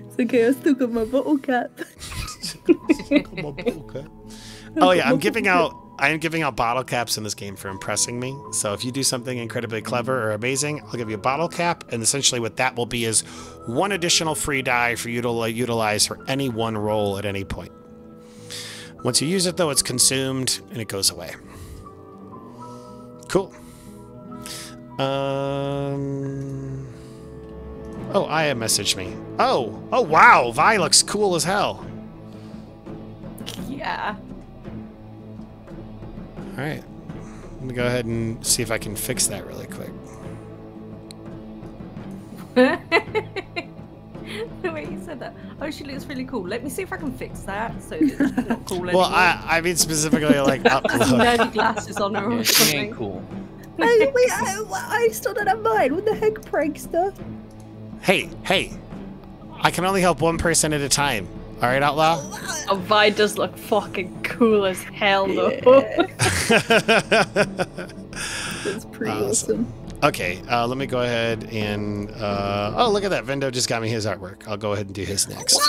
It's okay, I still got my bottle cap. Oh yeah, I am giving out bottle caps in this game for impressing me. So if you do something incredibly clever or amazing, I'll give you a bottle cap, and essentially what that will be is one additional free die for you to utilize for any one roll at any point. Once you use it though, it's consumed and it goes away. Cool. Oh, Aya messaged me. Oh wow, Vi looks cool as hell. Yeah. All right, let me go ahead and see if I can fix that really quick. The way you said that. Oh, she looks really cool. Let me see if I can fix that so it's not cool anymore. Well, I mean specifically like upload. Nerdy glasses on her or She something. ain't cool. Wait, I still don't have mine. What the heck, prankster? Hey, I can only help one person at a time. All right, Outlaw? Oh, Vi does look fucking cool as hell, though. Yeah. That's pretty awesome. Okay, let me go ahead and... oh, look at that. Vendo just got me his artwork. I'll go ahead and do his next.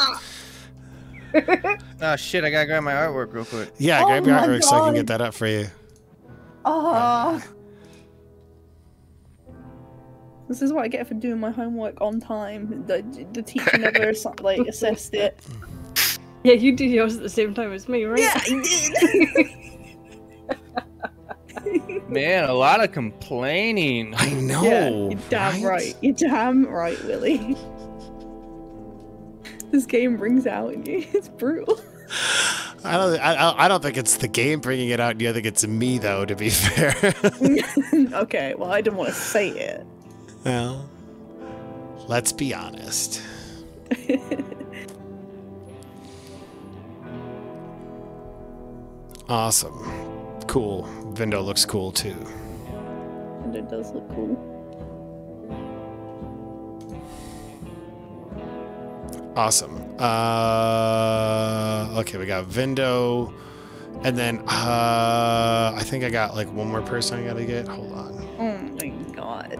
Oh shit, I gotta grab my artwork real quick. Yeah, Oh grab your my artwork so I can God. get that up for you. Ah. This is what I get for doing my homework on time. The teacher never like assessed it. Yeah, you did yours at the same time as me, right? Yeah, I did. Man, a lot of complaining. I know, Yeah, you're damn right. You're damn right, Willie. This game brings out in you. It's brutal. I don't think it's the game bringing it out in you. I think it's me, though, to be fair. Okay, well, I didn't want to say it. Well, let's be honest. Awesome. Cool. Vendo looks cool, too. And it does look cool. Awesome. Okay, we got Vendo, and then I think I got like one more person I gotta get. Hold on. Oh my god.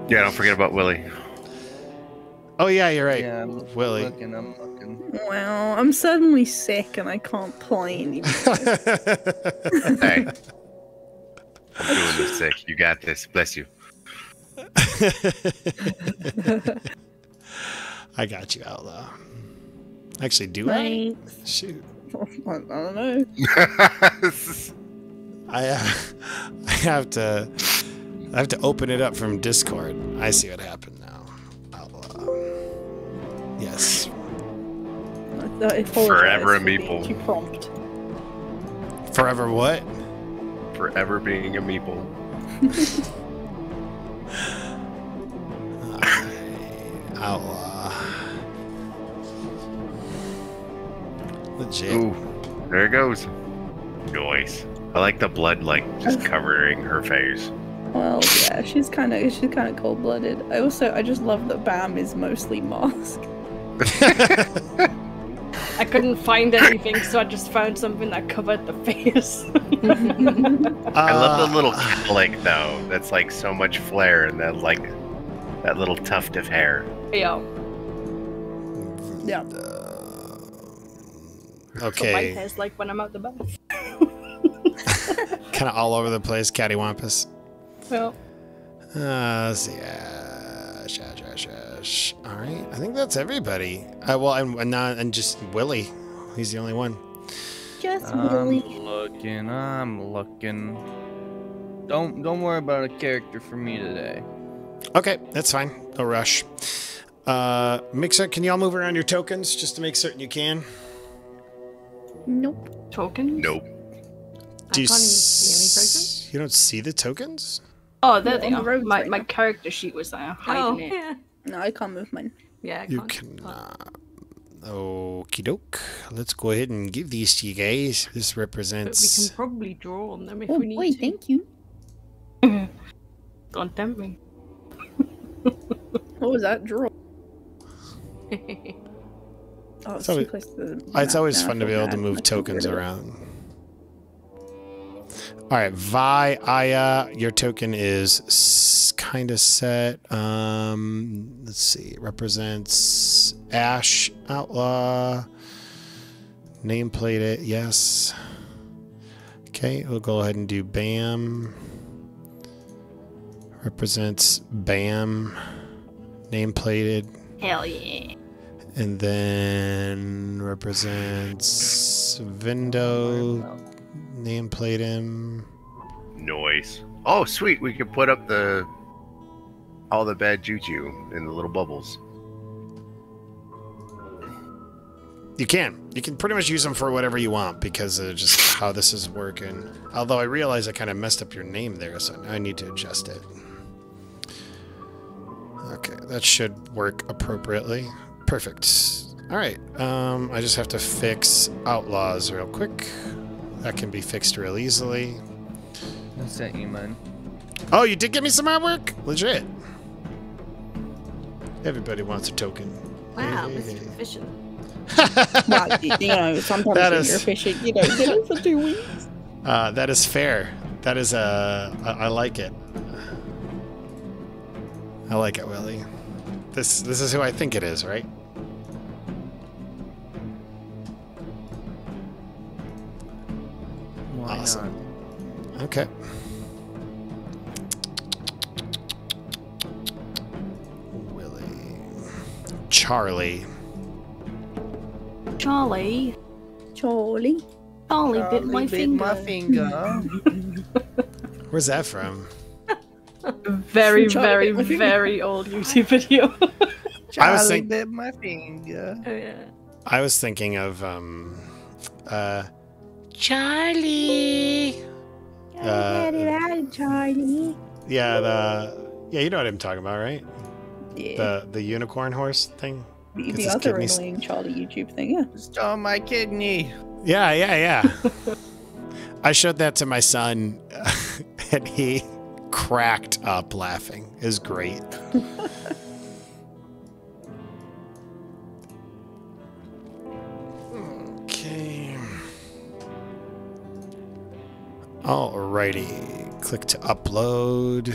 Yeah, don't forget about Willie. Oh yeah, you're right. Yeah, I'm Willie. I'm looking. Well, I'm suddenly sick and I can't play anymore. Hey. I'm doing this sick. You got this. Bless you. I got you, Outlaw. Actually, do I? Shoot. I don't know. I have to open it up from Discord. I see what happened now. Outlaw. Yes. Forever a meeple. Too prompt. Forever what? Forever being a meeple. Outlaw. Legit. Ooh, there it goes. Noise. I like the blood, like just covering her face. Well, yeah, she's kind of cold-blooded. I just love that Bam is mostly masked. I couldn't find anything, so I just found something that covered the face. I love the little cowlick though. That's like so much flair and that little tuft of hair. Yeah. Yeah. What my Okay. hair's like when I'm out the bath. Kind of all over the place, cattywampus. Well, Let's see. All right, I think that's everybody. Well, and just Willie. He's the only one. Just I'm Willie. looking. Don't worry about a character for me today. Okay, that's fine. No rush. Mixer, can you all move around your tokens just to make certain you can? Nope. tokens? Nope. I Do you can't even see any tokens. You don't see the tokens? Oh, there Well, they on the are. roads My right my now. character sheet was there, hiding it. yeah. No, I can't move mine. Yeah, I You can't. cannot. Okie doke. Let's go ahead and give these to you guys. This But we represents. can probably draw on them if Oh we need boy, to. thank you. Don't tempt me. What was that draw? Oh, it's So too it- close to the It's map always now, I fun to be feel able to bad. move I can't tokens get rid of it. around. All right, Vi, Aya, your token is kind of set. Let's see. It represents Ash, Outlaw. Nameplate it, yes. Okay, we'll go ahead and do Bam. Represents Bam. Nameplated. Hell yeah. And then represents Vindo. Nameplate him. Noise. Oh, sweet. We can put up all the bad juju in the little bubbles. You can. You can pretty much use them for whatever you want because of just how this is working. Although I realize I kind of messed up your name there, so now I need to adjust it. Okay, that should work appropriately. Perfect. All right. I just have to fix Outlaws real quick. That can be fixed real easily. I sent you mine. Oh, you did give me some artwork? Legit. Everybody wants a token. Wow, Hey. Mr. Efficient. Well, you know, sometimes That when is- you're fishing, you don't get it for 2 weeks. That is fair. That is I like it. I like it, Willie. This is who I think it is, right? Why Awesome. Okay. Willie. Charlie. Charlie. Charlie. Charlie not? bit my finger. My finger. Where's that from? Very, Charlie very, bit my finger. very old YouTube video. I was Charlie think- bit my finger. Oh yeah. I was thinking of Charlie. Charlie. Yeah, you know what I'm talking about, right? Yeah. The unicorn horse thing. The his other kidneys- annoying Charlie YouTube thing, yeah. Stole my kidney. Yeah. I showed that to my son, and he cracked up laughing. It was great. Okay. Alrighty. Click to upload.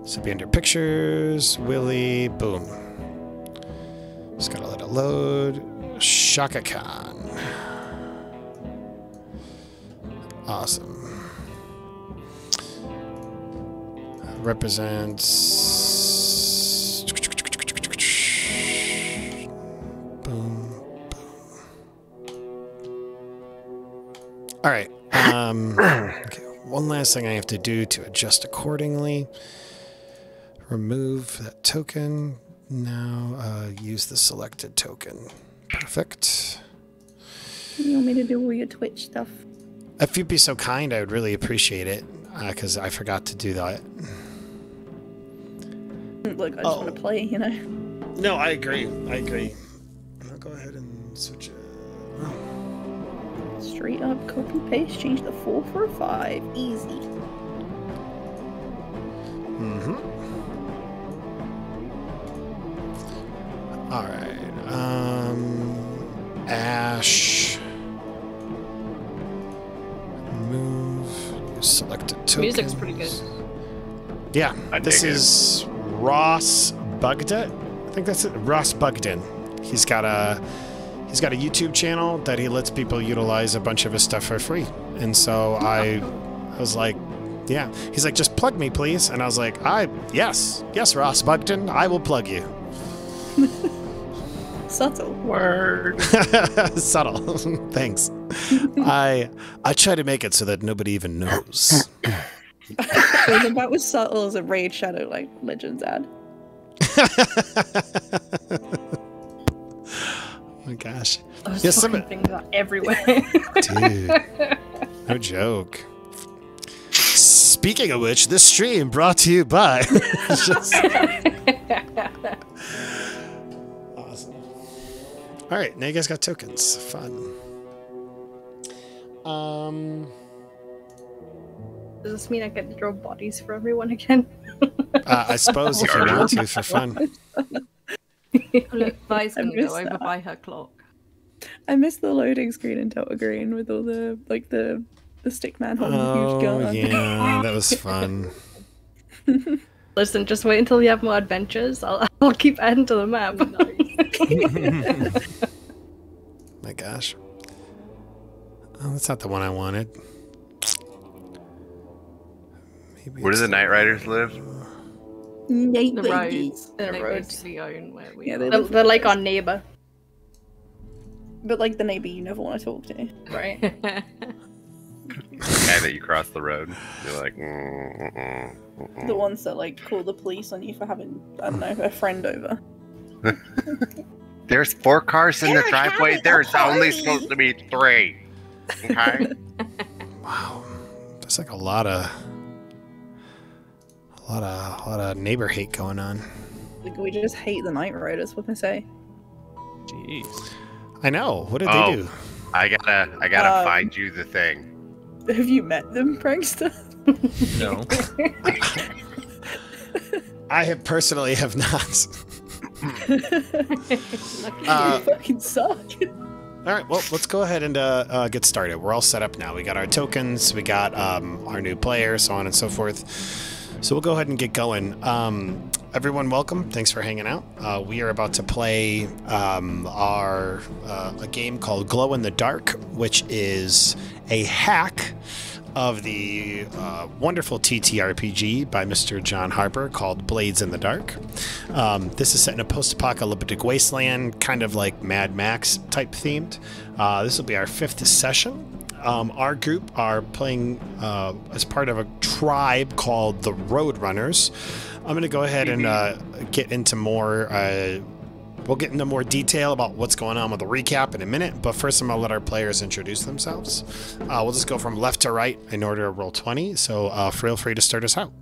So be under pictures. Willie. Boom. Just gotta let it load. Shaka Khan. Awesome. Represents. Boom. All right. Okay. One last thing I have to do to adjust accordingly. Remove that token. Now use the selected token. Perfect. You want me to do all your Twitch stuff? If you'd be so kind, I would really appreciate it, because I forgot to do that. Look, I just want to play, you know. No, I agree. I'll go ahead and switch it. Straight up copy paste, change the 4 for a 5. Easy. Mm-hmm. All right. Ash. Move. Selected tokens. Music's pretty good. Yeah. I This dig it. is Ross Bugden. I think that's it. Ross Bugden. He's got a YouTube channel that he lets people utilize a bunch of his stuff for free. And so I was like, yeah. He's like, just plug me, please. And I was like, yes, Ross Bugden, I will plug you. Subtle. Word. Subtle. Thanks. I try to make it so that nobody even knows. It was about as subtle as a Raid Shadow like Legends ad. Oh my gosh. Those Yes, fucking some- things are everywhere. Dude. No joke. Speaking of which, this stream brought to you by. Just- Awesome. All right, now you guys got tokens. Fun. Does this mean I get to draw bodies for everyone again? I suppose if you want to for fun. Look, Vi's I gonna go missed over that. by her clock. I missed the loading screen in Total Green with all the The stick man holding a huge Oh, gun. yeah, that was fun. Listen, just wait until you have more adventures. I'll keep adding to the map. My gosh. Oh, that's not the one I wanted. Maybe Where do it's the Night Riders live? The roads. The They roads. basically own where we Yeah, are. they They're, live- they're like our neighbor, But like the neighbor you never want to talk to. right? Guy that you cross the road. You're like, The ones that like call the police on you for having, I don't know, a friend over. there's 4 cars in the driveway. There's only supposed to be 3. Okay. Wow. There's like a lot of neighbor hate going on. Like we just hate the Night Riders. What can I say? Jeez. I know. What did Oh. they do? I gotta find you the thing. Have you met them, Prankster? No. I have personally have not. You fucking suck. All right, well, let's go ahead and get started. We're all set up now. We got our tokens, we got our new player, so on and so forth. So we'll go ahead and get going. Everyone, welcome. Thanks for hanging out. We are about to play a game called Glow in the Dark, which is a hack of the wonderful TTRPG by Mr. John Harper called Blades in the Dark. This is set in a post-apocalyptic wasteland, kind of like Mad Max type themed. This will be our 5th session. Our group are playing as part of a tribe called the Roadrunners. I'm going to go ahead and get into more. We'll get into more detail about what's going on with the recap in a minute, but first I'm going to let our players introduce themselves. We'll just go from left to right in order of roll 20, so feel free to start us out.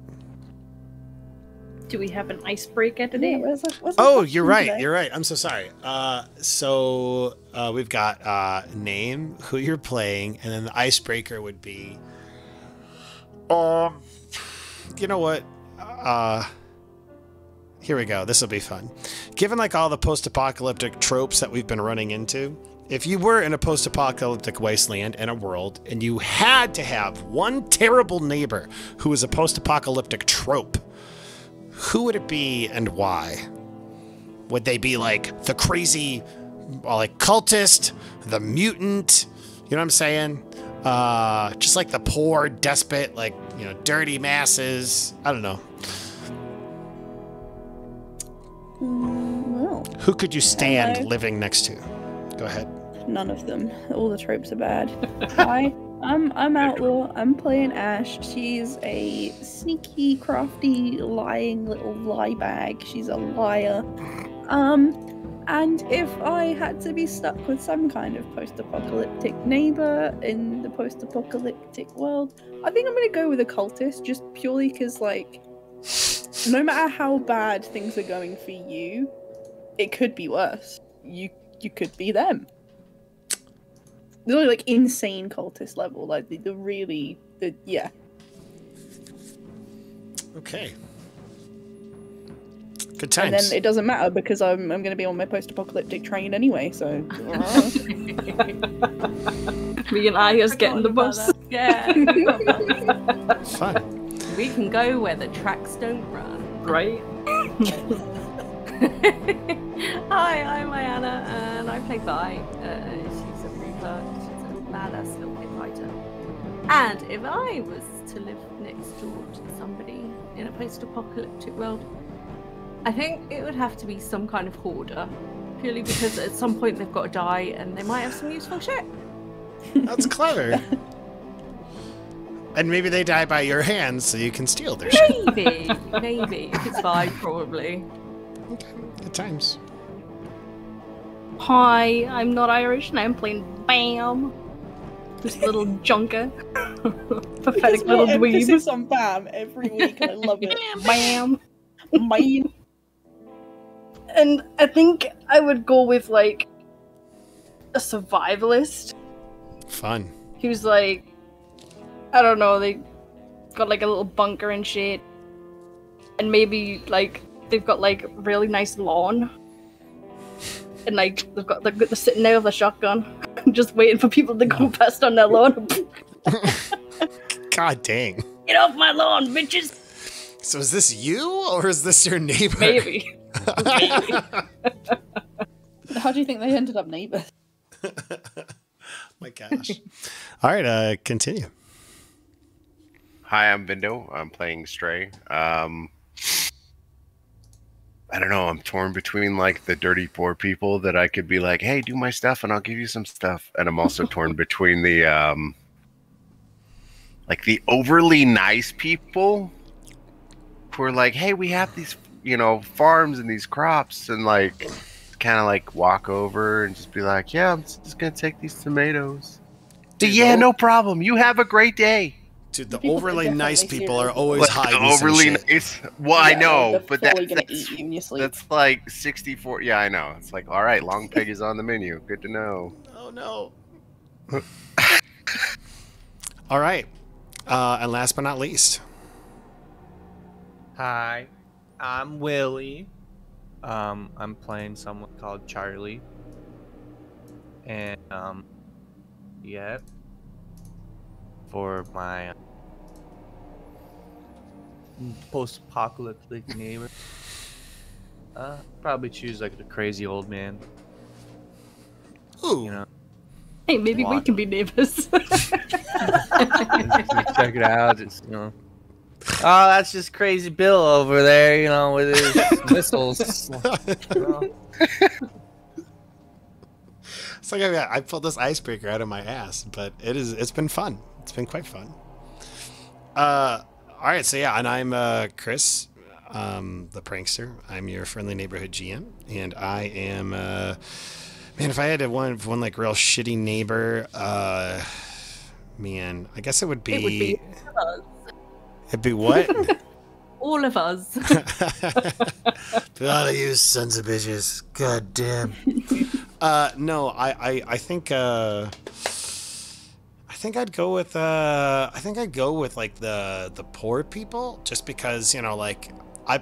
Do we have an icebreaker today? Yeah, where's the Oh, you're right. today? You're right. I'm so sorry. So we've got name, who you're playing, and then the icebreaker would be. You know what? Here we go. This will be fun. Given like all the post-apocalyptic tropes that we've been running into, if you were in a post-apocalyptic wasteland and a world, and you had to have one terrible neighbor who was a post-apocalyptic trope, who would it be and why? Would they be like the crazy, like cultist, the mutant? You know what I'm saying? Just like the poor despot, like, you know, dirty masses. I don't know. Well, Who could you stand Hello. living next to? Go ahead. none of them. All the tropes are bad. Hi, I'm Outlaw. I'm playing Ash. She's a sneaky, crafty, lying little lie bag. She's a liar. And if I had to be stuck with some kind of post-apocalyptic neighbor in the post-apocalyptic world, I think I'm gonna go with a cultist, just purely because, like, no matter how bad things are going for you, it could be worse. You could be them. They're like insane cultist level, like yeah. Okay. Good And times. then it doesn't matter because I'm gonna be on my post-apocalyptic train anyway. So Me and Aya's getting the bus. Yeah. Fun. We can go where the tracks don't run. Right? Hi, I'm Ayana, and I play Vi. She's a Reaper. She's a badass little pit fighter. And if I was to live next door to somebody in a post-apocalyptic world, I think it would have to be some kind of hoarder. Purely because at some point they've got to die, and they might have some useful shit. That's clever. And maybe they die by your hands so you can steal their shit. Maybe. If it's Vi, probably. Okay. Good times. Hi, I'm not Irish and I'm playing Bam. This little junker. Pathetic little dweeb. emphasis on Bam every week, and I love it. Bam. Mine. And I think I would go with like a survivalist Fun. who's like, I don't know, they got like a little bunker and shit. And maybe like they've got like really nice lawn. And like they're sitting there with a shotgun, just waiting for people to go past on their lawn. God dang. Get off my lawn, bitches! So is this you or is this your neighbor? Maybe. How do you think they ended up neighbors? My gosh. All right, continue. Hi, I'm Vindo. I'm playing Stray. I don't know. I'm torn between like the dirty poor people that I could be like, hey, do my stuff and I'll give you some stuff. And I'm also torn between the like the overly nice people who are like, hey, we have these, you know, farms and these crops, and like kind of like walk over and just be like, yeah, I'm just gonna take these tomatoes. Dude, yeah, no problem. You have a great day. Dude, the People overly definitely nice people serious. are always Like, hiding overly some shit. nice. Well, I know, they're but fully gonna that's eat you in your sleep. that's like 64. Yeah, I know. It's like, all right, long pig is on the menu. Good to know. Oh no. All right. And last but not least. Hi, I'm Willie. I'm playing someone called Charlie. And yeah, for my post-apocalyptic neighbor, probably choose like the crazy old man. Ooh. You know, Hey, maybe we What? can be neighbors. check it out. It's, you know, oh, that's just crazy Bill over there. You know, with his missiles. You know? It's like I pulled this icebreaker out of my ass, but it's been fun. It's been quite fun. All right, so yeah, and I'm Chris, the prankster. I'm your friendly neighborhood GM, and I am man, if I had to one like real shitty neighbor, man, I guess it would be It would be us. it'd be what? All of us. All of you sons of bitches. God damn. No, I think I'd go with like the poor people, just because, you know, like I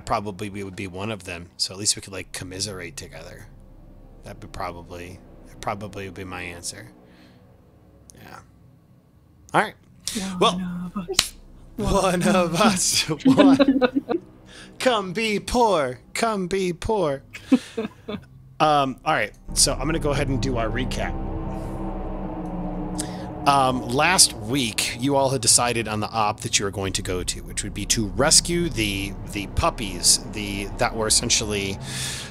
probably would be one of them, so at least we could like commiserate together. That probably would be my answer. Yeah. All right. Well, one of us. One. Come be poor. Come be poor. All right, so I'm gonna go ahead and do our recap. Last week, you all had decided on the op that you were going to go to, which would be to rescue the puppies that were essentially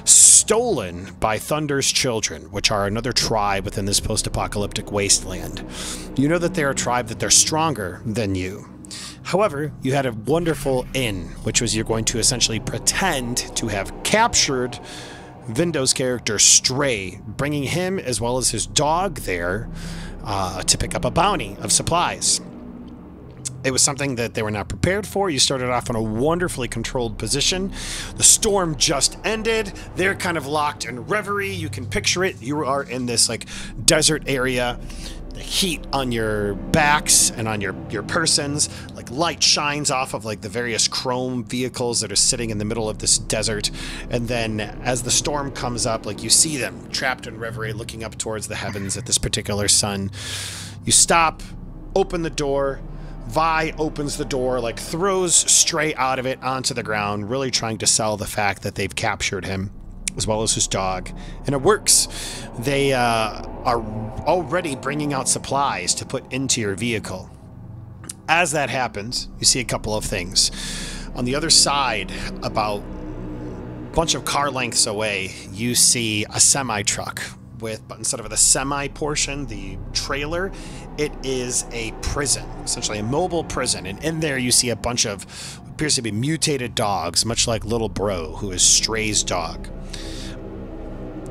stolen by Thunder's Children, which are another tribe within this post-apocalyptic wasteland. You know that they're a tribe that they're stronger than you. However, you had a wonderful in, which was you're going to essentially pretend to have captured Vindo's character Stray, bringing him as well as his dog there to pick up a bounty of supplies. It was something that they were not prepared for. You started off in a wonderfully controlled position. The storm just ended. They're kind of locked in reverie. You can picture it. You are in this like desert area. The heat on your backs and on your persons, like light shines off of like the various chrome vehicles that are sitting in the middle of this desert. And then as the storm comes up, like you see them trapped in reverie, looking up towards the heavens at this particular sun. You stop, open the door. Vi opens the door, like throws Stray out of it onto the ground, really trying to sell the fact that they've captured him, as well as his dog. And it works. They are already bringing out supplies to put into your vehicle. As that happens, you see a couple of things. On the other side, about a bunch of car lengths away, you see a semi-truck with, but instead of the semi portion, the trailer, it is a prison, essentially a mobile prison. And in there you see a bunch of what appears to be mutated dogs, much like Little Bro, who is Stray's dog.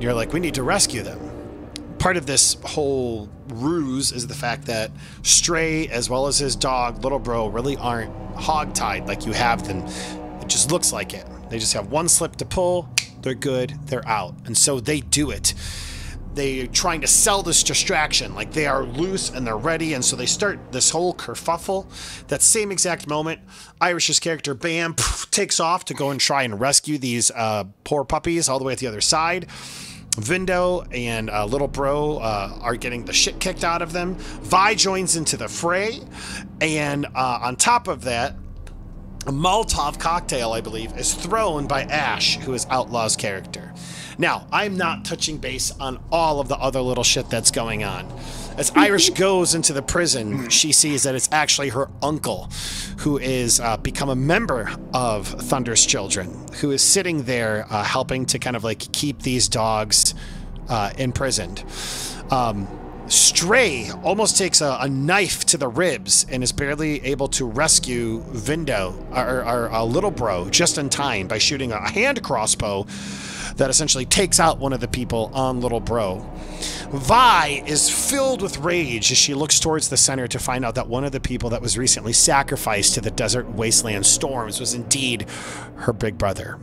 You're like, we need to rescue them. Part of this whole ruse is the fact that Stray, as well as his dog, Little Bro, really aren't hogtied like you have them. It just looks like it. They just have one slip to pull, they're good, they're out. And so they do it. They're trying to sell this distraction, like they are loose and they're ready, and so they start this whole kerfuffle. That same exact moment, Irish's character, Bam, takes off to go and try and rescue these poor puppies all the way at the other side. Vindo and Little Bro are getting the shit kicked out of them. Vi joins into the fray, and on top of that, a Molotov cocktail, I believe, is thrown by Ash, who is Outlaw's character. Now, I'm not touching base on all of the other little shit that's going on. As Irish goes into the prison, she sees that it's actually her uncle, who is become a member of Thunder's Children, who is sitting there helping to kind of like keep these dogs imprisoned. Stray almost takes a knife to the ribs and is barely able to rescue Vindo, or Little Bro, just in time by shooting a hand crossbow that essentially takes out one of the people on Little Bro. Vi is filled with rage as she looks towards the center to find out that one of the people that was recently sacrificed to the desert wasteland storms was indeed her big brother.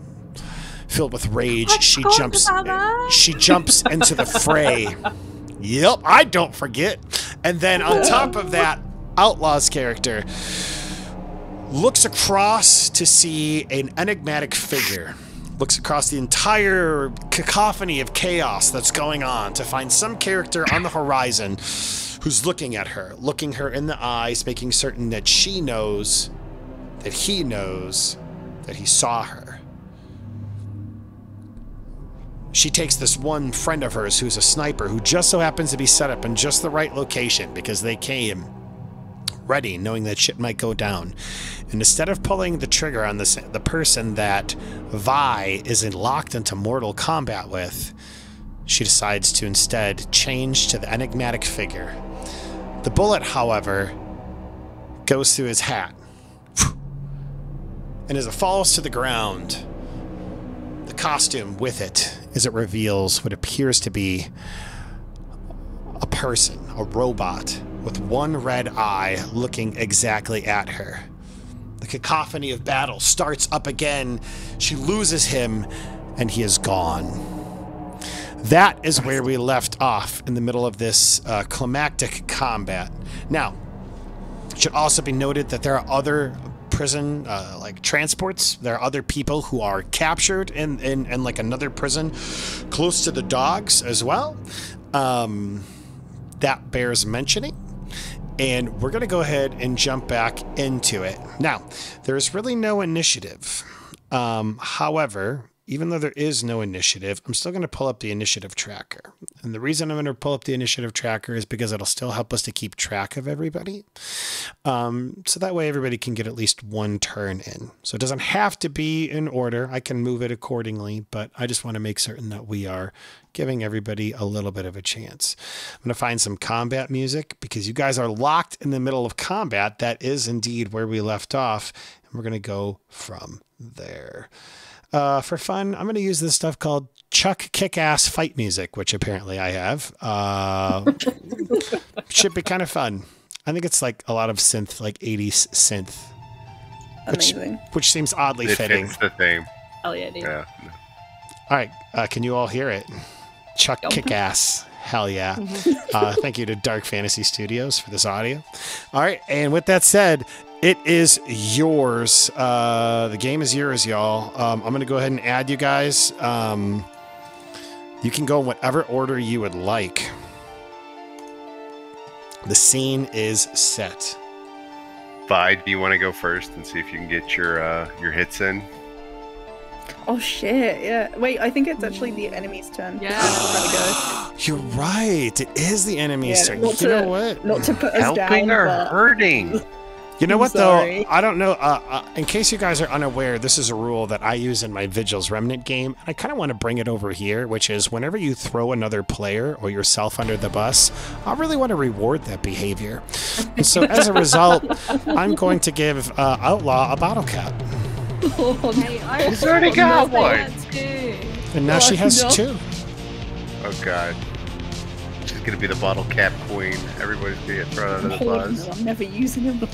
Filled with rage, she jumps into the fray. Yep, I don't forget. And then on top of that, Outlaw's character looks across to see an enigmatic figure. Looks across the entire cacophony of chaos that's going on to find some character on the horizon who's looking at her, looking her in the eyes, making certain that she knows that he knows that he saw her. She takes this one friend of hers who's a sniper who just so happens to be set up in just the right location because they came ready, knowing that shit might go down. And instead of pulling the trigger on the person that Vi is locked into mortal combat with, she decides to instead change to the enigmatic figure. The bullet, however, goes through his hat. And as it falls to the ground, the costume with it, as it reveals what appears to be a person, a robot, with one red eye looking exactly at her. The cacophony of battle starts up again. She loses him, and he is gone. That is where we left off in the middle of this climactic combat. Now, it should also be noted that there are other prison like transports. There are other people who are captured in like another prison close to the dogs as well. That bears mentioning. And we're going to go ahead and jump back into it. Now, there's really no initiative. However, even though there is no initiative, I'm still going to pull up the initiative tracker. And the reason I'm going to pull up the initiative tracker is because it'll still help us to keep track of everybody. So that way everybody can get at least one turn in. So it doesn't have to be in order. I can move it accordingly, but I just want to make certain that we are giving everybody a little bit of a chance. I'm going to find some combat music because you guys are locked in the middle of combat. That is indeed where we left off. And we're going to go from there. For fun, I'm going to use this stuff called Chuck Kick-Ass Fight Music, which apparently I have. Should be kind of fun. I think it's like a lot of synth, like 80s synth. Amazing. Which seems oddly fitting. It's the theme. Hell yeah, dude. Yeah. All right, can you all hear it? Chuck Kick-Ass. Hell yeah. Thank you to Dark Fantasy Studios for this audio. All right, and with that said, it is yours. The game is yours, y'all. I'm going to go ahead and add you guys. You can go in whatever order you would like. The scene is set. Vi, do you want to go first and see if you can get your hits in? Oh shit, yeah. Wait, I think it's actually the enemy's turn. Yeah. Go. You're right. It is the enemy's turn. You know what? Not to put us Helping down, or but hurting? You know I'm what, sorry. though? I don't know. In case you guys are unaware, this is a rule that I use in my Vigils Remnant game. I kind of want to bring it over here, which is whenever you throw another player or yourself under the bus, I really want to reward that behavior. And so as a result, I'm going to give Outlaw a bottle cap. Hey, I He's already got no, one. that's good. And now she has no. 2. Oh god. She's gonna be the bottle cap queen. Everybody's gonna get thrown under the bus. no, I'm never using him.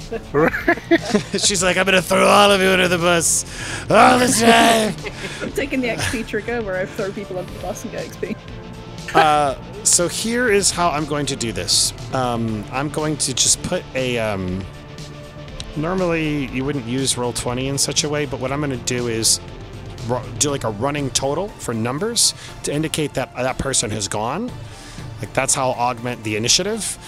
She's like, I'm going to throw all of you under the bus all the time. I'm taking the XP trigger where I throw people under the bus and get XP. So here is how I'm going to do this. I'm going to just put a... normally, you wouldn't use Roll20 in such a way, but what I'm going to do is do like a running total for numbers to indicate that that person has gone. Like that's how I'll augment the initiative.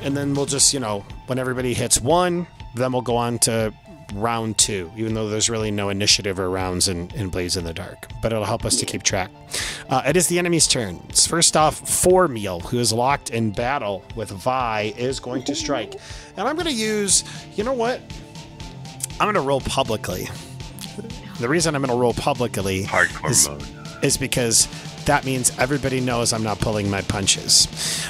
And then we'll just, you know, when everybody hits 1, then we'll go on to round 2, even though there's really no initiative or rounds in Blades in the Dark. But it'll help us to keep track. It is the enemy's turn. First off, 4Meal, who is locked in battle with Vi, is going to strike. And I'm going to use, you know what? I'm going to roll publicly. The reason I'm going to roll publicly Hardcore mode. is because that means everybody knows I'm not pulling my punches.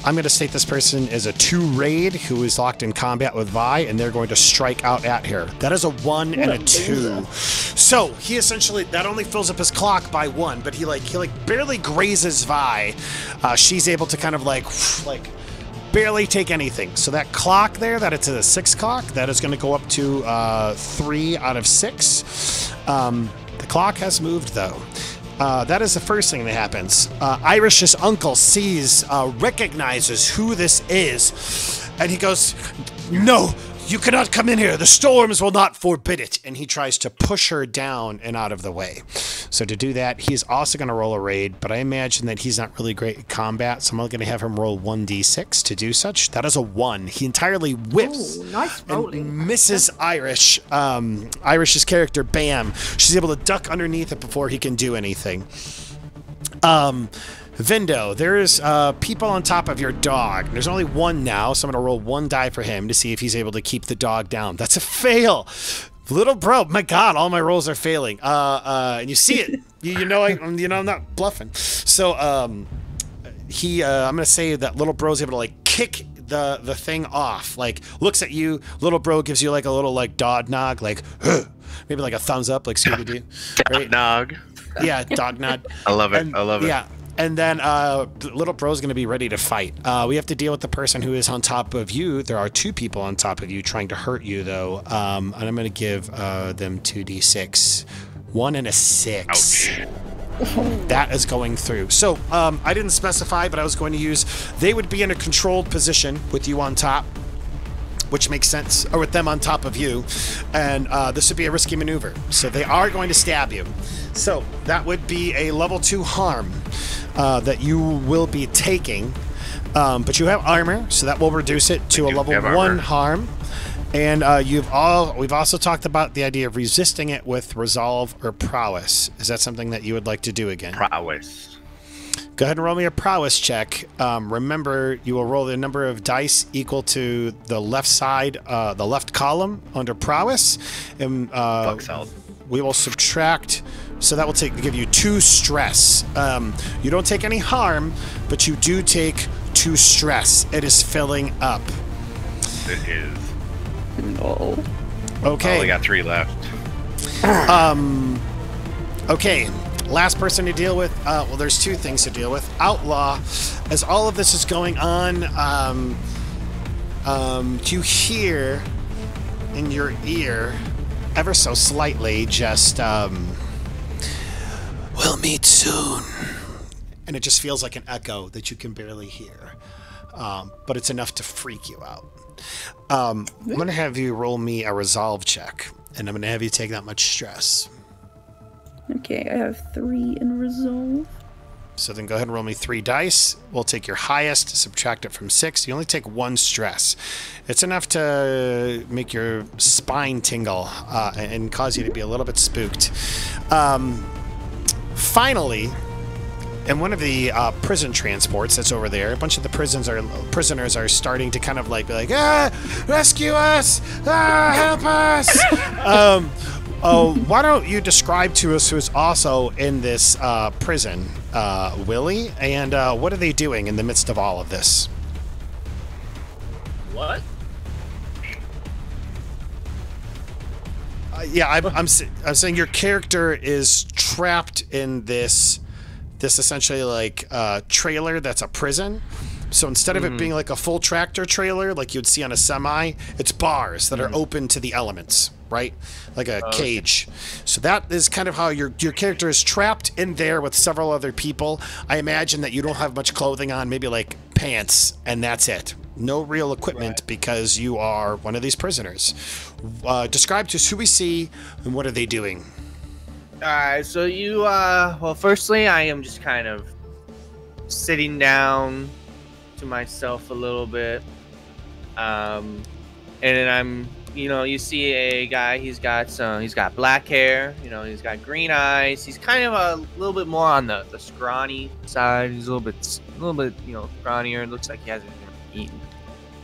I'm going to state this person is a 2 raid who is locked in combat with Vi, and they're going to strike out at her. That is a 1 and a 2. So he essentially, that only fills up his clock by 1, but he barely grazes Vi. She's able to kind of like barely take anything. So that clock there, that it's a 6 clock, that is going to go up to 3 out of 6. The clock has moved though. That is the first thing that happens. Irish's uncle sees, recognizes who this is, and he goes, "No, you cannot come in here. The storms will not forbid it." And he tries to push her down and out of the way. So to do that, he's also going to roll a raid, but I imagine that he's not really great at combat, so I'm going to have him roll 1d6 to do such. That is a 1. He entirely whips. Ooh, nice rolling. And misses Irish. Irish's character, Bam. She's able to duck underneath it before he can do anything. Vindo, there's people on top of your dog. There's only 1 now, so I'm going to roll 1 die for him to see if he's able to keep the dog down. That's a fail. Little bro, my God, all my rolls are failing. And you see it. you know I'm not bluffing. So I'm gonna say that little bro's able to like kick the thing off. Like looks at you, little bro gives you like a little like dog nog, like maybe like a thumbs up, like Scooby-Doo. Right? Nog. Yeah, dog nod. I love it. And, I love it. Yeah. And then little bro's going to be ready to fight. We have to deal with the person who is on top of you. There are 2 people on top of you trying to hurt you, though. And I'm going to give them 2d6. 1 and a 6. Ouch. That is going through. So I didn't specify, but I was going to use, they would be in a controlled position with you on top, which makes sense, or with them on top of you. And this would be a risky maneuver. So they are going to stab you. So that would be a level 2 harm that you will be taking. But you have armor, so that will reduce it to a level 1 harm. And we've also talked about the idea of resisting it with resolve or prowess. Is that something that you would like to do again? Prowess. Go ahead and roll me a prowess check. Remember, you will roll the number of dice equal to the left side, the left column under prowess. And we will subtract, so that will give you 2 stress. You don't take any harm, but you do take 2 stress. It is filling up. It is. No. Okay. I only got 3 left. Okay. Last person to deal with, well, there's 2 things to deal with. Outlaw, as all of this is going on, you hear in your ear, ever so slightly, just, we'll meet soon. And it just feels like an echo that you can barely hear. But it's enough to freak you out. I'm going to have you roll me a resolve check, and I'm going to have you take that much stress. Okay, I have 3 in resolve. So then go ahead and roll me 3 dice. We'll take your highest, subtract it from 6. You only take 1 stress. It's enough to make your spine tingle and cause you to be a little bit spooked. Finally, in one of the prison transports that's over there, a bunch of the prisoners are starting to kind of like be like, rescue us! Help us! Why don't you describe to us who's also in this prison, Willie, and what are they doing in the midst of all of this? What? I'm saying your character is trapped in this essentially like trailer that's a prison. So instead of it being like a full tractor trailer like you'd see on a semi, it's bars that are open to the elements, right? Like a cage. So that is kind of how your character is trapped in there with several other people. I imagine that you don't have much clothing on, maybe like pants, and that's it. No real equipment because you are one of these prisoners. Describe to us who we see and what are they doing. Alright, so you, well, firstly, I am just kind of sitting down to myself a little bit. And then I'm, you see a guy, he's got black hair, he's got green eyes. He's kind of a little bit more on the scrawny side. He's a little bit, scrawnier. It looks like he hasn't eaten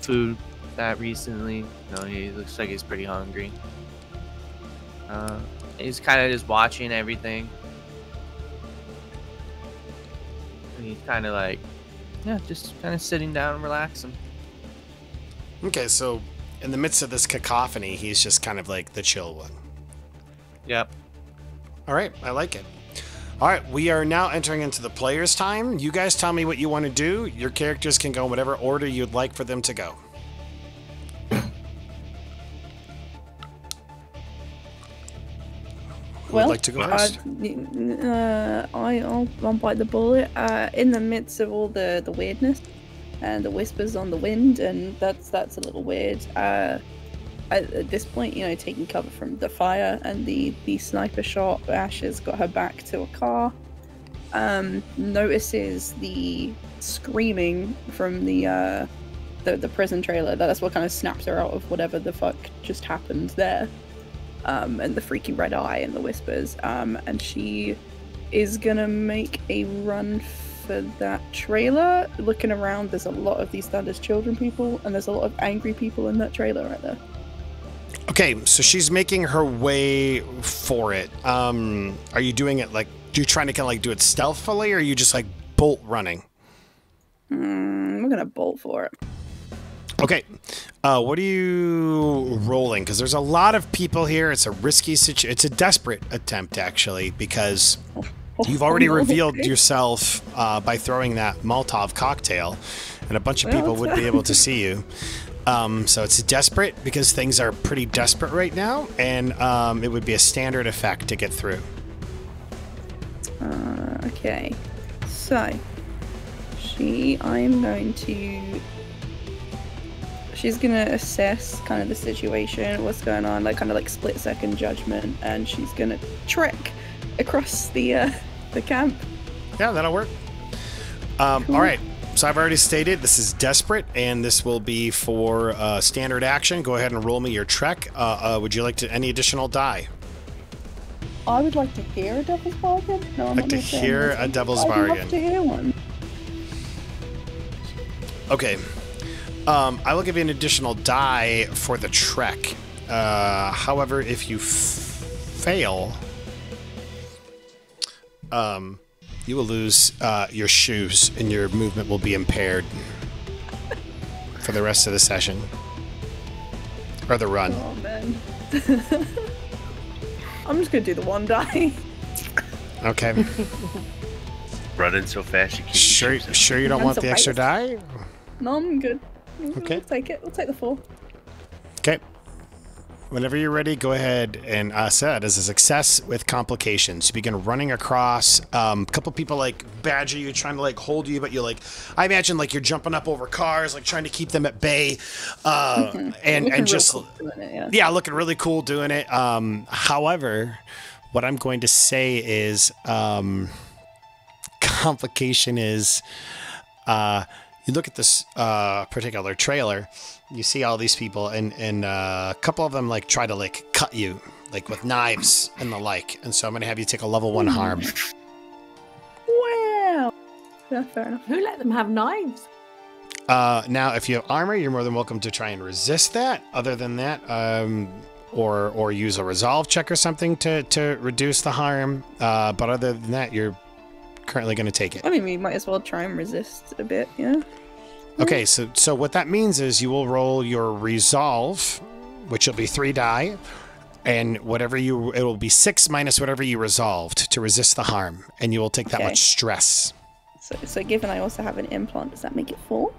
food that recently. He looks like he's pretty hungry. He's kind of just watching everything. And he's kind of like, yeah, just kind of sitting down and relaxing. Okay, so in the midst of this cacophony, he's just kind of like the chill one. Yep. All right, I like it. All right, we are now entering into the player's time. You guys tell me what you want to do. Your characters can go in whatever order you'd like for them to go. Who would like to go first? I'll bite the bullet. In the midst of all the weirdness and the whispers on the wind, and that's a little weird. At this point, taking cover from the fire and the sniper shot, Ash has got her back to a car. Notices the screaming from the prison trailer. That's what kind of snaps her out of whatever the fuck just happened there. And the freaky red eye and the whispers. And she is gonna make a run for that trailer. Looking around, there's a lot of these Thunder's Children people, and there's a lot of angry people in that trailer right there. Okay, so she's making her way for it. Are you doing it like, you're trying to kind of like do it stealthily, or are you just like bolt running? We're gonna bolt for it. Okay, what are you rolling? Because there's a lot of people here. It's a risky situation. It's a desperate attempt, actually, because you've already revealed yourself by throwing that Molotov cocktail, and a bunch of people would be able to see you. So it's desperate because things are pretty desperate right now, and it would be a standard effect to get through. Okay, so she's gonna assess kind of the situation, what's going on, like kind of like split-second judgment, and she's gonna trek across the camp. Yeah, that'll work. All right. So I've already stated this is desperate, and this will be for standard action. Go ahead and roll me your trek. Would you like any additional die? I would like to hear a devil's bargain. No, I'm like to hear a devil's bargain. I'd love to hear one. Okay. I will give you an additional die for the trek. However, if you fail, you will lose your shoes, and your movement will be impaired for the rest of the session. Or the run. Oh, man. I'm just gonna do the one die. Okay. Running so fast you can't. Sure you don't want the extra die? No, I'm good. Okay. We'll take it. We'll take the 4. Okay. Whenever you're ready, go ahead and set as a success with complications. You begin running across. A couple people like badger you, trying to like hold you, but you like, I imagine like you're jumping up over cars, like trying to keep them at bay, and just cool doing it, yeah, looking really cool doing it. However, what I'm going to say is complication is you look at this particular trailer. You see all these people, and a couple of them like try to like cut you, like with knives and the like. And so I'm gonna have you take a level 1 harm. Wow. Yeah, fair enough. Who let them have knives? Now, if you have armor, you're more than welcome to try and resist that. Other than that, or use a resolve check or something to reduce the harm. But other than that, you're currently gonna take it. I mean, we might as well try and resist a bit, yeah. Okay, so what that means is you will roll your resolve, which will be 3 die, and it will be 6 minus whatever you resolved to resist the harm, and you will take that much stress. So given I also have an implant, does that make it 4?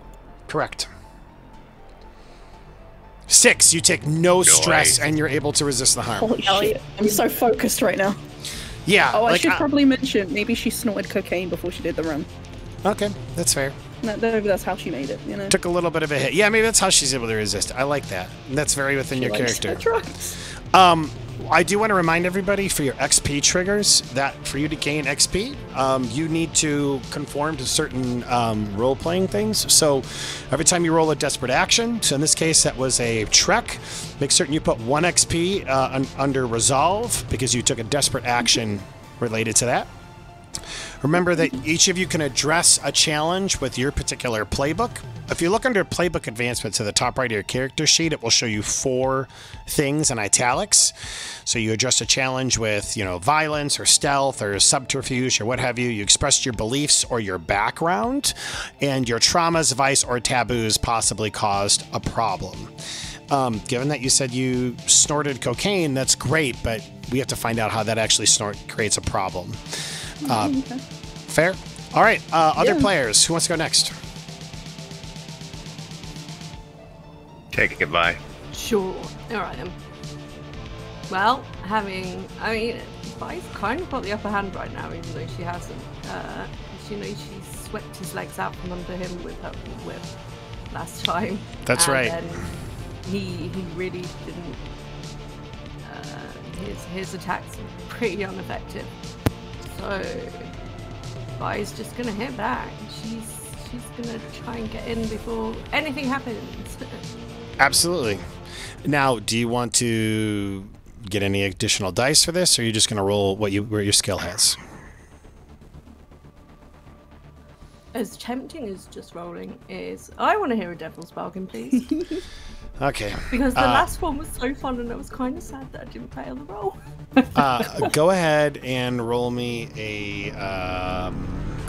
Correct. 6, you take no stress, and you're able to resist the harm. Holy shit, I'm so focused right now. Yeah. Oh, I should probably mention, maybe she snorted cocaine before she did the run. Okay, that's fair. Maybe that's how she made it, you know? Took a little bit of a hit. Yeah, maybe that's how she's able to resist. I like that. That's very within your character. I do want to remind everybody for your XP triggers that for you to gain XP, you need to conform to certain role-playing things. So every time you roll a desperate action, so in this case that was a trek, make certain you put 1 XP under resolve because you took a desperate action related to that. Remember that each of you can address a challenge with your particular playbook. If you look under playbook advancements to the top right of your character sheet, it will show you 4 things in italics. So you address a challenge with, you know, violence or stealth or subterfuge or what have you. You expressed your beliefs or your background, and your traumas, vice, or taboos possibly caused a problem. Given that you said you snorted cocaine, that's great, but we have to find out how that actually creates a problem. Fair? All right, other players. Who wants to go next? Take it, Vi. Sure. All right then. Well, I mean, Vi's kind of got the upper hand right now, even though she hasn't. You know, she swept his legs out from under him with her whip last time. That's right. And he really didn't. His attacks were pretty ineffective. So Vi's just gonna hit back. She's gonna try and get in before anything happens. Absolutely. Now, do you want to get any additional dice for this, or are you just going to roll where your skill has? As tempting as just rolling is, I want to hear a devil's bargain, please. Okay. Because the last one was so fun, and I was kind of sad that I didn't fail the roll. Go ahead and roll me a. Go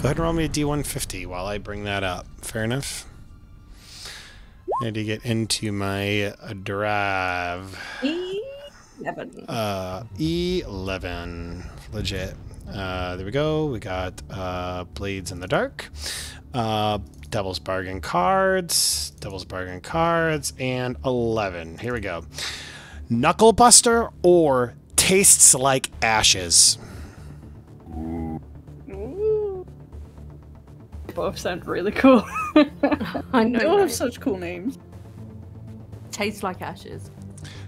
ahead and roll me a D150 while I bring that up. Fair enough. I need to get into my drive. 11. 11. Legit. There we go. We got Blades in the Dark. Devil's Bargain cards. Devil's Bargain cards. And 11. Here we go. Knuckle Buster or Tastes Like Ashes. Both sound really cool. I know. They all have right? such cool names. Tastes like ashes.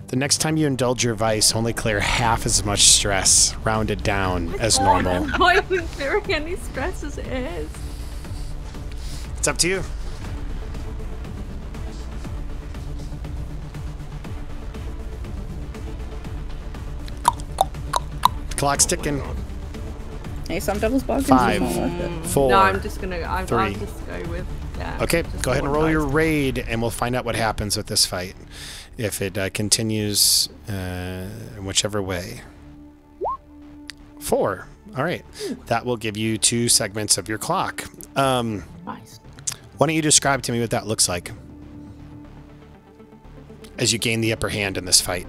The next time you indulge your vice, only clear half as much stress, rounded down as normal. I'm not even feeling any stress as it is. It's up to you. The clock's ticking. Hey, some devil's bargains. 5, 4. No, I'm just gonna. I'll 3. just go with. Yeah. Okay, just go ahead and one roll your dice. raid, and we'll find out what happens with this fight. If it continues in whichever way. 4. All right. That will give you 2 segments of your clock. Nice. Why don't you describe to me what that looks like as you gain the upper hand in this fight?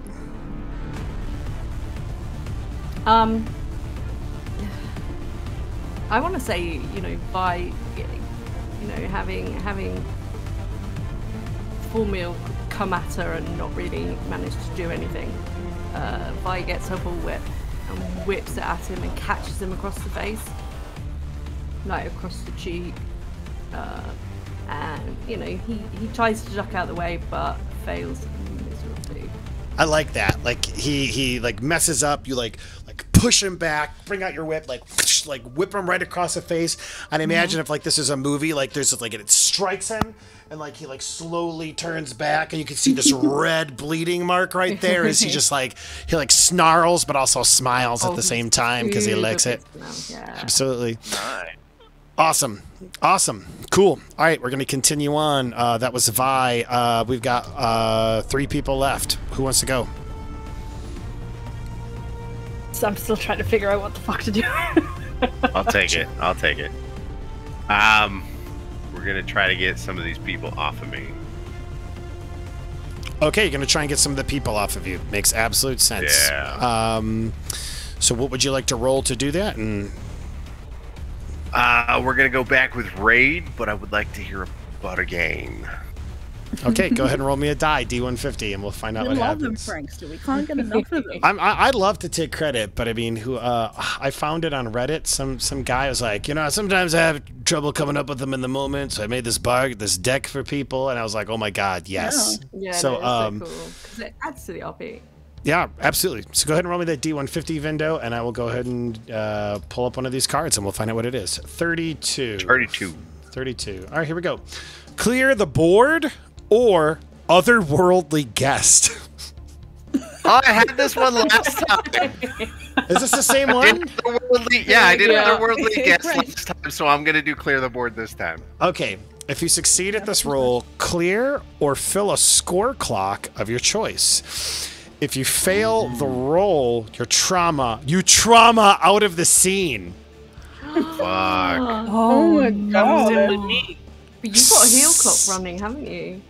I want to say, you know, by, you know, having full meal come at her and not really manage to do anything, Vi gets her bull whip and whips it at him and catches him across the face, like across the cheek, and you know he tries to duck out of the way but fails miserably. I like that. Like he like messes up. You like push him back, bring out your whip, like whip him right across the face. And imagine if like this is a movie, like there's like it strikes him, and like he like slowly turns back, and you can see this red bleeding mark right there. As he just like he like snarls, but also smiles at the same time because he likes it. Yeah. Absolutely. Awesome. Awesome. Cool. All right, we're going to continue on. That was Vi. We've got 3 people left. Who wants to go? So I'm still trying to figure out what the fuck to do. I'll take it. I'll take it. We're gonna try to get some of these people off of me. Okay, you're going to try and get some of the people off of you. Makes absolute sense. Yeah. So what would you like to roll to do that? And We're gonna go back with raid, but I would like to hear about a game. okay, go ahead and roll me a die, D150, and we'll find out We what love them, happens. Prankster. We can't get enough of them. I'd love to take credit, but I mean, I found it on Reddit. Some guy was like, you know, sometimes I have trouble coming up with them in the moment, so I made this deck for people, and I was like, oh my god, yes. Yeah, So no, it's so cool because it adds to the RP. Yeah, absolutely. So go ahead and roll me that D150, Vindo, and I will go ahead and pull up one of these cards, and we'll find out what it is. 32. 32. 32. All right, here we go. Clear the board or otherworldly guest. Oh, I had this one last time. Is this the same one? I did Yeah. otherworldly guess Right. last time, so I'm gonna do clear the board this time. Okay. If you succeed at this roll, clear or fill a score clock of your choice. If you fail the roll, you trauma out of the scene. Fuck. Oh my god. But you've got a heal clock running, haven't you?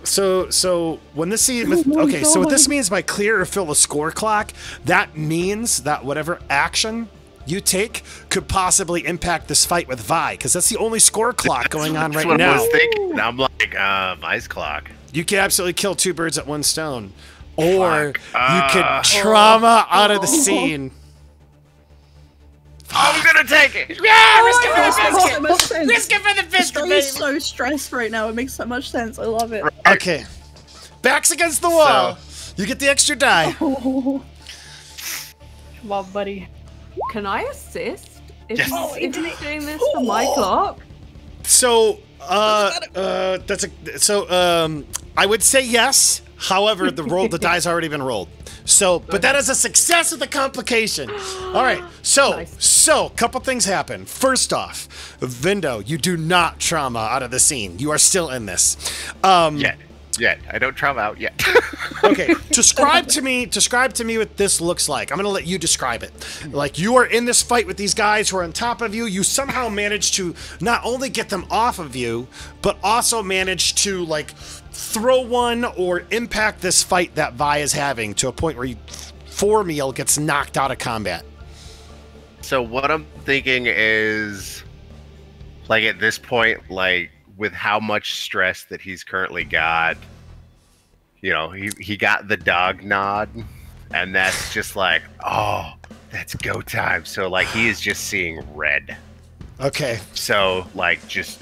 So when this scene, okay, so what this means by clear or fill the score clock, that means that whatever action you take could possibly impact this fight with Vi, because that's the only score clock going on That's right what I now. was thinking. I'm like, Vice clock. You can absolutely kill two birds at one stone, or Fuck. you could trauma out of the scene. I'm gonna take it. Yeah, risk it Makes for the so much sense. Risk it for the biscuit, I'm baby. so stressed right now. It makes so much sense. I love it. Okay, backs against the wall. You get the extra die. Oh, Come on, buddy. Can I assist? If Yes. he's doing this for my clock? So, I would say yes. However, the die's already been rolled. So, but that is a success with a complication. All right. So, couple things happen. First off, Vindo, you do not trauma out of the scene. You are still in this. Yet. I don't trauma out yet. Okay, describe to me what this looks like. I'm gonna let you describe it. Like, you are in this fight with these guys who are on top of you. You somehow manage to not only get them off of you, but also manage to like throw one or impact this fight that Vi is having to a point where Formiel gets knocked out of combat. So what I'm thinking is, like at this point, like with how much stress that he's currently got, you know, he got the dog nod, and that's just like, oh, that's go time. So like he is just seeing red. Okay. So like just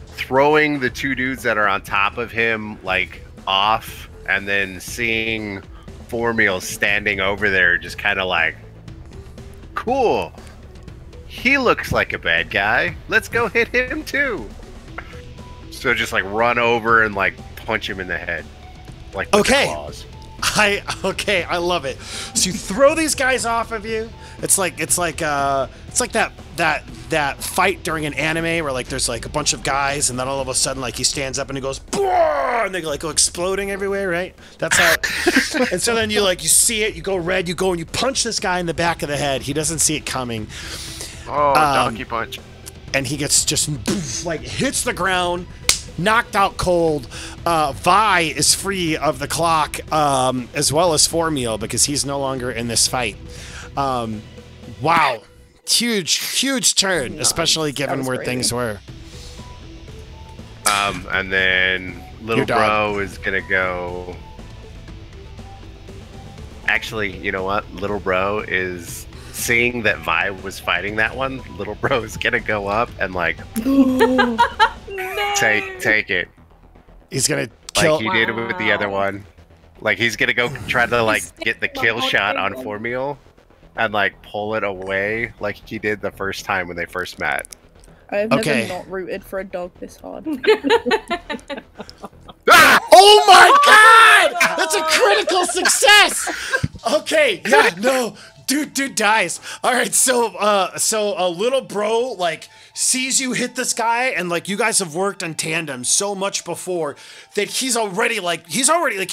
throwing the two dudes that are on top of him like off, and then seeing Formiel standing over there, just kind of like, cool. He looks like a bad guy. Let's go hit him too. So just like run over and like punch him in the head, like with the claws. I love it. So you throw these guys off of you. It's like that fight during an anime where like there's like a bunch of guys and then all of a sudden like he stands up and he goes "Boar!" and they like go exploding everywhere, right? That's how. And so then you see it, you go red, you go and you punch this guy in the back of the head. He doesn't see it coming. Oh, donkey punch. And he gets just like hits the ground, knocked out cold. Vi is free of the clock, as well as Formiel, because he's no longer in this fight. Wow. Huge turn, especially given where things were. And then little bro is gonna go. Actually, you know what? Little bro is seeing that Vi was fighting that one. Little bro is gonna go up and like take it. He's gonna kill. Like he did with the other one. Like he's gonna go try to like get the kill shot on Formiel and like pull it away like he did the first time when they first met. I've never not rooted for a dog this hard. Oh my god! That's a critical success! Okay, yeah, no. Dude dies. All right, so a little bro like sees you hit this guy, and like you guys have worked in tandem so much before that he's already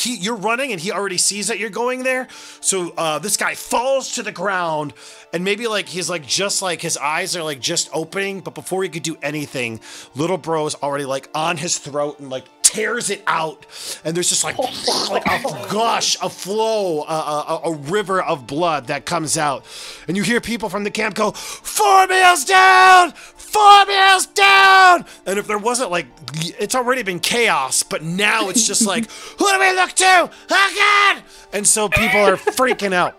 you're running and he already sees that you're going there. So this guy falls to the ground, and maybe like he's like just like his eyes are like just opening, but before he could do anything, little bro is already like on his throat and like tears it out, and there's just like a gush, a flow, a river of blood that comes out, and you hear people from the camp go, "Formiel's down! Formiel's down!" And if there wasn't like, it's already been chaos, but now it's just like, who do we look to? Oh God! And so people are freaking out.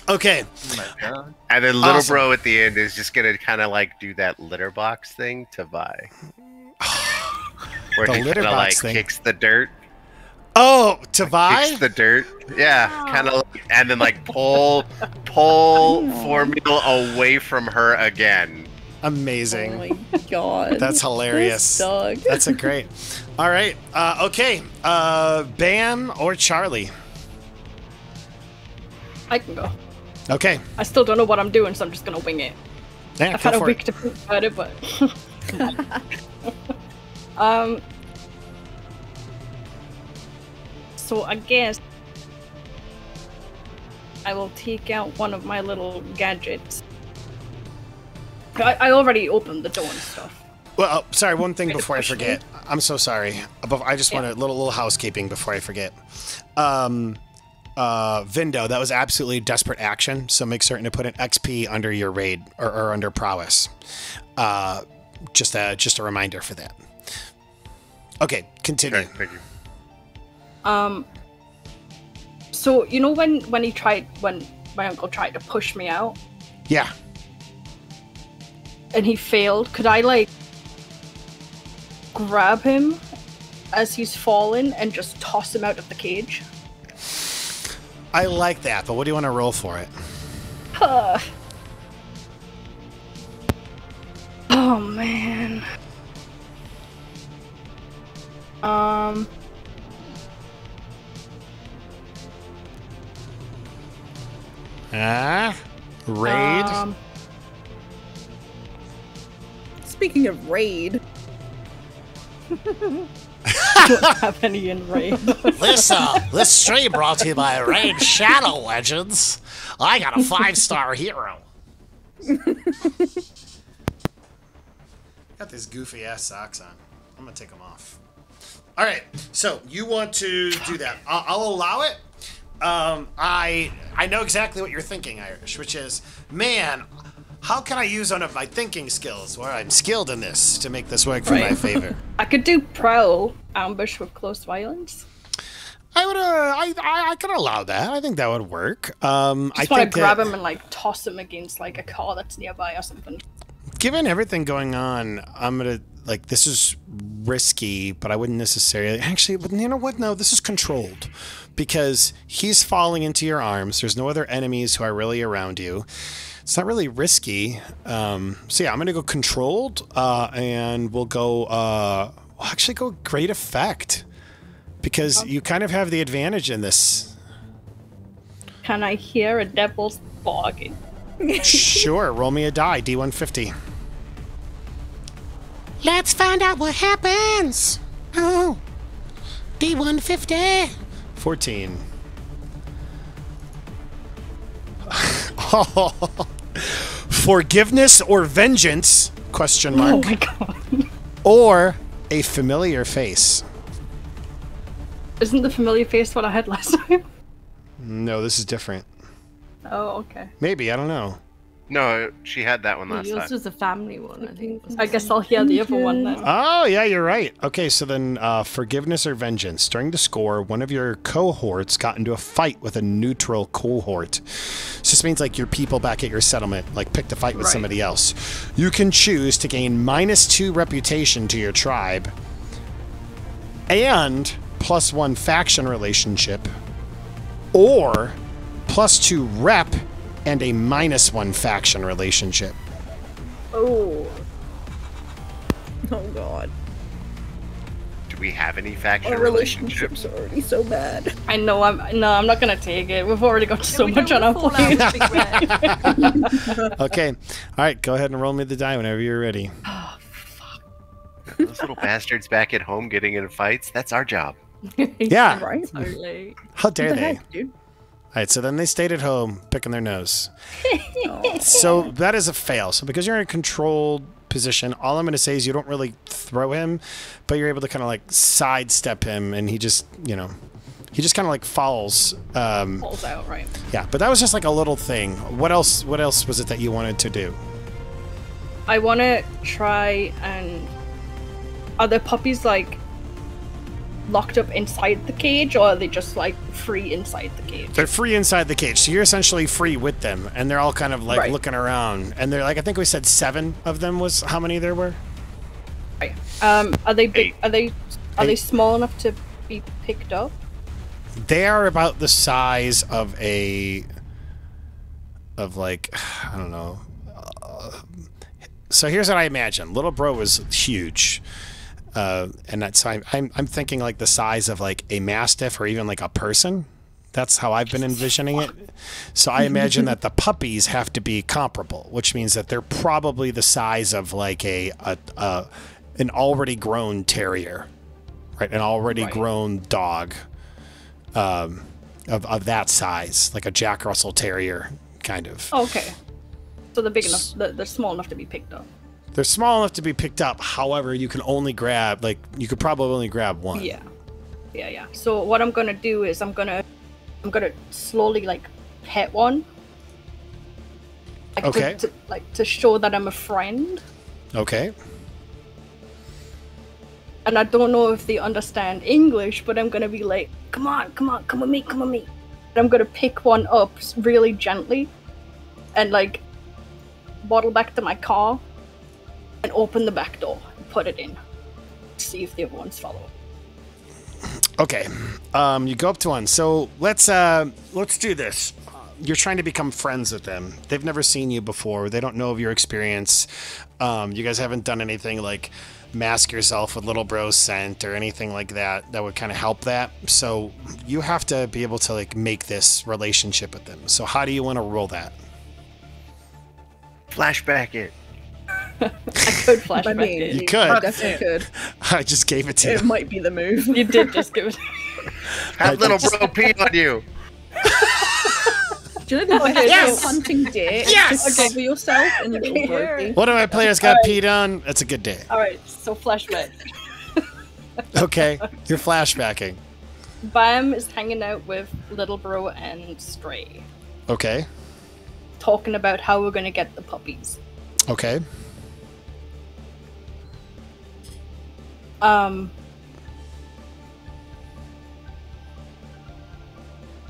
Okay. Oh my God. And then little bro at the end is just gonna kind of like do that litter box thing to Vi. Where The he litter kinda, box like thing. kicks the dirt. Oh, to Vi? Kicks the dirt. Yeah, kind of, and then like pull Formula away from her again. Amazing. Oh my god. That's hilarious. This dog. That's a great. All right. Okay. Bam or Charlie? I can go. Okay. I still don't know what I'm doing, so I'm just gonna wing it. Yeah, I've go had a for week it. to think about it, but so I guess I will take out one of my little gadgets. I already opened the door and stuff. Well, sorry. One thing before I forget. I'm so sorry. I just want a little housekeeping before I forget. Vindo, that was absolutely desperate action. So make certain to put an XP under your raid or under prowess. Just a reminder for that. Okay, continue. Okay, thank you. So you know when my uncle tried to push me out Yeah. and he failed, could I like grab him as he's falling and just toss him out of the cage? I like that, but what do you want to roll for it? Oh man. Raid? Speaking of raid, Don't have any in raid. This stream brought to you by Raid Shadow Legends. I got a 5-star hero. Got these goofy ass socks on. I'm gonna take them off. All right, so you want to do that? I'll allow it. I know exactly what you're thinking, Irish, which is, man, how can I use one of my thinking skills where I'm skilled in this to make this work for my favor? I could do prowl ambush with close violence. I would, I could allow that. I think that would work. I Just want think to grab that, him and like toss him against like a car that's nearby or something. given everything going on, I'm gonna like this is risky, but I wouldn't necessarily actually. But you know what? No, this is controlled because he's falling into your arms. There's no other enemies who are really around you. It's not really risky. So yeah, I'm gonna go controlled, and we'll go. We'll actually go great effect because you kind of have the advantage in this. Can I hear a devil's bargain? Sure, roll me a die, D150. Let's find out what happens. Oh, D150. 14. Forgiveness or vengeance? Question mark. Oh my god. Or a familiar face. Isn't the familiar face what I had last time? No, this is different. Oh, okay. Maybe, I don't know. No, she had that one last Yours time. was a family one, I think. I guess I'll hear the other one then. Oh, yeah, you're right. Okay, so then forgiveness or vengeance. During the score, one of your cohorts got into a fight with a neutral cohort. So this means like your people back at your settlement like picked a fight with somebody else. You can choose to gain -2 reputation to your tribe and +1 faction relationship, or +2 rep and a -1 faction relationship. Oh. oh god, Do we have any faction our relationships are already so bad. I know I'm not gonna take it. We've already got so We much don't on our fall plate. out, Big Red. Okay. All right, go ahead and roll me the die whenever you're ready. Those little bastards back at home getting into fights, that's our job. Yeah. Right? Totally. How dare What the they? heck, dude? All right, so then they stayed at home picking their nose. So that is a fail. So because you're in a controlled position, all I'm going to say is you don't really throw him, but you're able to kind of like sidestep him, and he just, you know, he just kind of like falls. Falls out, right? Yeah, but that was just like a little thing. What else? What else was it that you wanted to do? I want to try and... Are the puppies, like, locked up inside the cage, or are they just, like, free inside the cage? They're free inside the cage, so you're essentially free with them, and they're all kind of like Right. looking around, and they're like, I think we said 7 of them was how many there were. Right. Are they big? Eight. Are they Eight. small enough to be picked up? They are about the size of like, I don't know. So here's what I imagine. Little bro was huge. And that's, I'm thinking like the size of like a mastiff or even like a person. That's how I've been envisioning it. So I imagine that the puppies have to be comparable, which means that they're probably the size of like an already grown terrier, right? An already grown dog of that size, like a Jack Russell Terrier kind of. Okay. So they're big enough, they're small enough to be picked up. They're small enough to be picked up. However, you can only grab, like, you could probably only grab one. Yeah. Yeah. So what I'm gonna do is I'm gonna slowly like pet one. Like, Okay. to show that I'm a friend. Okay. And I don't know if they understand English, but I'm gonna be like, come on, come with me. And I'm gonna pick one up really gently and like waddle back to my car and open the back door and put it in. See if the other ones follow. Okay. You go up to one. So let's do this. You're trying to become friends with them. They've never seen you before. They don't know of your experience. You guys haven't done anything like mask yourself with little bro scent or anything like that would kind of help that. So you have to be able to like make this relationship with them. So how do you want to roll that? Flashback it. I could flash I back mean, in. You could. I definitely could. I just gave it to It you. might be the move. You did just give it. Have little bro pee on you. Do you know Okay, yes! so- hunting deer? Yes! Just cover yourself and you little brody. One of my players got peed on. That's a good day. Alright, so flashback. Okay. You're flashbacking. Bam is hanging out with Little Bro and Stray, Okay. talking about how we're gonna get the puppies. Okay.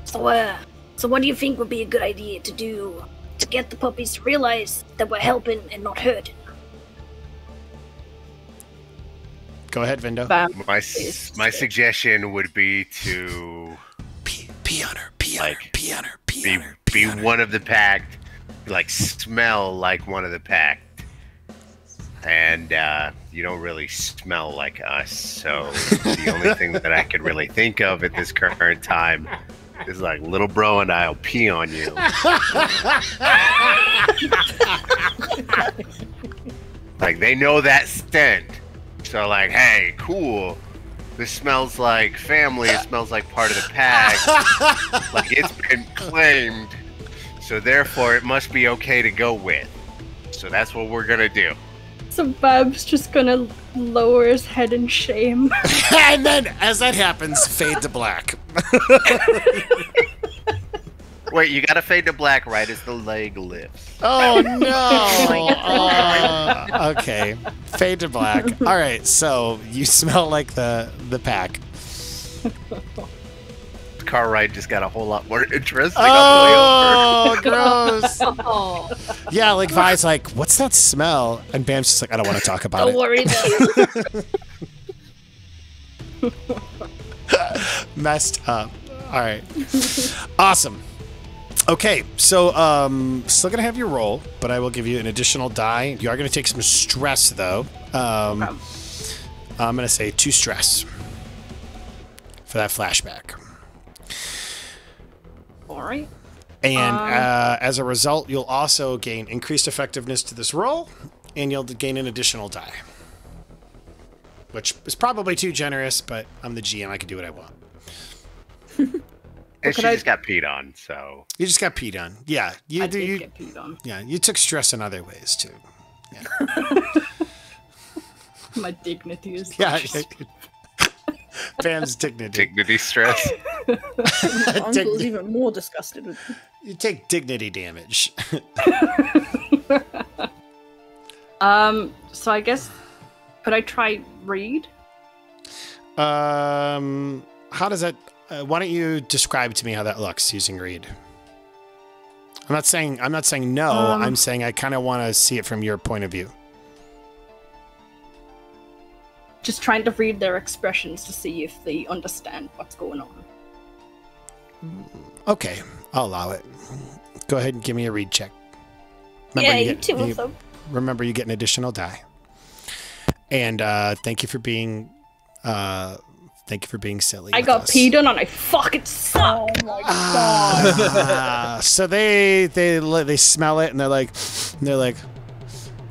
So what do you think would be a good idea to do to get the puppies to realize that we're helping and not hurting? Go ahead, Vindo. Bam. My suggestion would be to Pee on her. Pee on her. Like, Pee on her. Pee be on her. Pee on her. one of the packed, like smell like one of the packed, and you don't really smell like us. So the only thing that I could really think of at this current time is like little bro and I'll pee on you. Like they know that scent, so like, hey, cool. This smells like family. It smells like part of the pack. Like it's been claimed. So therefore, it must be okay to go with. So that's what we're gonna do. So Bab's just gonna lower his head in shame. And then, as that happens, fade to black. Wait, you gotta fade to black right as the leg lifts. Oh no! Okay, fade to black. All right, so you smell like the pack. The car ride just got a whole lot more interesting on Oh, gross! Oh, Yeah, like Vi's like, "What's that smell?" And Bam's just like, "I don't want to talk about Don't it." worry though. Messed up. All right, awesome. Okay, so still gonna have your roll, but I will give you an additional die. You are gonna take some stress though. I'm gonna say 2 stress for that flashback. alright. And as a result, you'll also gain increased effectiveness to this roll, and you'll gain an additional die. Which is probably too generous, but I'm the GM, I can do what I want. And she just got peed on, so You just got peed on. Yeah, I did get peed on. yeah, you took stress in other ways too. Yeah. My dignity is Yeah. just- Bam's dignity. dignity stress. Uncle's even more disgusted with me. You take dignity damage. So I guess could I try read? How does that? Why don't you describe to me how that looks using read? I'm not saying no. I'm saying I kind of want to see it from your point of view. Just trying to read their expressions to see if they understand what's going on. Okay, I'll allow it. Go ahead and give me a read check. Remember, Yeah, you two of them. Remember, you get an additional die. And thank you for being silly. I with got us. peed on and I fucking suck. Oh my god. So they smell it and they're like,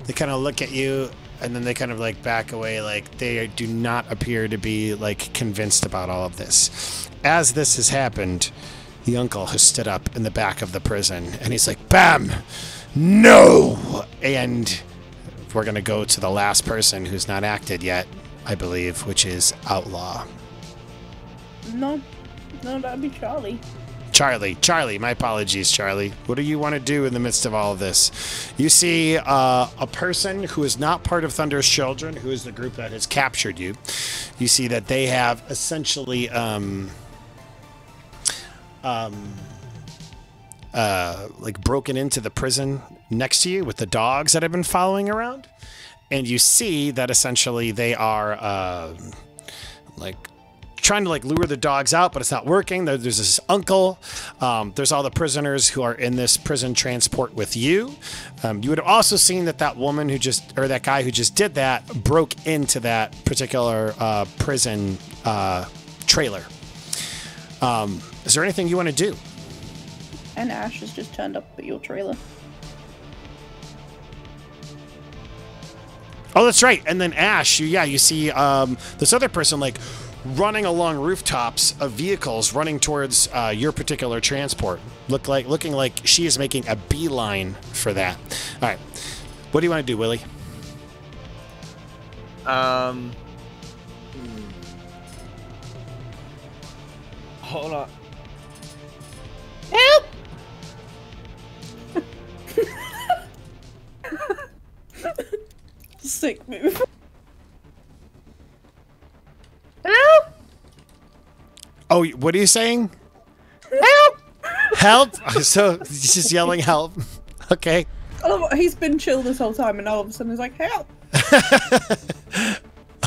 they kind of look at you and then they kind of like back away, like they do not appear to be like convinced about all of this. As this has happened, the uncle has stood up in the back of the prison and he's like, "Bam, no!" And we're gonna go to the last person who's not acted yet, I believe, which is Outlaw. No, that'd be Charlie. Charlie, my apologies, Charlie. What do you want to do in the midst of all of this? You see a person who is not part of Thunder's Children, who is the group that has captured you. You see that they have essentially like broken into the prison next to you with the dogs that have been following around. And you see that essentially they are like trying to like lure the dogs out, but it's not working. There's this uncle. There's all the prisoners who are in this prison transport with you. You would have also seen that that woman that guy who just did that broke into that particular prison trailer. Is there anything you want to do? And Ash has just turned up at your trailer. Oh, that's right. And then Ash, you see this other person like running along rooftops of vehicles running towards your particular transport. Looking like she is making a beeline for that. All right. What do you want to do, Willie? Hold on. Help! Sick move. Help! Oh, what are you saying? Help! Help! So he's just yelling help. Okay. Oh, he's been chill this whole time, and all of a sudden he's like, "Help!"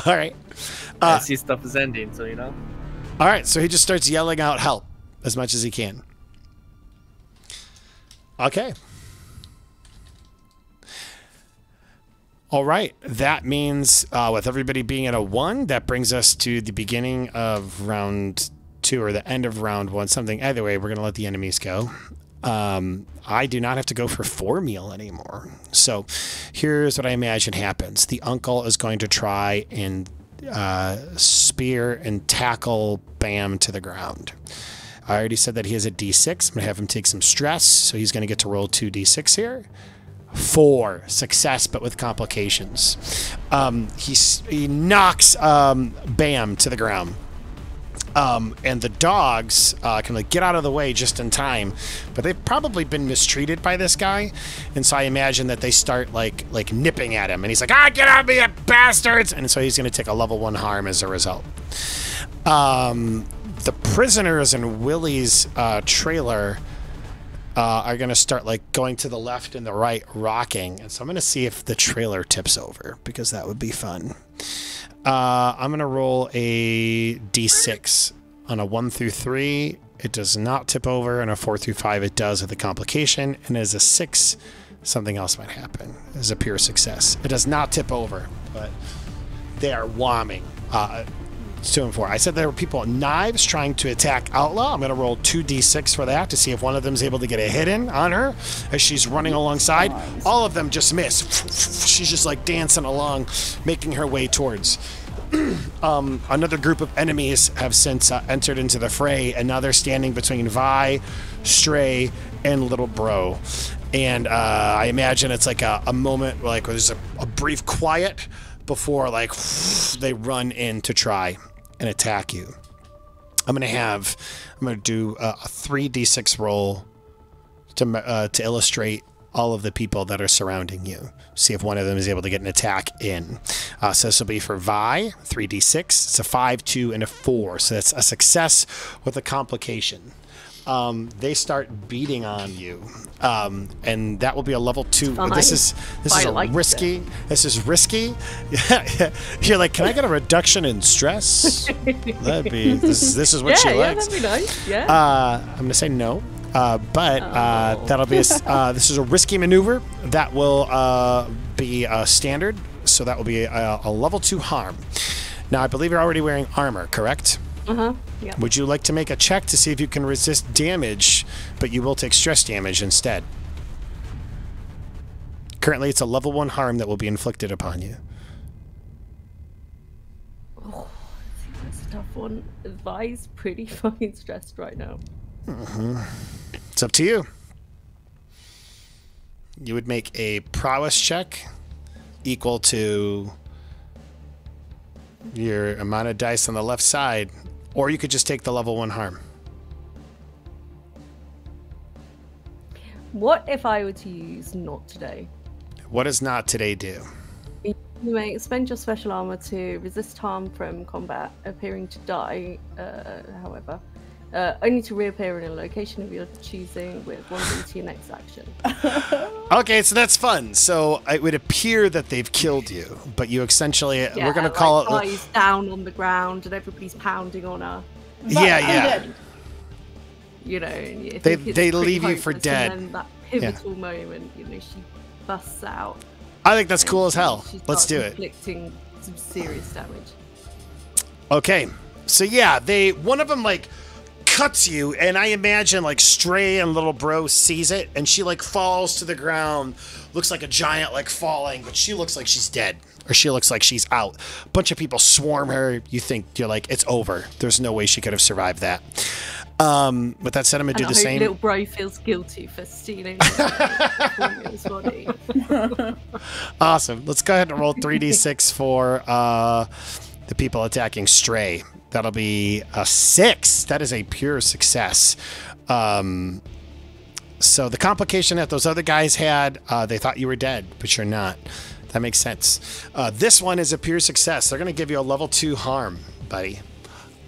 All right. I see stuff is ending, so you know. All right. So he just starts yelling out help as much as he can. Okay. All right. That means with everybody being at a 1, that brings us to the beginning of round 2 or the end of round 1. Something. Either way, we're going to let the enemies go. I do not have to go for 4 meal anymore. So here's what I imagine happens. The uncle is going to try and spear and tackle Bam to the ground. I already said that he has a D6. I'm going to have him take some stress. So he's going to get to roll 2 D6 here. 4 success, but with complications. He knocks Bam to the ground. And the dogs can like get out of the way just in time, but they've probably been mistreated by this guy, and so I imagine that they start like nipping at him, and he's like, "Get out of me, you bastards!" And so he's going to take a level 1 harm as a result. The prisoners in Willie's trailer are going to start like going to the left and the right, rocking, and so I'm going to see if the trailer tips over because that would be fun. I'm going to roll a d6 on a 1 through 3. It does not tip over, and a 4 through 5 it does with a complication, and as a 6, something else might happen. As a pure success. It does not tip over, but they are whomming. 2 and 4. I said there were people with knives trying to attack Outlaw. I'm going to roll 2 d6 for that to see if one of them is able to get a hit in on her as she's running alongside. All of them just miss. She's just like dancing along, making her way towards. Another group of enemies have since entered into the fray, and now they're standing between Vi, Stray, and Little Bro. And I imagine it's like a moment like where there's a brief quiet before like they run in to try and attack you. I'm going to do a 3d6 roll to illustrate all of the people that are surrounding you. See if one of them is able to get an attack in. So this will be for Vi, 3d6. It's a 5, 2, and a 4. So that's a success with a complication. they start beating on you, and that will be a level 2. Fine. This is I a like risky. This is risky. You're like, can I get a reduction in stress? That'd be. This is what she likes. that'd be nice. Yeah. I'm gonna say no. That'll be this is a risky maneuver that will be standard, so that will be a level 2 harm. Now I believe you're already wearing armor, correct? Yeah. Would you like to make a check to see if you can resist damage, but you will take stress damage instead? Currently, it's a level 1 harm that will be inflicted upon you. Oh, that's a tough one. Vi's pretty fucking stressed right now. It's up to you. You would make a prowess check equal to your amount of dice on the left side, or you could just take the level 1 harm. What if I were to use not today? What does not today do? You may spend your special armor to resist harm from combat, appearing to die, however. Only to reappear in a location of your choosing with one move to your next action. Okay, so that's fun. So it would appear that they've killed you, but you essentially, Yeah, we're going to call it... Vi's down on the ground and everybody's pounding on her. Yeah. You know, and you They think it's leave pretty you for hopeless, dead. And then that pivotal moment, you know, she busts out. I think that's cool as hell. She Let's starts do it. inflicting some serious damage. Okay, so yeah, one of them like cuts you, and I imagine like Stray and Little Bro sees it, and she like falls to the ground, looks like a giant like falling, but she looks like she's dead, or she looks like she's out. A bunch of people swarm her. You're like, it's over. There's no way she could have survived that. With that said, I'm gonna do the same. Little Bro feels guilty for stealing Formua's body. Awesome. Let's go ahead and roll 3d6 for the people attacking Stray. That'll be a 6. That is a pure success. So the complication that those other guys had, they thought you were dead, but you're not. That makes sense. This one is a pure success. They're going to give you a level 2 harm, buddy.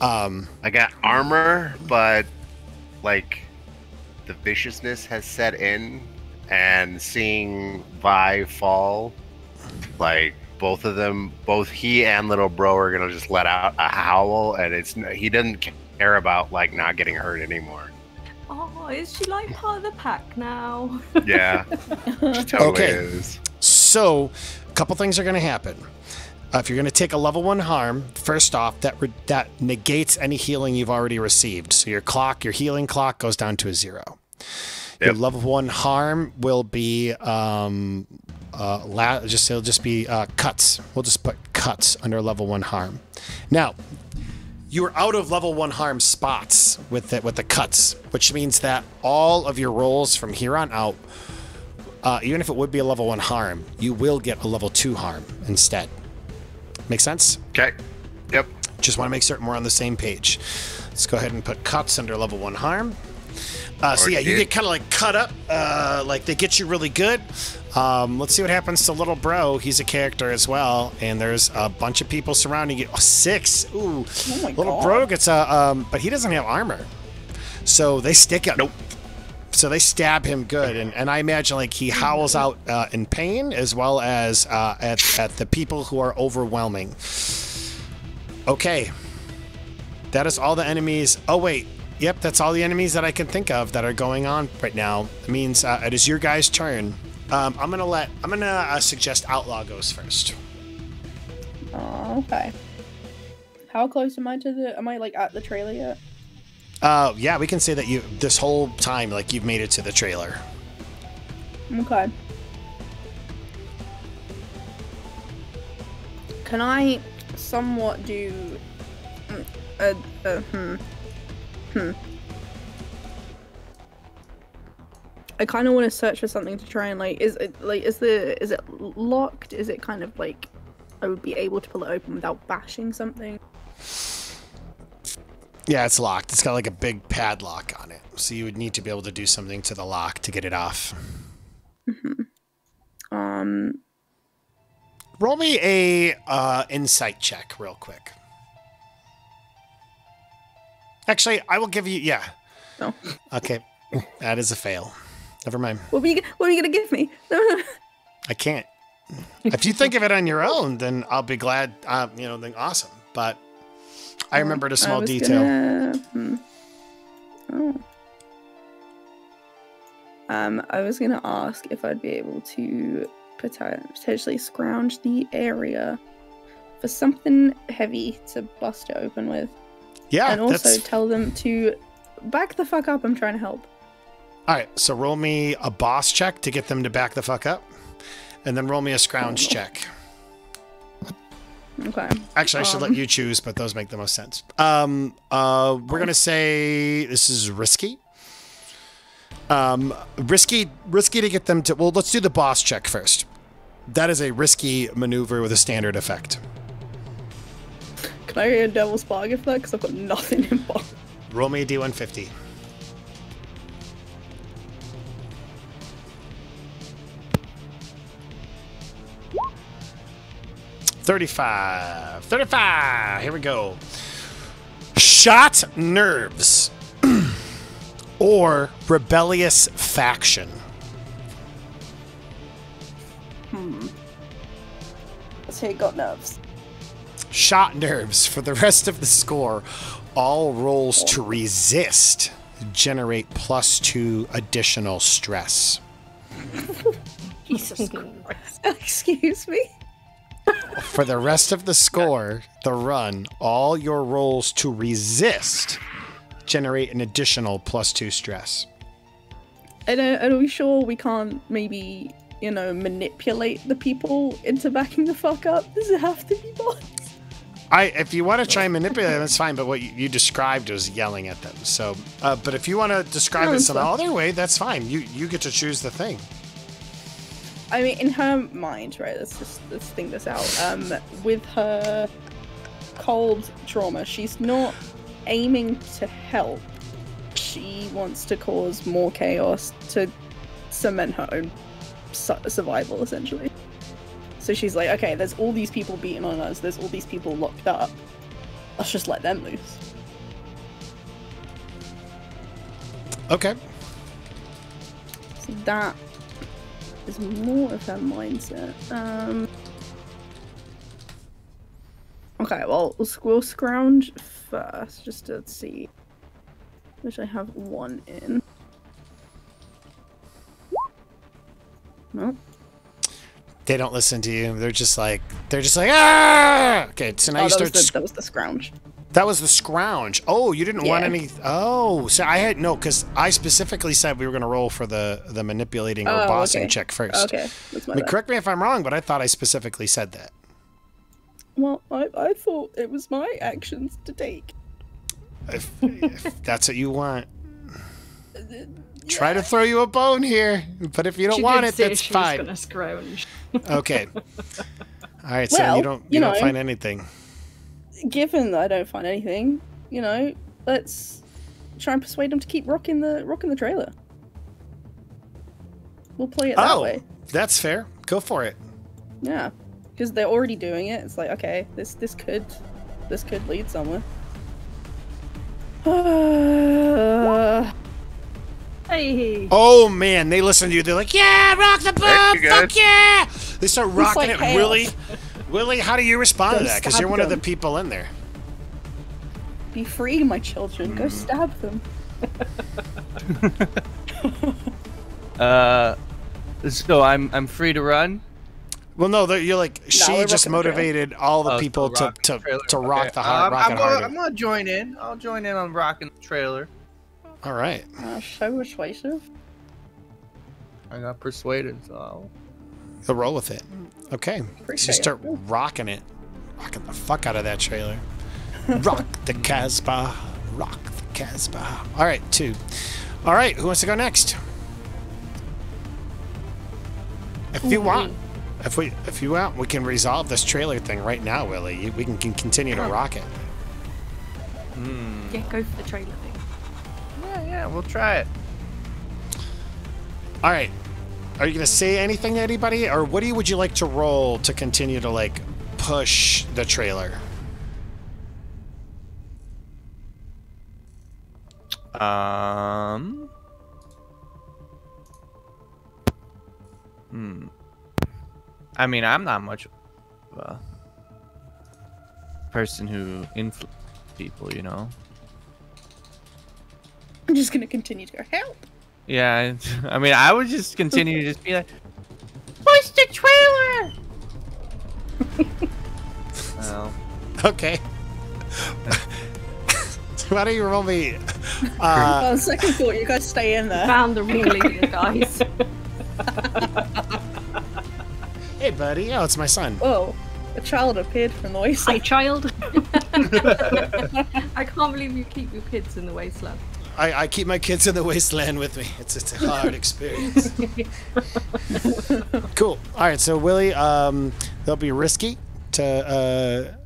I got armor, but like the viciousness has set in, and seeing Vi fall, like both of them, both he and Little Bro are gonna just let out a howl, and he doesn't care about like not getting hurt anymore. Oh, is she like part of the pack now? Yeah, she totally Okay. is. So a couple things are going to happen. If you're going to take a level 1 harm, first off, that negates any healing you've already received. So your healing clock goes down to a 0. Your Yep. level 1 harm will be it'll just be cuts. We'll just put cuts under level 1 harm. Now, you're out of level 1 harm spots with the cuts, which means that all of your rolls from here on out, even if it would be a level 1 harm, you will get a level 2 harm instead. Make sense? Okay. Yep. Just want to make certain we're on the same page. Let's go ahead and put cuts under level 1 harm. So yeah, you get kind of like cut up, like they get you really good. Let's see what happens to Little Bro. He's a character as well, and there's a bunch of people surrounding you. Oh, 6. Ooh, Oh my Little God. Bro gets a, but he doesn't have armor, so they stick it. Nope. So they stab him good, and I imagine like he howls out in pain as well as at the people who are overwhelming. Okay, that is all the enemies. Oh wait, yep, that's all the enemies that I can think of that are going on right now. It means it is your guys' turn. I'm gonna suggest Outlaw goes first. Oh, okay. How close am I like at the trailer yet? Yeah, we can say that this whole time like you've made it to the trailer. Okay. Can I somewhat do I kind of want to search for something to try and is it locked? Is it kind of like I would be able to pull it open without bashing something? Yeah, it's locked. It's got like a big padlock on it. So you would need to be able to do something to the lock to get it off. Roll me a insight check real quick. Actually, I will give you, No. Okay, that is a fail. Never mind. What are you gonna give me? No. I can't. If you think of it on your own, then I'll be glad. Then awesome. But I remembered a small detail. Oh. I was gonna ask if I'd be able to potentially scrounge the area for something heavy to bust it open with. Yeah, and also tell them to back the fuck up. I'm trying to help. All right, so roll me a boss check to get them to back the fuck up, and then roll me a scrounge check. Okay. Actually, I should let you choose, but those make the most sense. We're gonna say this is risky. Risky to get them to. Well, let's do the boss check first. That is a risky maneuver with a standard effect. Can I get a devil's bargain for that? Because I've got nothing in bar. Roll me a D150. $35. Here we go. Shot nerves or rebellious faction. Let's say it got nerves. Shot nerves. For the rest of the score, all rolls to resist generate +2 additional stress. Jesus Christ. Excuse me? For the rest of the score, the run, all your rolls to resist generate an additional +2 stress. And are we sure we can't maybe, manipulate the people into backing the fuck up? Does it have to be bots? If you want to try and manipulate them, that's fine, but what you described was yelling at them. So, but if you want to describe it some other way, that's fine. You get to choose the thing. I mean, in her mind, right, let's think this out. With her cold trauma, she's not aiming to help. She wants to cause more chaos to cement her own survival, essentially. So she's like, okay, there's all these people beating on us, there's all these people locked up. Let's just let them loose. Okay. So that is more of her mindset. Okay, well, we'll scrounge first, just to see. Which I have 1 in. Nope. They don't listen to you. They're just like, ah! Okay, so now you start. That was the scrounge. That was the scrounge. Oh, you didn't want any. Oh, so I had no, because I specifically said we were going to roll for the manipulating or bossing check first. Okay, that's my bad. Correct me if I'm wrong, but I thought I specifically said that. Well, I thought it was my actions to take. If that's what you want. Try to throw you a bone here, but if you don't want it, that's fine. Gonna scrounge. Okay. All right, so you don't find anything. Given that I don't find anything, let's try and persuade them to keep rocking the trailer. We'll play it that way. That's fair. Go for it. Yeah, because they're already doing it. It's like, okay, this could lead somewhere. Hey. Oh man, they listen to you. They're like, yeah, rock the boat, fuck yeah! They start rocking it. Willie, how do you respond to that? Because you're one of the people in there. Be free, my children. Go stab them. So I'm free to run. Well, no, you're like she just motivated all the people to rock the harder. I'm gonna join in. I'll join in on rocking the trailer. All right. So persuasive. I got persuaded, so I'll roll with it. Okay. So you start rocking it. Rocking the fuck out of that trailer. Rock the Casbah. Rock the Casbah. All right, 2. All right, who wants to go next? If you want. If you want, we can resolve this trailer thing right now, Willie. We can continue to rock it. Yeah, go for the trailer thing. Yeah, we'll try it. All right. Are you going to say anything to anybody? Or what would you like to roll to continue to, push the trailer? I mean, I'm not much of a person who influences people, you know. I'm just gonna continue to go help. Yeah, I mean, I would just continue to just be like, "Push the trailer." Well, Okay. Why don't you roll me? On second thought, you guys stay in there. Found the ringleader, guys. Hey, buddy. Oh, it's my son. Whoa, a child appeared from the Hi, wayside. child. I can't believe you keep your kids in the wasteland. I keep my kids in the wasteland with me. It's a hard experience. Cool. All right. So Willie, they'll be risky to.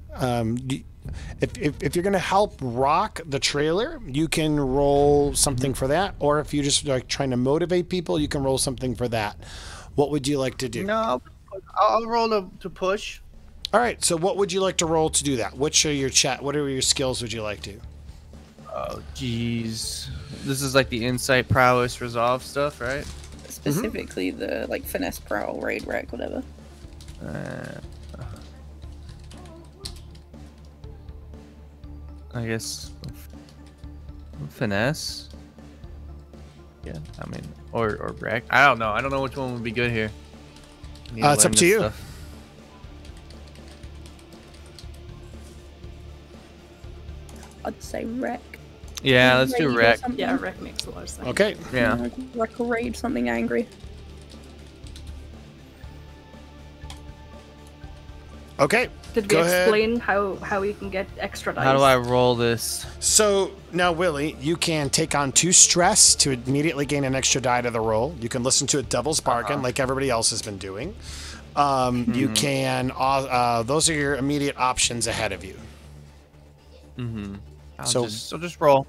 If you're gonna help rock the trailer, you can roll something for that, or if you're just like trying to motivate people, you can roll something for that. What would you like to do? no, I'll roll to push. All right. So what would you like to roll to do that? What are your skills would you like to? Oh, jeez. This is like the insight, prowess, resolve stuff, right? Specifically, the like finesse, prowl, raid, wreck, whatever. I guess finesse. Yeah, I mean, or wreck. I don't know. I don't know which one would be good here. Need It's learn up to this you. stuff. I'd say wreck. Yeah, let's do Raid or wreck. something. Yeah, wreck makes a lot of sense. Okay. Yeah. Like wreck or raid, something angry. Okay. Did we Go ahead. explain how you can get extra dice? How do I roll this? So now, Willie, you can take on 2 stress to immediately gain an extra die to the roll. You can listen to a devil's bargain like everybody else has been doing. You can. Those are your immediate options ahead of you. I'll So- just roll.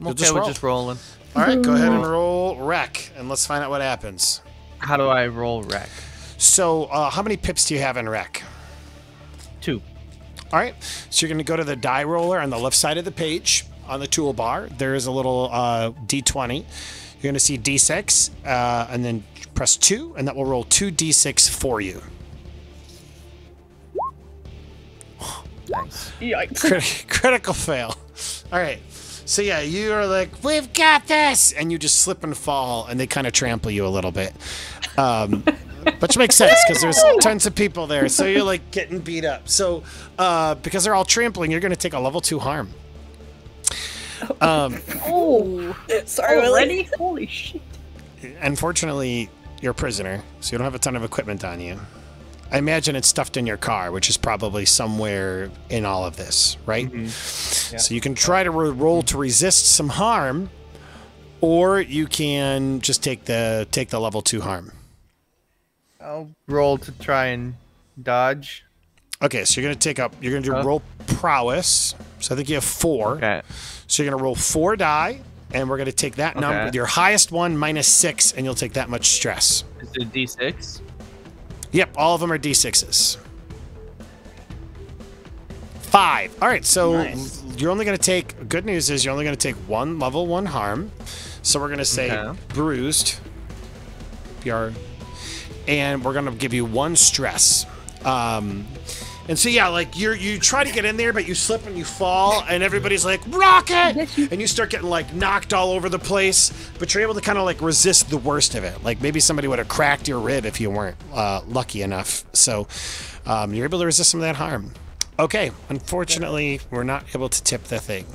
I'm You'll okay just with roll. just rolling. All right, go ahead and roll wreck, and let's find out what happens. How do I roll wreck? So, how many pips do you have in wreck? 2. All right, so you're going to go to the die roller on the left side of the page on the toolbar. There is a little D20. You're going to see D6, and then press 2, and that will roll 2 D6 for you. Nice. Yikes. Critical fail. All right. So yeah, you are like, we've got this, and you just slip and fall, and they kind of trample you a little bit, which makes sense because there's tons of people there. So you're like getting beat up. So because they're all trampling, you're going to take a level 2 harm. Oh, Sorry, Willie. already? Holy shit! Unfortunately, you're a prisoner, so you don't have a ton of equipment on you. I imagine it's stuffed in your car, which is probably somewhere in all of this, right? So you can try to roll to resist some harm, or you can just take the level 2 harm. I'll roll to try and dodge. Okay, so you're gonna do roll prowess. So I think you have 4. Okay. So you're gonna roll 4 die, and we're gonna take that number, Okay. your highest one minus 6, and you'll take that much stress. Is it D6? Yep, all of them are D6s. 5. All right, so Nice. you're only going to take. Good news is you're only going to take 1 level 1 harm. So we're going to say Okay. bruised. And we're going to give you 1 stress. And so yeah, like you try to get in there, but you slip and you fall, and everybody's like, rocket! And you start getting like knocked all over the place, but you're able to kind of like resist the worst of it. Like maybe somebody would have cracked your rib if you weren't lucky enough. So you're able to resist some of that harm. Okay, unfortunately, we're not able to tip the thing.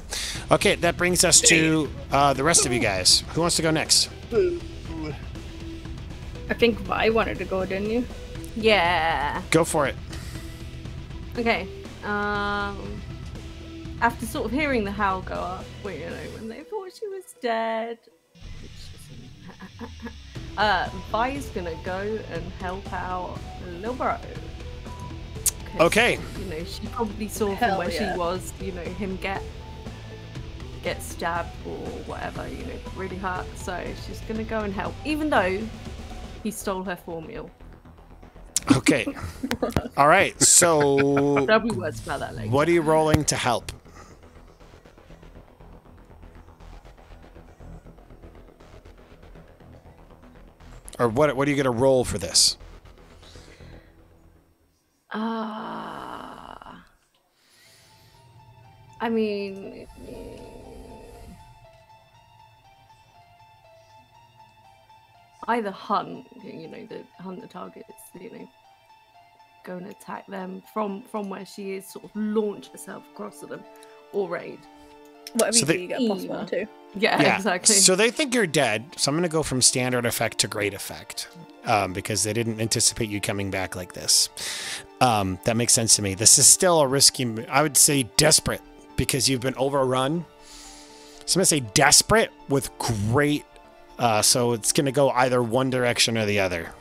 Okay, that brings us to the rest of you guys. Who wants to go next? I think Vi wanted to go, didn't you? Yeah. Go for it. Okay. After sort of hearing the howl go up, when they thought she was dead, Vi's gonna go and help out Lil Bro. 'Cause, Okay. She probably saw from Hell where yeah. she was, him get stabbed or whatever, really hurt. So she's gonna go and help, even though he stole her formula. Okay. All right. So There'll be words about that later. what are you rolling to help? Or what are you going to roll for this? I mean, either hunt, hunt the targets, go and attack them from where she is, sort of launch herself across to them, or raid. Whatever So you do, you get +1 to. Yeah, exactly. So they think you're dead. So I'm going to go from standard effect to great effect because they didn't anticipate you coming back like this. That makes sense to me. This is still a risky, I would say desperate, because you've been overrun. So I'm going to say desperate with great. So it's going to go either one direction or the other.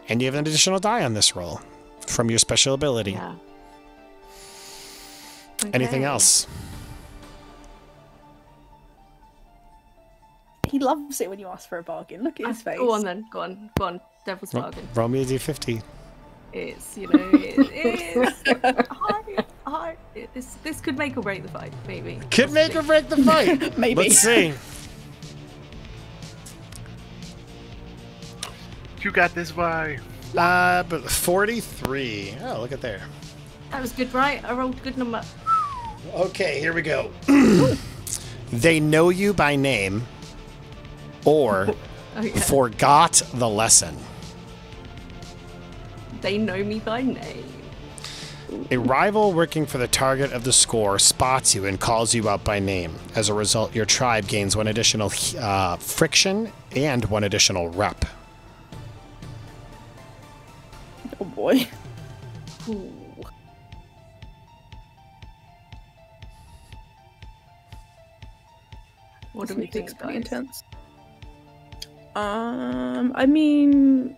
And you have an additional die on this roll from your special ability. Yeah. Anything Okay. else? He loves it when you ask for a bargain. Look at his face. Go on then. Go on. Devil's bargain. Roll me a d50. It's it's this could make or break the fight, maybe. Could make or break the fight. Maybe. Let's see. You got this, boy. But 43. Oh, look at there. That was good, right? I rolled a good number. Okay, here we go. They know you by name or Oh, yeah. forgot the lesson. They know me by name. A rival working for the target of the score spots you and calls you out by name. As a result, your tribe gains 1 additional friction and 1 additional rep. Oh boy. Ooh. What do we think, pretty guys? intense. I mean,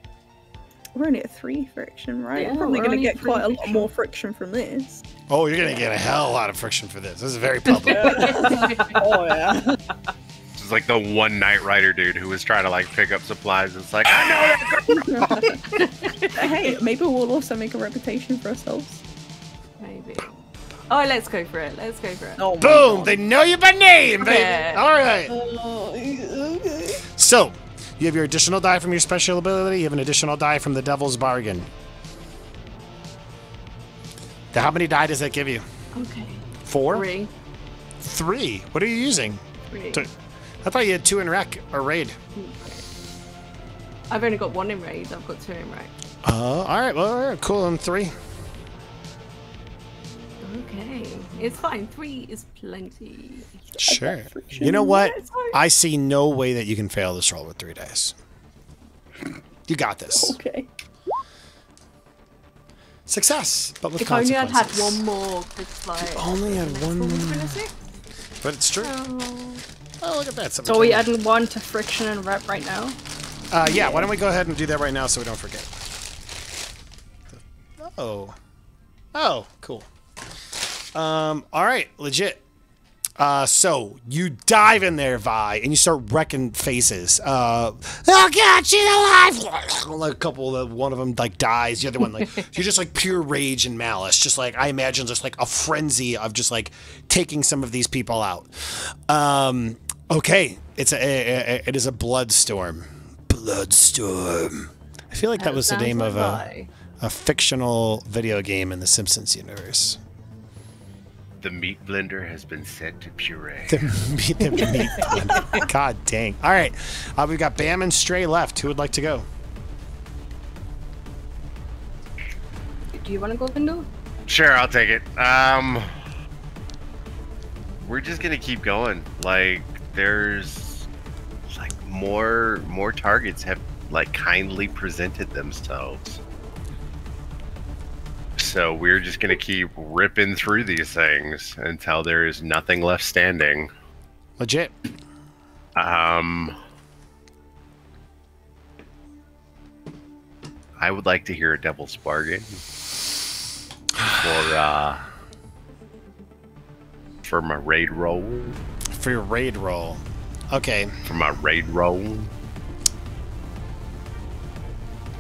we're only at 3 friction, right? Yeah, we're probably we're going to only get at quite a 3 lot more friction from this. Oh, you're going to get a hell of a lot of friction for this. This is very public. Oh yeah. This is like the one Knight Rider dude who was trying to like pick up supplies. It's like, I know that. Hey, maybe we'll also make a reputation for ourselves. Maybe. Oh, let's go for it. Let's go for it. Oh my Boom! God. They know you by name, baby! Yeah. All right. Oh, okay. So, you have your additional die from your special ability. You have an additional die from the Devil's Bargain. How many die does that give you? Okay. 4? 3. 3. What are you using? 3. I thought you had 2 in rec or raid. I've only got 1 in raid. I've got 2 in raid. All right. Well, all right, cool. I'm 3. Okay. It's fine. 3 is plenty. Sure. friction. You know what? It's fine. I see no way that you can fail this roll with 3 dice. You got this. Okay. Success, but with If only I'd had consequences. 1 more, it's like. Only had next one one was more. been a 6. But it's true. Oh. Oh, look at that. Something So are we came in. adding 1 to friction and rep right now? Yeah, why don't we go ahead and do that right now so we don't forget. Oh. Oh, cool. All right, legit. So you dive in there, Vi, and you start wrecking faces. Oh God, she's alive! Like a couple, one of them like dies. The other one, like you're just like pure rage and malice. Just like I imagine, just like a frenzy of just like taking some of these people out. Okay, it is a bloodstorm. Bloodstorm. I feel like that was the sounds name like of a fictional video game in the Simpsons universe. The meat blender has been set to puree. The meat blender. God dang. All right. We've got Bam and Stray left. Who would like to go? Do you want to go, Vindu? Sure, I'll take it. We're just gonna keep going. Like, there's like more targets have like kindly presented themselves. So we're just gonna keep ripping through these things until there is nothing left standing. Legit. I would like to hear a Devil's Bargain for my raid roll. For your raid roll. Okay. For my raid roll. Do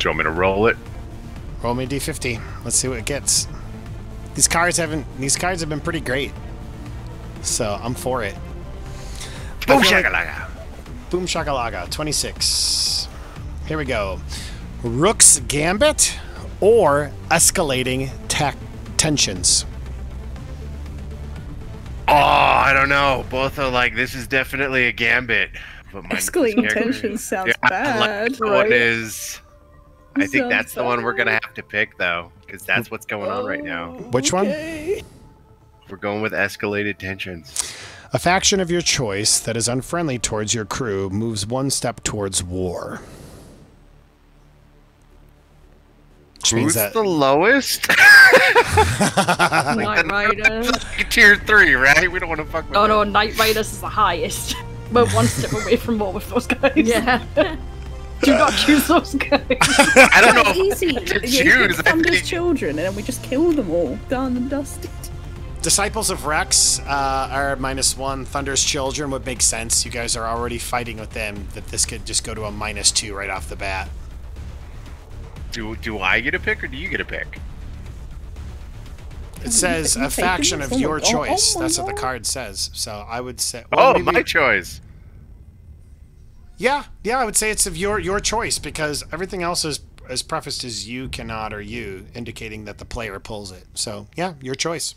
you want me to roll it? Roll me a d50. Let's see what it gets. These cards have been pretty great. So I'm for it. Boom I feel like- shakalaka. Boom shakalaka. 26. Here we go. Rook's Gambit or escalating tensions. Oh, I don't know. Both are like, this is definitely a gambit. But my Escalating character- tensions sounds Yeah, I like bad, that one right? is. I think Sounds that's the one we're gonna bad. have to pick though, because that's what's going on right now. Which one? Okay. We're going with escalated tensions. A faction of your choice that is unfriendly towards your crew moves one step towards war. Which means Who's that the lowest? Knight Rider. Like tier 3, right? We don't want to fuck with Oh them. no, Knight Riders is the highest. We're one step away from war with those guys. Yeah. Do not choose those guys. I don't know. Easy. To You pick choose, I Thunder's think. children, and then we just kill them all. Done and dusted. Disciples of Rex are -1. Thunder's Children would make sense. You guys are already fighting with them. That this could just go to a -2 right off the bat. Do I get a pick or do you get a pick? It says you a taken faction it? of Oh my your God. Oh choice. my That's what the God. card says. So I would say. Oh, maybe- my choice. Yeah, I would say it's of your choice because everything else is prefaced as you cannot or you, indicating that the player pulls it. So yeah, your choice.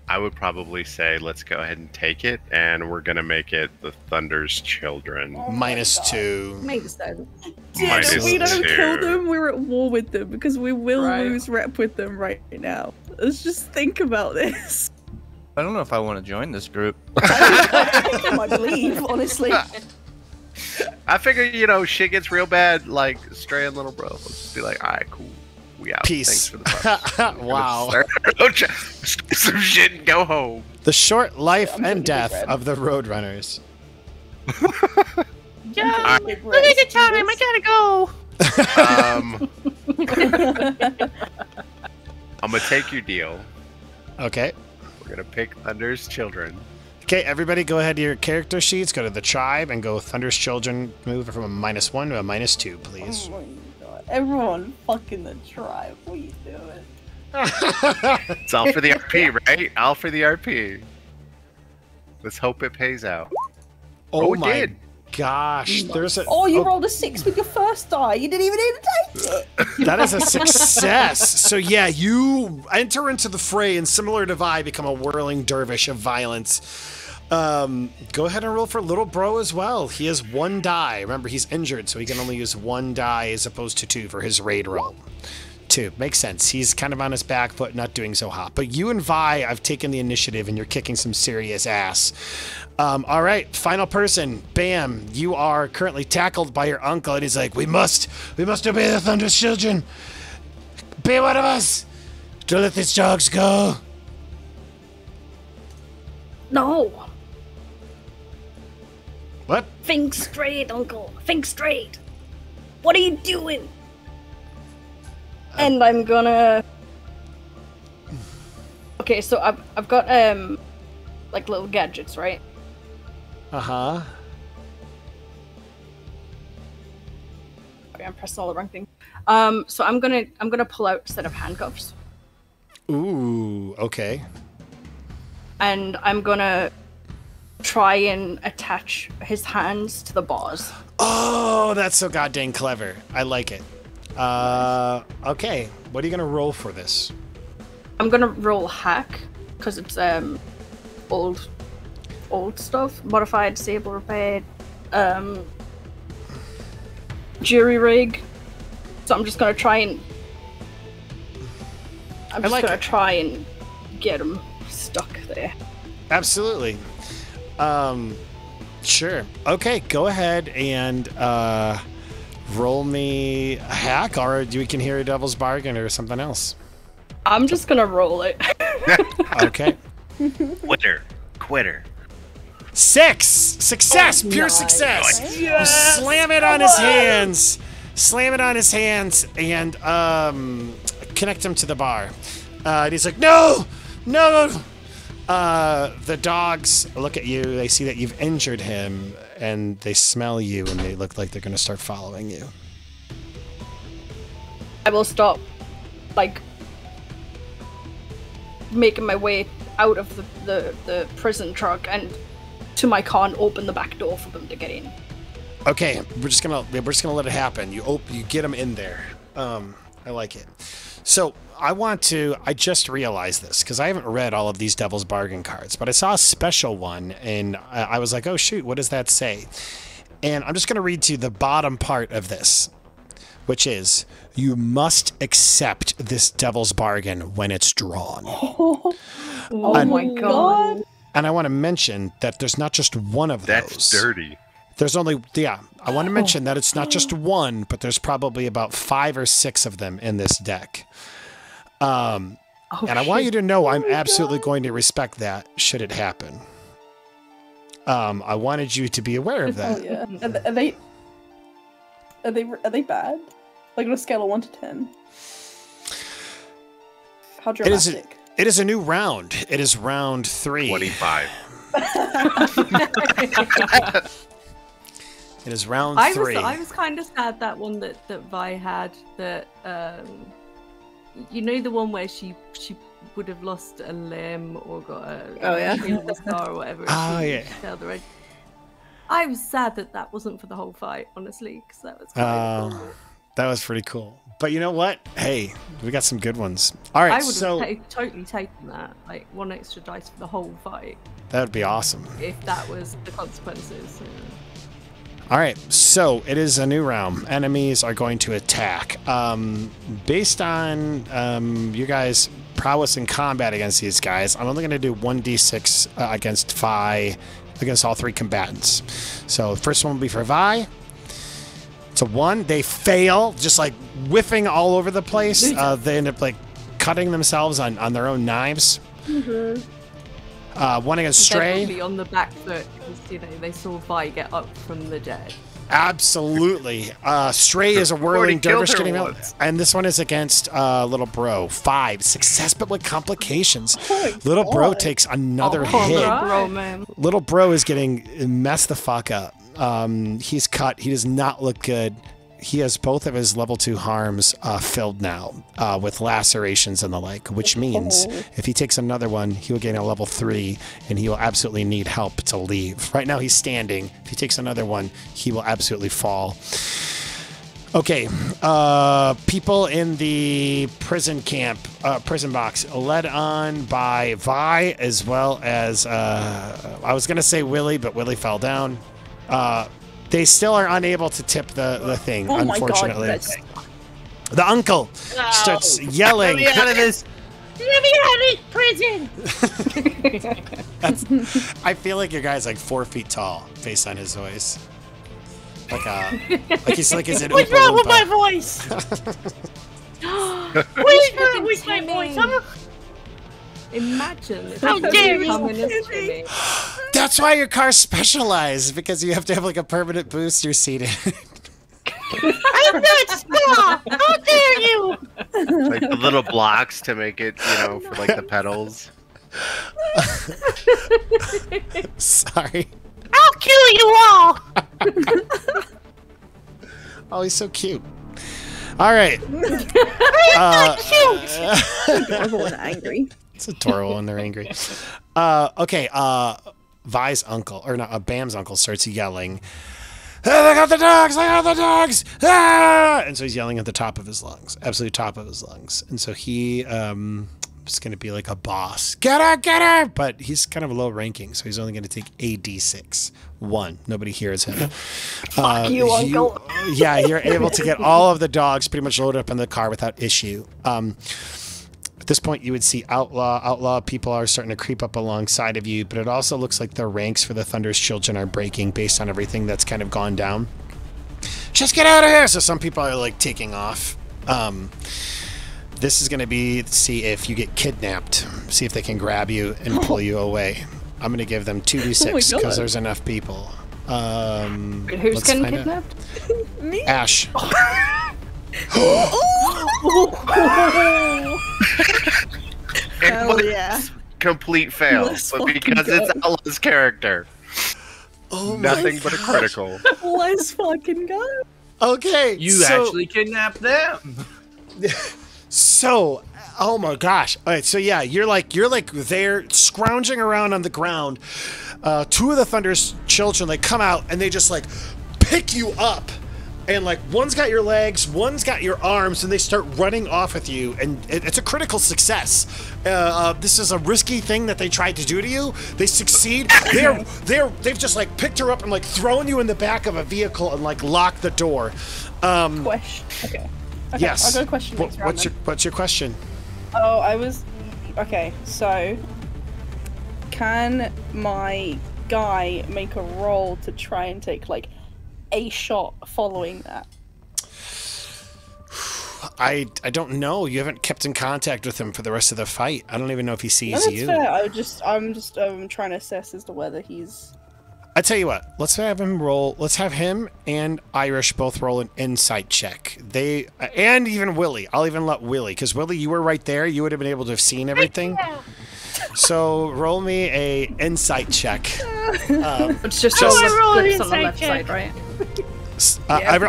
I would probably say let's go ahead and take it, and we're gonna make it the Thunder's Children. -2. Makes sense. Minus If we don't kill 2. them, we're at war with them because we will Right. lose rep with them right now. Let's just think about this. I don't know if I want to join this group. I believe, honestly. I figure, shit gets real bad, like Stray and Little Bro. Let's just be like, all right, cool. We out. Peace. Thanks for the fun. Wow. Skip some shit and go home. The short life I'm and taking death Big Red. of the Roadrunners. Yeah, Look at the time, I I'm gonna take your deal. Okay. We're gonna pick Thunder's Children. Okay, everybody go ahead to your character sheets, go to the tribe, and go Thunder's Children. Move from a -1 to a -2, please. Oh my god. Everyone fucking the tribe. What are you doing? It's all for the RP, right? All for the RP. Let's hope it pays out. Oh it my did. gosh, there's a. Oh, you rolled a 6 with your first die. You didn't even need to take it. That is a success. So yeah, you enter into the fray and similar to Vi, become a whirling dervish of violence. Go ahead and roll for Little Bro as well. He has 1 die. Remember, he's injured, so he can only use 1 die as opposed to 2 for his raid roll. 2. Makes sense. He's kind of on his back foot, not doing so hot. But you and Vi, I've taken the initiative, and you're kicking some serious ass. All right, final person. Bam, you are currently tackled by your uncle, and he's like, we must obey the Thunder's Children. Be one of us. Don't let these dogs go. No. What? Think straight, Uncle. Think straight. What are you doing? And I'm gonna. Okay, so I've got like little gadgets, right? Uh-huh. Okay, I'm pressing all the wrong thing. So I'm gonna pull out a set of handcuffs, Ooh, okay. and I'm gonna try and attach his hands to the bars. Oh, that's so goddamn clever. I like it. Okay. What are you gonna roll for this? I'm gonna roll hack because it's old stuff, modified, disable, repaired, jury rig. So I'm just gonna try and try and get him stuck there. Absolutely. Sure. Okay, go ahead and roll me a hack, or we can hear a devil's bargain or something else. I'm just gonna roll it. Okay. Quitter. 6! Success! Pure success! You slam it on his hands. Slam it on his hands and connect him to the bar. And he's like, no! The dogs look at you, they see that you've injured him, and they smell you, and they look like they're going to start following you. I will stop, like, making my way out of the prison truck and to my car and open the back door for them to get in. Okay, we're just gonna let it happen. You get them in there. I like it. So I just realized this because I haven't read all of these Devil's Bargain cards, but I saw a special one and I was like, oh shoot, what does that say? And I'm just gonna read to you the bottom part of this, which is, you must accept this Devil's Bargain when it's drawn. Oh And- my god. And I want to mention that there's not just one of those. That's dirty. There's only, I want to mention that it's not just one, but there's probably about 5 or 6 of them in this deck. And I want you to know I'm absolutely going to respect that should it happen. I wanted you to be aware of Oh that. yeah. Are they bad? Like on a scale of 1 to 10. How dramatic. It is a new round. It is round 3. 25. It is round 3. I was kind of sad that one that Vi had, that you know, the one where she would have lost a limb or got a scar or whatever. Oh, yeah. She failed the race. I was sad that wasn't for the whole fight, honestly, because that was kind of cool. That was pretty cool. But you know what? Hey, we got some good ones. All right, I would so have totally taken that, like 1 extra dice for the whole fight, that would be awesome. if that was the consequences. All right, so it is a new round. Enemies are going to attack. Based on you guys' prowess in combat against these guys, I'm only going to do 1d6 against all 3 combatants. So the first one will be for Vi. It's a 1. They fail, just like whiffing all over the place. They end up like cutting themselves on their own knives. One against They're Stray. probably on the back foot because, you know, they saw Vi get up from the dead. Absolutely. Stray is a whirling Already killed dervish her getting out. once. And this one is against Little Bro. 5. Success, but with complications. Oh my Little Bro God. takes another Oh, hit. right. Bro, man. Little Bro is getting messed the fuck up. He's cut. He does not look good. He has both of his level 2 harms filled now with lacerations and the like, which means if he takes another one, he will gain a level 3 and he will absolutely need help to leave. Right now he's standing. If he takes another one, he will absolutely fall. Okay, people in the prison camp, prison box, led on by Vi, as well as, I was going to say Willie, but Willie fell down. They still are unable to tip the thing, Oh my god, unfortunately. that's The uncle starts yelling. Let me out of this. I feel like your guy's like 4 feet tall based on his voice. He's an What's Oompa wrong with my Loompa. voice? Where's my voice? Imagine if How you dare you. come in as Jimmy. That's why your car's specialized, because you have to have like a permanent booster seated. I'm not small. How dare you? Like the little blocks to make it, for like the pedals. Sorry. I'll kill you all. Oh, he's so cute. All right. adorable and angry. It's adorable when they're angry. Okay. Vi's uncle, or not, Bam's uncle starts yelling, "Ah, they got the dogs! They got the dogs! Ah!" And so he's yelling at the top of his lungs, absolute top of his lungs. And so he is going to be like a boss. Get her, get her! But he's kind of low ranking, so he's only going to take a d6. 1. Nobody hears him. Fuck you, uncle. Yeah, you're able to get all of the dogs pretty much loaded up in the car without issue. At this point, you would see outlaw people are starting to creep up alongside of you, but it also looks like the ranks for the Thunder's Children are breaking based on everything that's kind of gone down. Just get out of here! So some people are like taking off. This is going to be see if you get kidnapped, see if they can grab you and pull you away. I'm going to give them 2d6 because there's enough people. Who's let's getting find out. kidnapped? Ash. Hell yeah. Complete fail. Let's But fucking because it's go. Ella's character. Oh Nothing but a critical. Let's fucking go. Okay. You so, actually kidnapped them. So, oh my gosh. All right, so yeah, you're like there scrounging around on the ground. 2 of the Thunder's Children, they come out and they just like pick you up. And like one's got your legs, one's got your arms, and they start running off with you, and it's a critical success. This is a risky thing that they tried to do to you. They succeed. They've just like picked her up and like thrown you in the back of a vehicle and like locked the door. Question. Okay. Yes. I'll go question next round, What's your question? Oh, okay. So, can my guy make a roll to try and take like a shot following that? I don't know. You haven't kept in contact with him for the rest of the fight. I don't even know if he sees you. Fair. I'm just trying to assess as to whether he's. I tell you what. Let's have him roll. Let's have him and Irish both roll an insight check. They and even Willie. I'll even let Willie, because Willie, you were right there. You would have been able to have seen everything. So roll me a insight check. It's just Oh, all I the rolled an flips on the insight left check. side, right?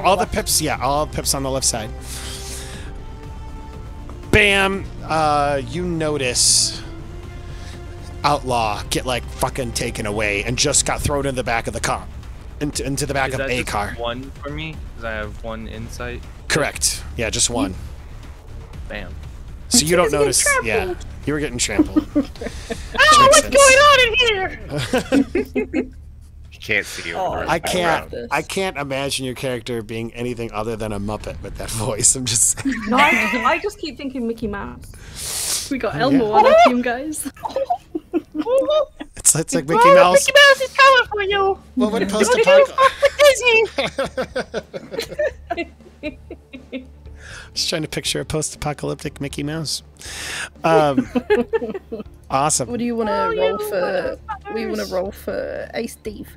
All the pips, all the pips on the left side. Bam! You notice Outlaw get like fucking taken away and just got thrown in the back of the car, into the back of a car. One for me, because I have one insight. Correct. Yeah, just one. Bam. So you don't notice. Yeah, you were getting trampled. Oh, what's going on in here? You can't see you. Oh, I can't. this. I can't imagine your character being anything other than a Muppet with that voice. I'm just saying. No, I just keep thinking Mickey Mouse. We got Elmo on our team, guys. It's like Mickey Mouse. Mickey Mouse is coming for you. What would Don't you post-apocalyptic? fuck with Disney. Just trying to picture a post-apocalyptic Mickey Mouse. Awesome. What do you want to roll for? What do you want to roll for? Hey, Steve.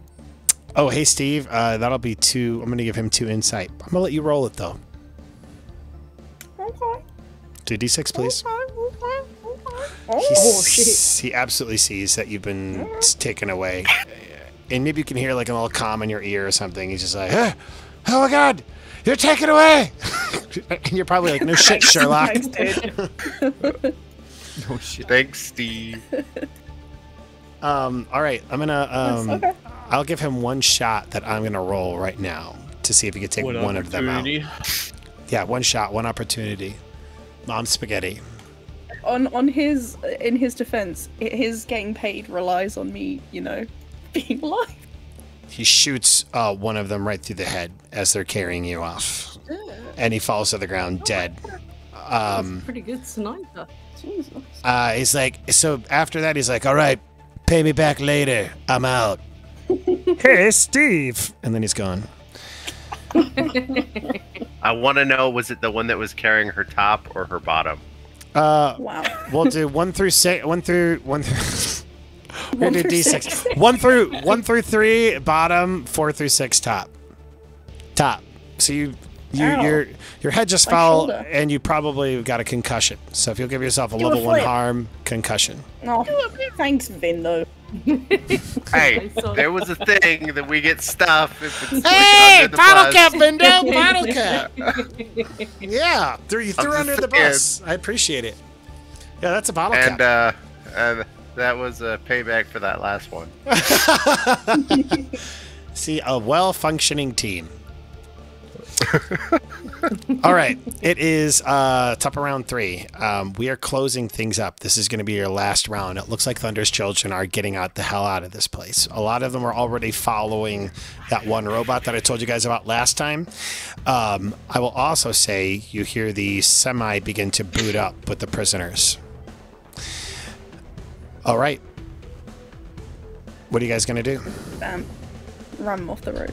Oh, hey Steve. That'll be 2. I'm gonna give him 2 insight. I'm gonna let you roll it though. Okay. 2d6, please. Oh shit! He absolutely sees that you've been taken away, and maybe you can hear like a little calm in your ear or something. He's just like, oh my god, you're taken away, and you're probably like, no shit, Sherlock. Thanks, dude. No shit. Thanks, Steve. All right, I'm gonna Okay. I'll give him 1 shot that I'm gonna roll right now to see if he can take one of them out. Yeah, 1 shot, 1 opportunity. Mom spaghetti. In his defense, his getting paid relies on me, being alive. He shoots one of them right through the head as they're carrying you off, and he falls to the ground dead. Pretty good sniper. Jesus. He's like, so after that, he's like, all right, pay me back later. I'm out. Hey, Steve. And then he's gone. I want to know, was it the one that was carrying her top or her bottom? Wow. We'll do 1 through 6. 1 through 1 through. We'll do D6. 6. 1 through 3 bottom. 4 through 6 top. Top. So your head just My fell, shoulder. and you probably got a concussion. So if you'll give yourself a Do a level 1 flip. harm concussion. Oh, thanks, Vindo. Hey, I saw there was a thing that we get stuff if it's Hey, like under the bottle bus. cap window, bottle cap. Yeah, you threw I'm under just the bus. I appreciate it. Yeah, that's a bottle And cap. that was a payback for that last one. See, a well-functioning team. All right, it is top of round 3. We are closing things up. This is going to be your last round. It looks like Thunder's children are getting the hell out of this place. A lot of them are already following that one robot that I told you guys about last time. I will also say you hear the semi begin to boot up with the prisoners. All right. What are you guys going to do? Bam. Run them off the road.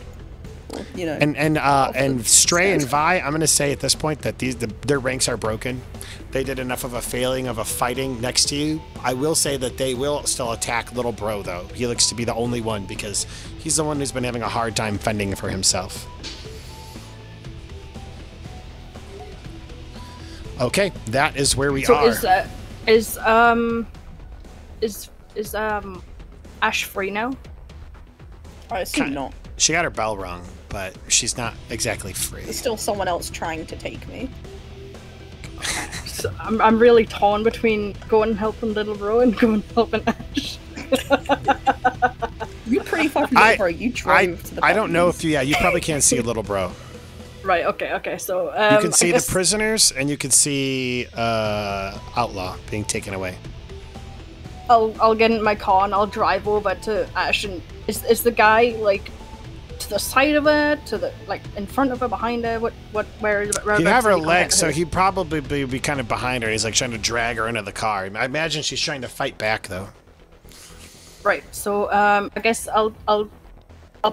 Or, And Stray and Vi, I'm going to say at this point that their ranks are broken. They did enough of a failing of a fighting next to you. I will say that they will still attack Little Bro, though. He looks to be the only one because he's the one who's been having a hard time fending for himself. Okay, that is where we So are. is Ash free now? I assume not. She got her bell rung, but she's not exactly free. There's still someone else trying to take me. So I'm really torn between going and helping Little Bro and going and helping Ash. You pretty far from little bro. You drove to the I don't know puppies. if you. Yeah, you probably can't see little bro. Right. Okay. So You can I see the guess prisoners, and you can see Outlaw being taken away. I'll get in my car and I'll drive over to Ash. And is the guy like to the side of her, to the like in front of her, behind her? Where is it? He'd have her legs, so he'd probably be kind of behind her. He's like trying to drag her into the car. I imagine she's trying to fight back, though. Right. So I guess I'll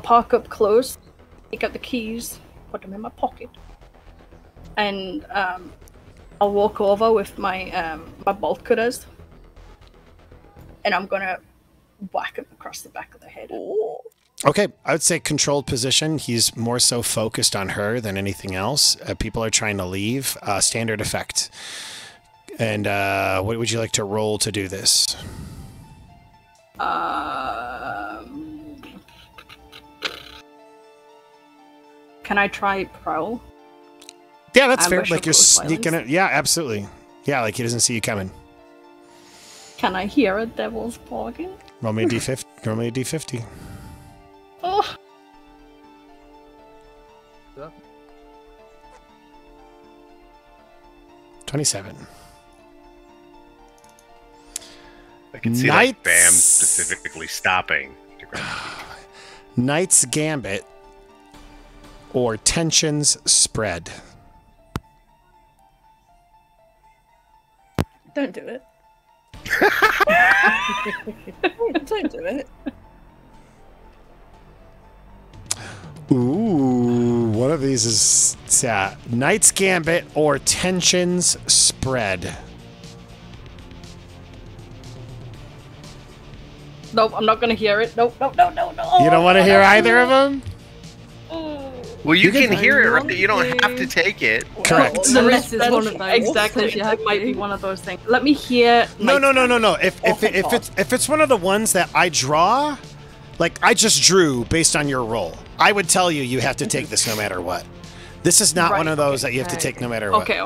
park up close, take out the keys, put them in my pocket, and I'll walk over with my my bolt cutters, and I'm gonna whack him across the back of the head. Okay, I would say controlled position. He's more so focused on her than anything else. People are trying to leave. Standard effect. And what would you like to roll to do this? Can I try prowl? Yeah, that's fair. Ambush Like you're opposed sneaking violence? it. Yeah, absolutely. Yeah, like he doesn't see you coming. Can I hear a devil's bargain? Roll me a d50. Roll me a d50. Oh. Yeah. 27. I can see like Bam specifically stopping to grab. Knight's Gambit or Tensions Spread. Don't do it. Don't do it. Ooh, one of these is Knight's Gambit or Tensions Spread. Nope, I'm not gonna hear it. Nope. You don't want to hear either of them? Well, you can hear it, want right? You don't to. have to take it. Correct. Unless it's one of those. Exactly. You have It might to. be one of those things. Let me hear. No. Knight's If it's one of the ones that I draw, like I just drew based on your roll, I would tell you you have to take this no matter what. This is not Right, one of those that you have to okay. take no matter what. Okay.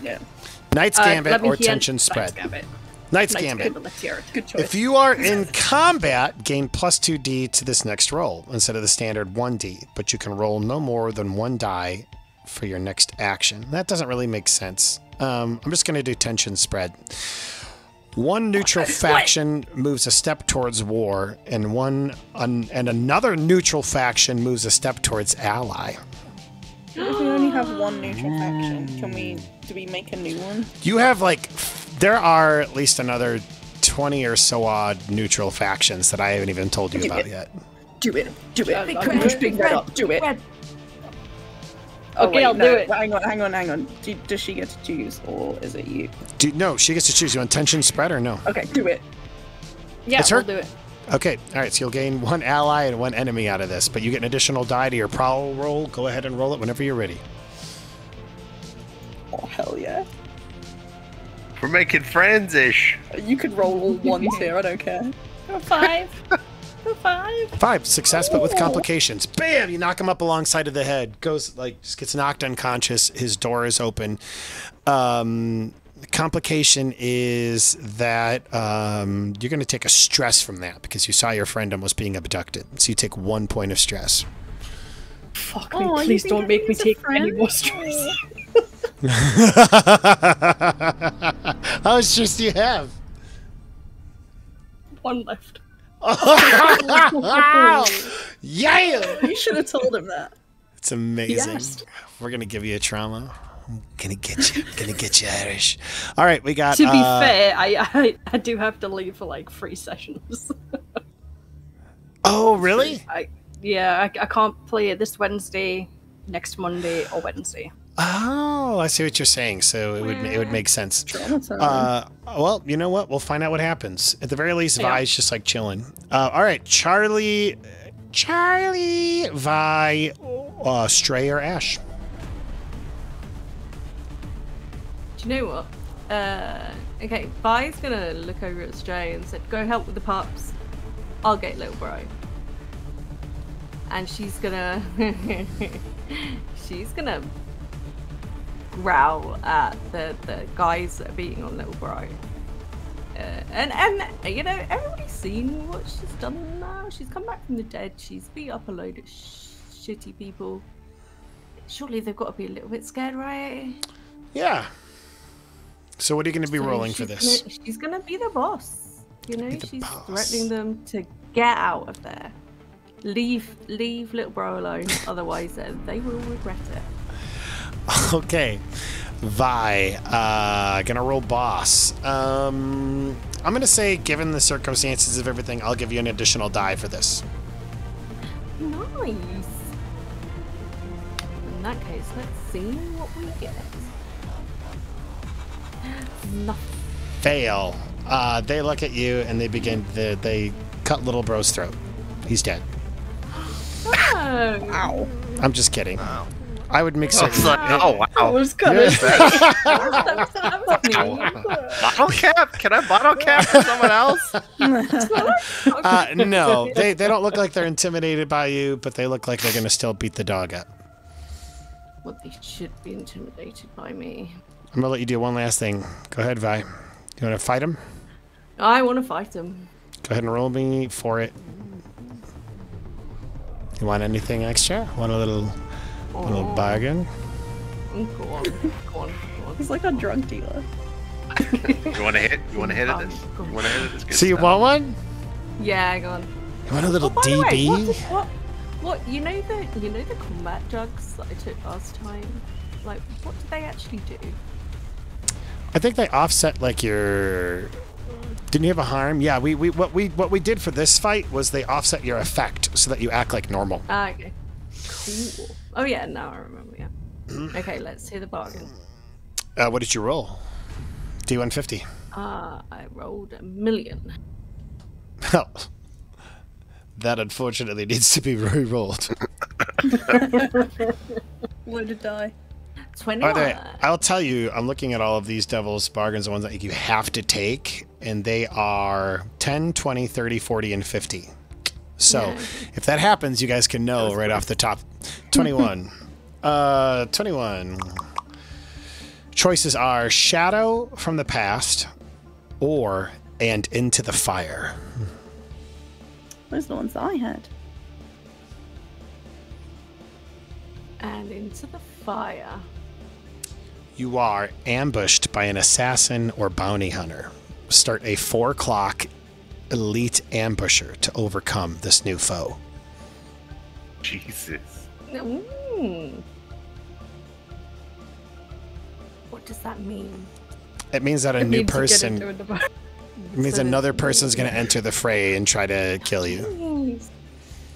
Yeah. Knight's Let Gambit me or hear Tension Knight's Spread. Gambit. Knight's Knight's Gambit. Gambit. Let's hear it. Good choice. If you are in combat, gain plus 2d to this next roll instead of the standard 1d, but you can roll no more than one die for your next action. That doesn't really make sense. I'm just going to do tension spread. One neutral faction moves a step towards war, and another neutral faction moves a step towards ally. If we only have one neutral faction, do we make a new one? You have there are at least another 20 or so odd neutral factions that I haven't even told you about yet. Do it. Big I'm red, push Big Red up. Do it. Red. Okay, I'll do it. Hang on. Does she get to choose, or is it you? No, she gets to choose. You want tension spread or no? Okay, do it. Yeah, It's her. we'll do it. Okay, all right, so you'll gain one ally and one enemy out of this, but you get an additional die to your prowl roll. Go ahead and roll it whenever you're ready. Oh, hell yeah. We're making friends-ish. You could roll all ones here, I don't care. Go 5. Go 5. 5, success, but with complications. Bam! You knock him up alongside of the head. Goes, just gets knocked unconscious. His door is open. Complication is that you're going to take a stress from that because you saw your friend almost being abducted. So you take 1 point of stress. Fuck Oh, me, you please think don't make me everything's a take any friend? more stress. How much stress do you have? 1 left. Yeah! You should have told him that. It's amazing. Yes. We're going to give you a trauma. I'm gonna get you, Irish. All right, we got. To be fair, I do have to leave for like 3 sessions. Oh, really? I can't play it this Wednesday, next Monday, or Wednesday. Oh, I see what you're saying. So it would make sense. Well, you know what? We'll find out what happens. At the very least, Yeah. Vi's just like chilling. All right, Charlie, Vi, Stray, or Ash. Do you know what? Okay, Vi's gonna look over at Stray and said, "Go help with the pups. I'll get little bro." And she's gonna growl at the guys that are beating on little bro. And you know, everybody's seen what she's done now. She's come back from the dead. She's beat up a load of shitty people. Surely they've got to be a little bit scared, right? Yeah. So what are you going to be So rolling for this? She's gonna be the boss. You know, Be the she's boss. threatening them to get out of there. Leave little bro alone. Otherwise, they will regret it. Okay. Vi, gonna roll boss. I'm gonna say, given the circumstances of everything, I'll give you an additional die for this. Nice. In that case, let's see what we get. Nothing. Fail. They look at you and they begin. They cut little bro's throat. He's dead. Oh. Ow. I'm just kidding. I would make certain. Oh wow! I was gonna say. That was me. Bottle cap? Can I bottle cap for someone else? No, they don't look like they're intimidated by you, but they look like they're gonna still beat the dog up. Well, they should be intimidated by me. I'm gonna let you do one last thing. Go ahead, Vi. You wanna fight him? I want to fight them. Go ahead and roll me for it. You want anything extra? Want a little bargain? Go on. He's like a drug dealer. You want to hit? You want to hit at this? You want to hit at this? Good So you stuff. want one? Yeah, go on. You want a little By the way, DB? what? You know the combat drugs that I took last time. Like, what do they actually do? I think they offset like your. Didn't you have a harm? Yeah, what we did for this fight was they offset your effect so that you act like normal. Ah, okay. Cool. Oh yeah, now I remember. Yeah. Okay, let's hear the bargain. What did you roll? D150. I rolled $1 million. Well, that unfortunately needs to be re-rolled. Loaded die. 21. I'll tell you, I'm looking at all of these devil's bargains, the ones that you have to take, and they are 10, 20, 30, 40, and 50. So Yeah. if that happens, you guys can know right off the top. 21. 21. Choices are Shadow from the Past or And Into the Fire. Those are the ones that I had. And into the fire. You are ambushed by an assassin or bounty hunter. Start a 4 o'clock elite ambusher to overcome this new foe. Jesus. Mm. What does that mean? It means that a new person, it means So another that- person's going to enter the fray and try to kill you.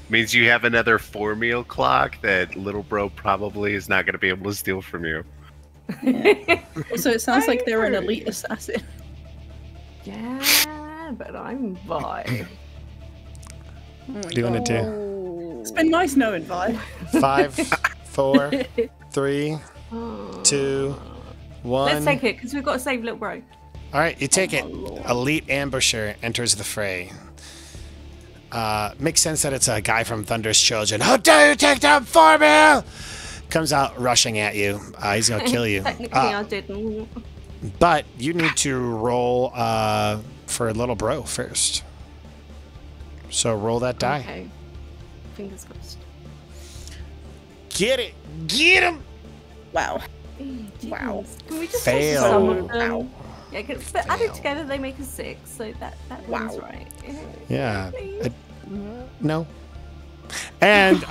Means you have another 4-meal clock that little bro probably is not going to be able to steal from you. So it sounds like they're an elite assassin. Yeah, but I'm Vi. What do you want to do? It's been nice knowing Vi. 5, 4, 3, 2, 1. Let's take it, because we've got to save little bro. All right, you take it. Lord. Elite ambusher enters the fray. Makes sense that it's a guy from Thunder's Children. How dare you take down 4 meal? Comes out rushing at you. He's gonna kill you. Technically, I didn't. But you need to roll for little bro first. So roll that die. Okay. Fingers crossed. Get it! Get him! Wow. Wow. Can we just Fail. take some of them? Wow. Yeah, but added together they make a 6, so that one's right. Yeah. Please. No. And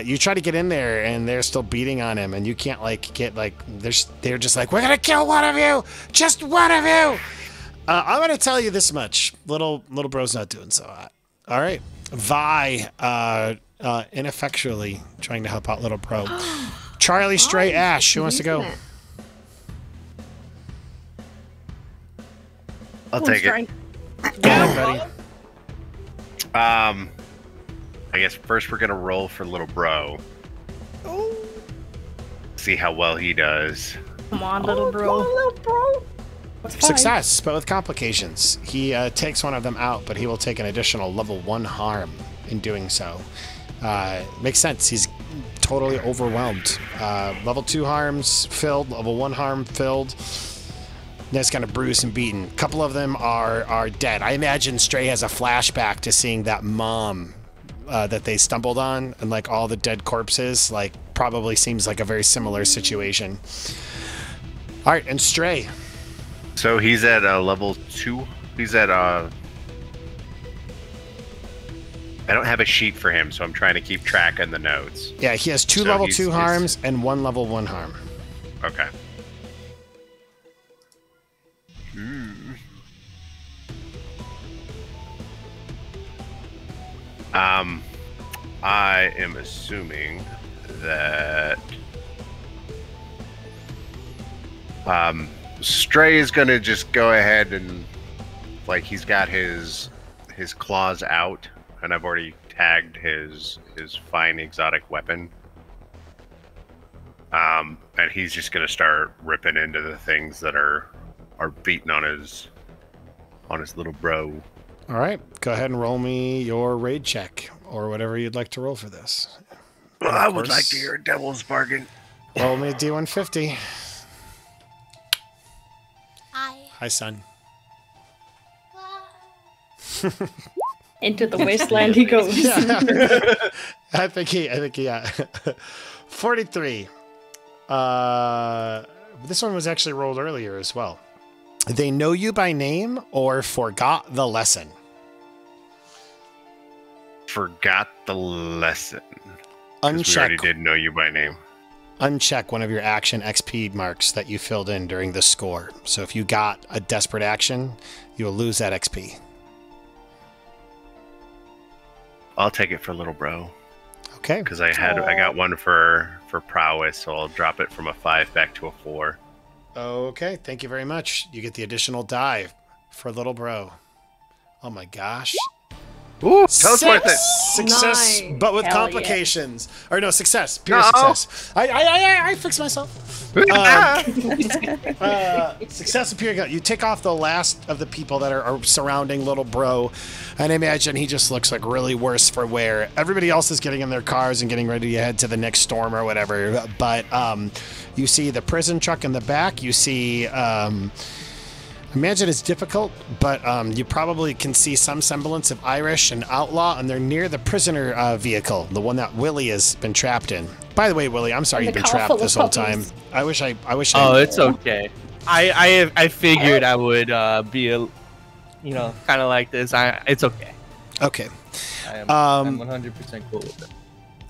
you try to get in there, and they're still beating on him, and you can't they're just like, we're gonna kill one of you, just one of you. I'm gonna tell you this much: little bro's not doing so hot. All right, Vi, ineffectually trying to help out little bro. Charlie, Stray, Ash, who wants to go? Isn't it? I'll take it. Go ahead, buddy. I guess first we're gonna roll for little bro. See how well he does. Come on, little bro. Little bro. Success, but with complications. He takes one of them out, but he will take an additional level 1 harm in doing so. Makes sense. He's totally overwhelmed. Level 2 harms filled, level 1 harm filled. That's kind of bruised and beaten. A couple of them are dead. I imagine Stray has a flashback to seeing that mom that they stumbled on, and like all the dead corpses. Like probably seems like a very similar situation. All right, and Stray. So he's at level 2. He's at I don't have a sheet for him, so I'm trying to keep track in the notes. Yeah, he has 2 So level he's- 2 harms and 1 level 1 harm. Okay. I am assuming that Stray is gonna just go ahead and like he's got his claws out, and I've already tagged his fine exotic weapon. And he's just gonna start ripping into the things that are beating on his little bro. All right, go ahead and roll me your raid check or whatever you'd like to roll for this. Well, Of I would course. like to hear a devil's bargain. Roll me a D150. Hi. Hi, son. Into the wasteland he goes. I think he, yeah. 43. This one was actually rolled earlier as well. They know you by name or forgot the lesson. Forgot the lesson. 'Cause we already Uncheck, did know you by name. uncheck one of your action XP marks that you filled in during the score. So if you got a desperate action, you will lose that XP. I'll take it for little bro. Okay. Because I got one for prowess, so I'll drop it from a 5 back to a 4. Okay. Thank you very much. You get the additional die for little bro. Oh my gosh. Ooh, teleport it. Success, Nice. but with Hell yeah. complications. Or no, success. Pure No. success. I fixed myself. Success with pure. You take off the last of the people that are surrounding little bro, and I imagine he just looks like really worse for wear. Everybody else is getting in their cars and getting ready to head to the next storm or whatever. But you see the prison truck in the back. You see. Imagine it's difficult, but you probably can see some semblance of Irish and Outlaw, and they're near the prisoner vehicle, the one that Willie has been trapped in. By the way, Willie, I'm sorry And you've the been car trapped full of this whole time. puppies. I wish I. Oh, it's okay. I figured I would be kind of like this. It's okay. Okay. I'm Um, 100% cool with it.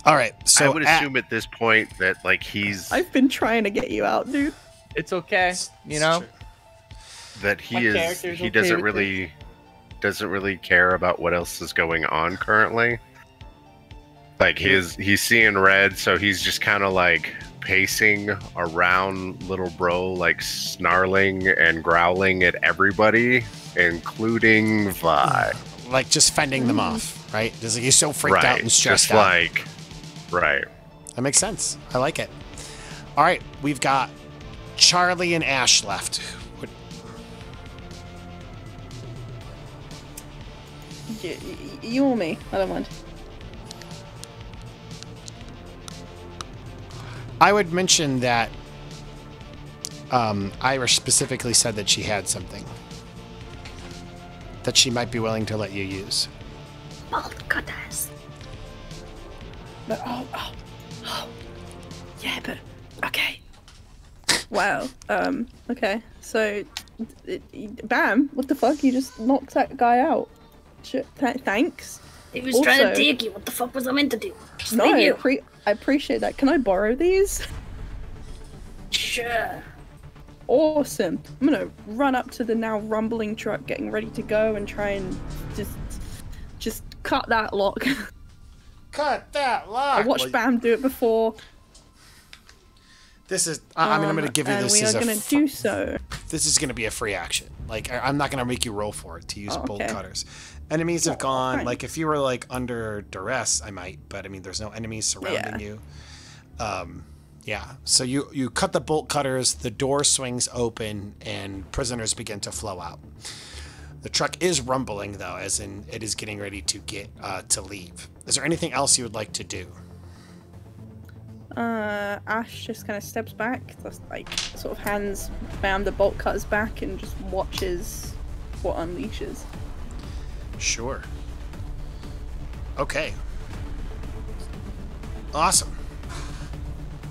All right. So I would assume at this point that like he's I've been trying to get you out, dude. It's okay. You know. that My he is character's he okay doesn't with really care about what else is going on currently. Like he's seeing red, so he's just kind of like pacing around little bro, like snarling and growling at everybody, including Vi. like just fending them off, right? He's so freaked out and stressed just out. like right. That makes sense. I like it. All right, we've got Charlie and Ash left. You or me? I don't mind. I would mention that Irish specifically said that she had something that she might be willing to let you use. Oh, goodness. But yeah, but okay. Wow. Okay. So, bam! What the fuck? You just knocked that guy out. Shit. Thanks. He was trying to Also- take you. What the fuck was I meant to do? Just No, leave you. I appreciate that. Can I borrow these? Sure. Awesome. I'm gonna run up to the now rumbling truck, getting ready to go, and try and just cut that lock. Cut that I lock. watched Bam do it before. This is. I'm going to give you and this we as are a. gonna do so. This is going to be a free action. Like I'm not going to make you roll for it to use Oh, bolt okay. cutters. Enemies have gone. fine. Like if you were like under duress, I might. But I mean, there's no enemies surrounding you. Yeah. So you cut the bolt cutters. The door swings open, and prisoners begin to flow out. The truck is rumbling though, as in it is getting ready to get to leave. Is there anything else you would like to do? Ash just kind of steps back, just like sort of hands Bam the bolt cutter's back and just watches what unleashes. Sure. Okay. Awesome.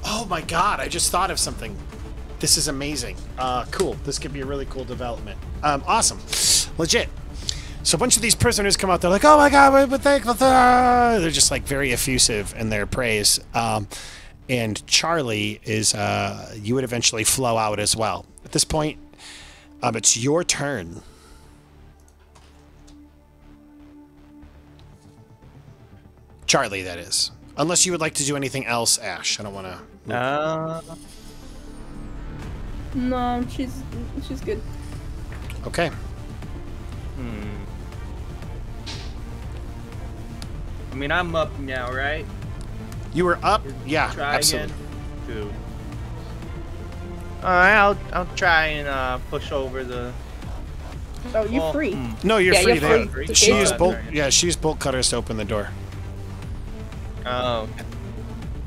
Oh my god, I just thought of something. This is amazing. Cool. This could be a really cool development. Awesome. Legit. So a bunch of these prisoners come out. They're like, "Oh my god, we're thankful." They're just like very effusive in their praise. And Charlie is, you would eventually flow out as well. At this point, it's your turn. Charlie, that is. Unless you would like to do anything else, Ash. I don't want to... No, she's good. Okay. I mean, I'm up now, right? You were up? Yeah, Try absolutely. again. Two. Alright, I'll try and push over the... Oh, you're free. No, you're Yeah, free. you're There. free. She Yeah, used bolt. right. Yeah, she used bolt cutters to open the door. Oh. Okay.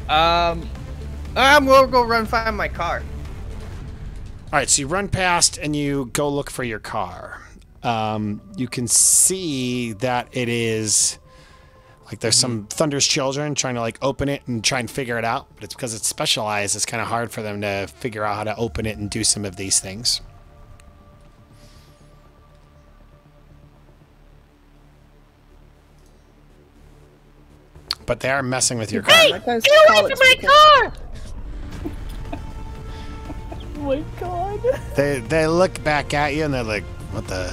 I'm gonna go run find my car. All right, so you run past and you go look for your car. You can see that it is like there's some Thunder's children trying to like open it and try and figure it out, but it's because it's specialized. It's kind of hard for them to figure out how to open it and do some of these things. But they are messing with your car. Hey, get away from my car! Oh my god. They look back at you and they're like, "What the?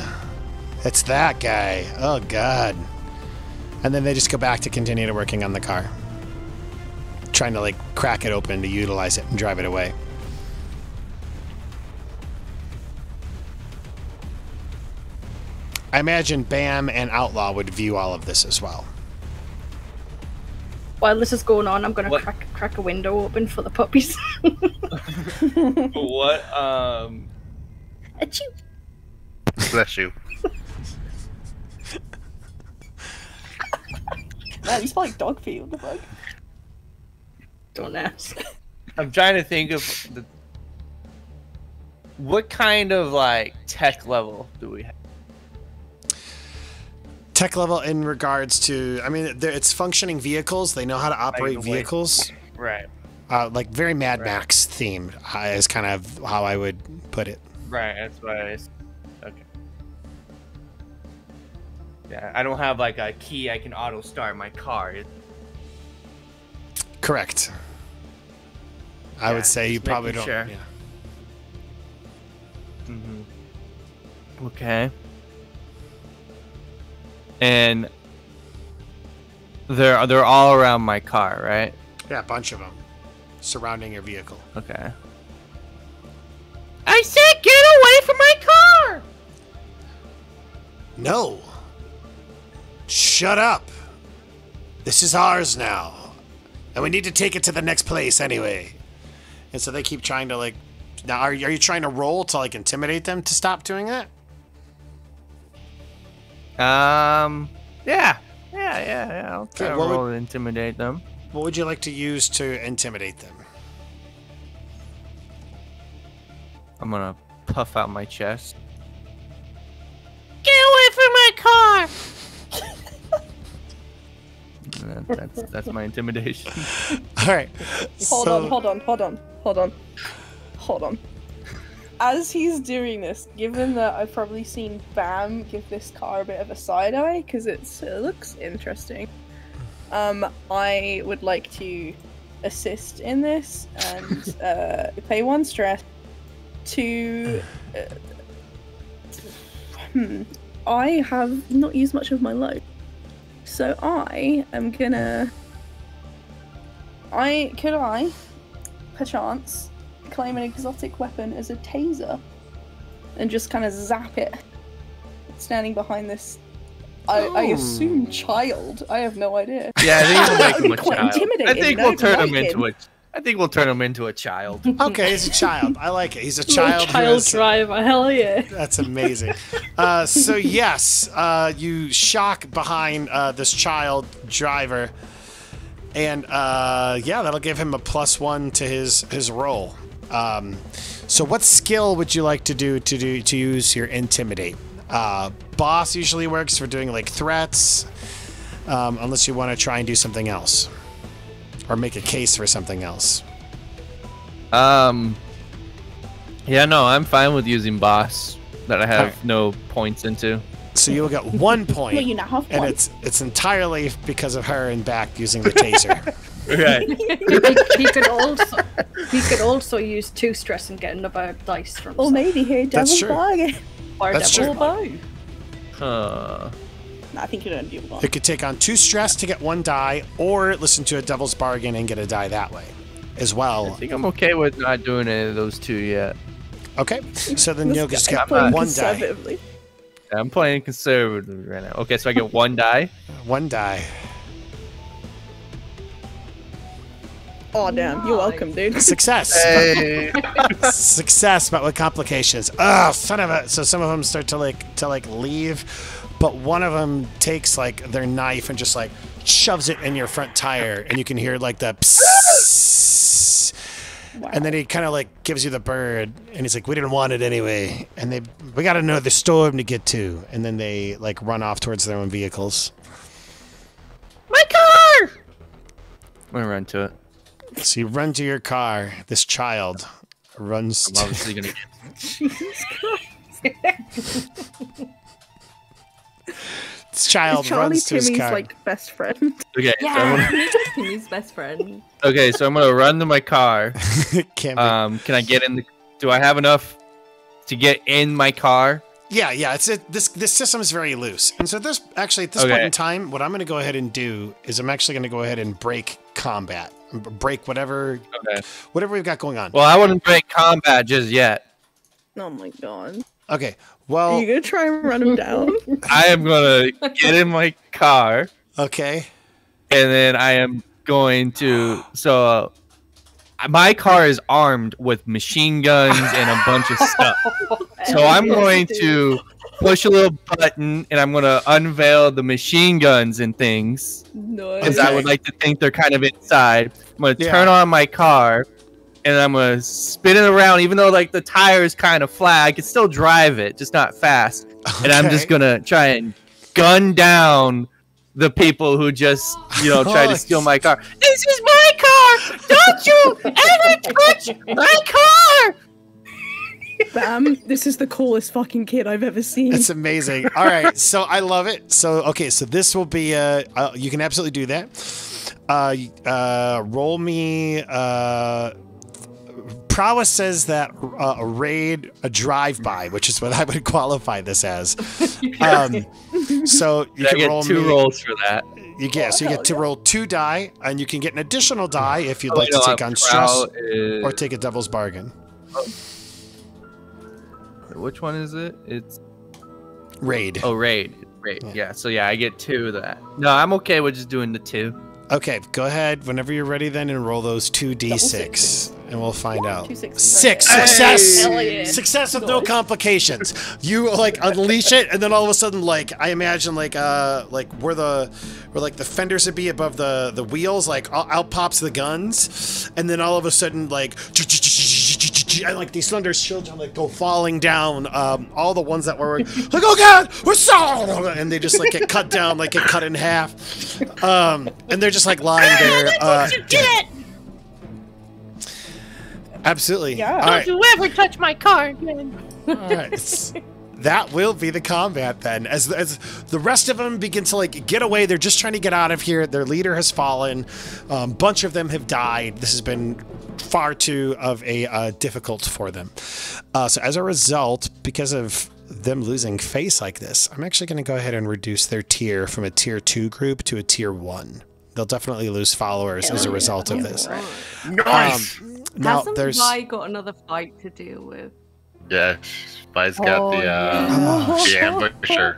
It's that guy. Oh god." And then they just go back to continue to working on the car. Trying to like crack it open to utilize it and drive it away. I imagine Bam and Outlaw would view all of this as well. While this is going on, I'm gonna What? crack a window open for the puppies. What? Achoo. Bless you. Man, you smell like dog feet. What the fuck? Don't ask. I'm trying to think of what kind of like tech level do we have? Tech level in regards to, I mean, it's functioning vehicles. They know how to operate the way- vehicles. Right. Like very Mad Right. Max themed is kind of how I would put it. Right. That's what I. Okay. Yeah, I don't have like a key I can auto start my car. Correct. I Yeah, would say you just probably making don't. sure. Yeah. Okay. And they're all around my car, right? Yeah, a bunch of them surrounding your vehicle. Okay. I said get away from my car! No. Shut up. This is ours now. And we need to take it to the next place anyway. And so they keep trying to like... Now, are you trying to roll to like intimidate them to stop doing that? Yeah. I'll try Okay, to what would- roll and intimidate them. What would you like to use to intimidate them? I'm gonna puff out my chest. Get away from my car! that's my intimidation. All right. Hold on. As he's doing this, given that I've probably seen Bam give this car a bit of a side eye because it looks interesting, I would like to assist in this and pay one stress to. I have not used much of my load, so I am gonna. Could I, perchance, claim an exotic weapon as a taser and just kind of zap it, standing behind this. I assume child. I have no idea. Yeah, I think we'll make him a Quite child. I intimidating, think I we'll don't turn like him into a child. Okay, he's a child. I like it. He's a Little child. who child is- driver, hell yeah. That's amazing. So yes, you shock behind this child driver, And yeah, that'll give him a +1 to his roll. So what skill would you like to use your intimidate? Boss usually works for doing like threats, unless you want to try and do something else or make a case for something else. Yeah, no, I'm fine with using boss that I have no points into. So you'll get 1 point, Well, you now have and one. it's entirely because of her and back using the taser. Right. he could also use 2 stress and get another dice from. Or maybe here, That's Devil's true. Bargain. Or That's Devil's true. Bargain. Huh. No, I think you don't do one. It could take on 2 stress to get 1 die, or listen to a Devil's Bargain and get a die that way, as I well. think I'm okay with not doing any of those 2 yet. Okay, so then you'll just get playing 1 die. Conservatively. I'm playing conservative right now. Okay, so I get 1 die. 1 die. Oh damn, you're welcome, dude. Success. Hey. Success, but with complications. Oh, son of a! So some of them start to leave, but one of them takes like their knife and just like shoves it in your front tire, and you can hear like the psss. Wow. And then he kind of like gives you the bird, and he's like, "We didn't want it anyway." And we got another storm to get to, and then they like run off towards their own vehicles. My car! I'm gonna run to it. So you run to your car. This child runs. I'm obviously gonna This child Is Charlie runs to his Timmy's car. like best friend? Okay, so I'm Yeah, gonna, he's Timmy's best friend. okay, so I'm gonna run to my car. Can't be. Can I get in the? Do I have enough to get in my car? Yeah. This system is very loose, and so this actually at this point Okay. in time, what I'm going to go ahead and do is I'm actually going to go ahead and break combat, break whatever Okay. we've got going on. Well, I wouldn't break combat just yet. Oh my god. Okay. Are Well. you gonna try and run him down? I am gonna get in my car, Okay. and then I am going to. So, my car is armed with machine guns and a bunch of stuff. So I'm going to push a little button, and I'm gonna unveil the machine guns and things, No. because I would like to think they're kind of inside. I'm gonna Yeah. turn on my car, and I'm gonna spin it around. Even though like the tire is kind of flat, I can still drive it, just not fast. And I'm just Okay. gonna try and gun down the people who just, try to steal my car. This is my car! Don't you ever touch my car! Bam, this is the coolest fucking kid I've ever seen. It's amazing. All right, so I love it. So okay, so this will be you can absolutely do that. Roll me. Prowess says that a raid, a drive-by, which is what I would qualify this as. So you I can get roll 2 me. rolls for that. You get so you get to roll 2 die, and you can get an additional die if you'd Oh, like to take on stress Prowl is- or take a devil's bargain. Which one is it? It's Raid. raid. Raid. Yeah. Yeah. So yeah, I get 2 of that. No, I'm okay with just doing the 2. Okay, go ahead whenever you're ready then and roll those 2d6 six. and we'll find out. 2 6. 6 Hey! success. Hell yeah. Success with no complications. You like unleash it, and then all of a sudden, like I imagine, like where the fenders would be above the wheels, like out pops the guns, and then all of a sudden, like and like these thunder children like go falling down. All the ones that were like, oh god, we're so, and they just like get cut down, like get cut in half, and they're just like lying there. Dead. Absolutely. Yeah. All right. you ever touch my car again. All right. That will be the combat then. As the rest of them begin to like get away, they're just trying to get out of here. Their leader has fallen. Bunch of them have died. This has been far too of a difficult for them. So as a result, because of them losing face like this, I'm actually going to go ahead and reduce their tier from a tier 2 group to a tier 1. They'll definitely lose followers as a result of this. Nice. Now Hasn't there's Vi got another fight to deal with? Yeah, Spy's got the ambusher.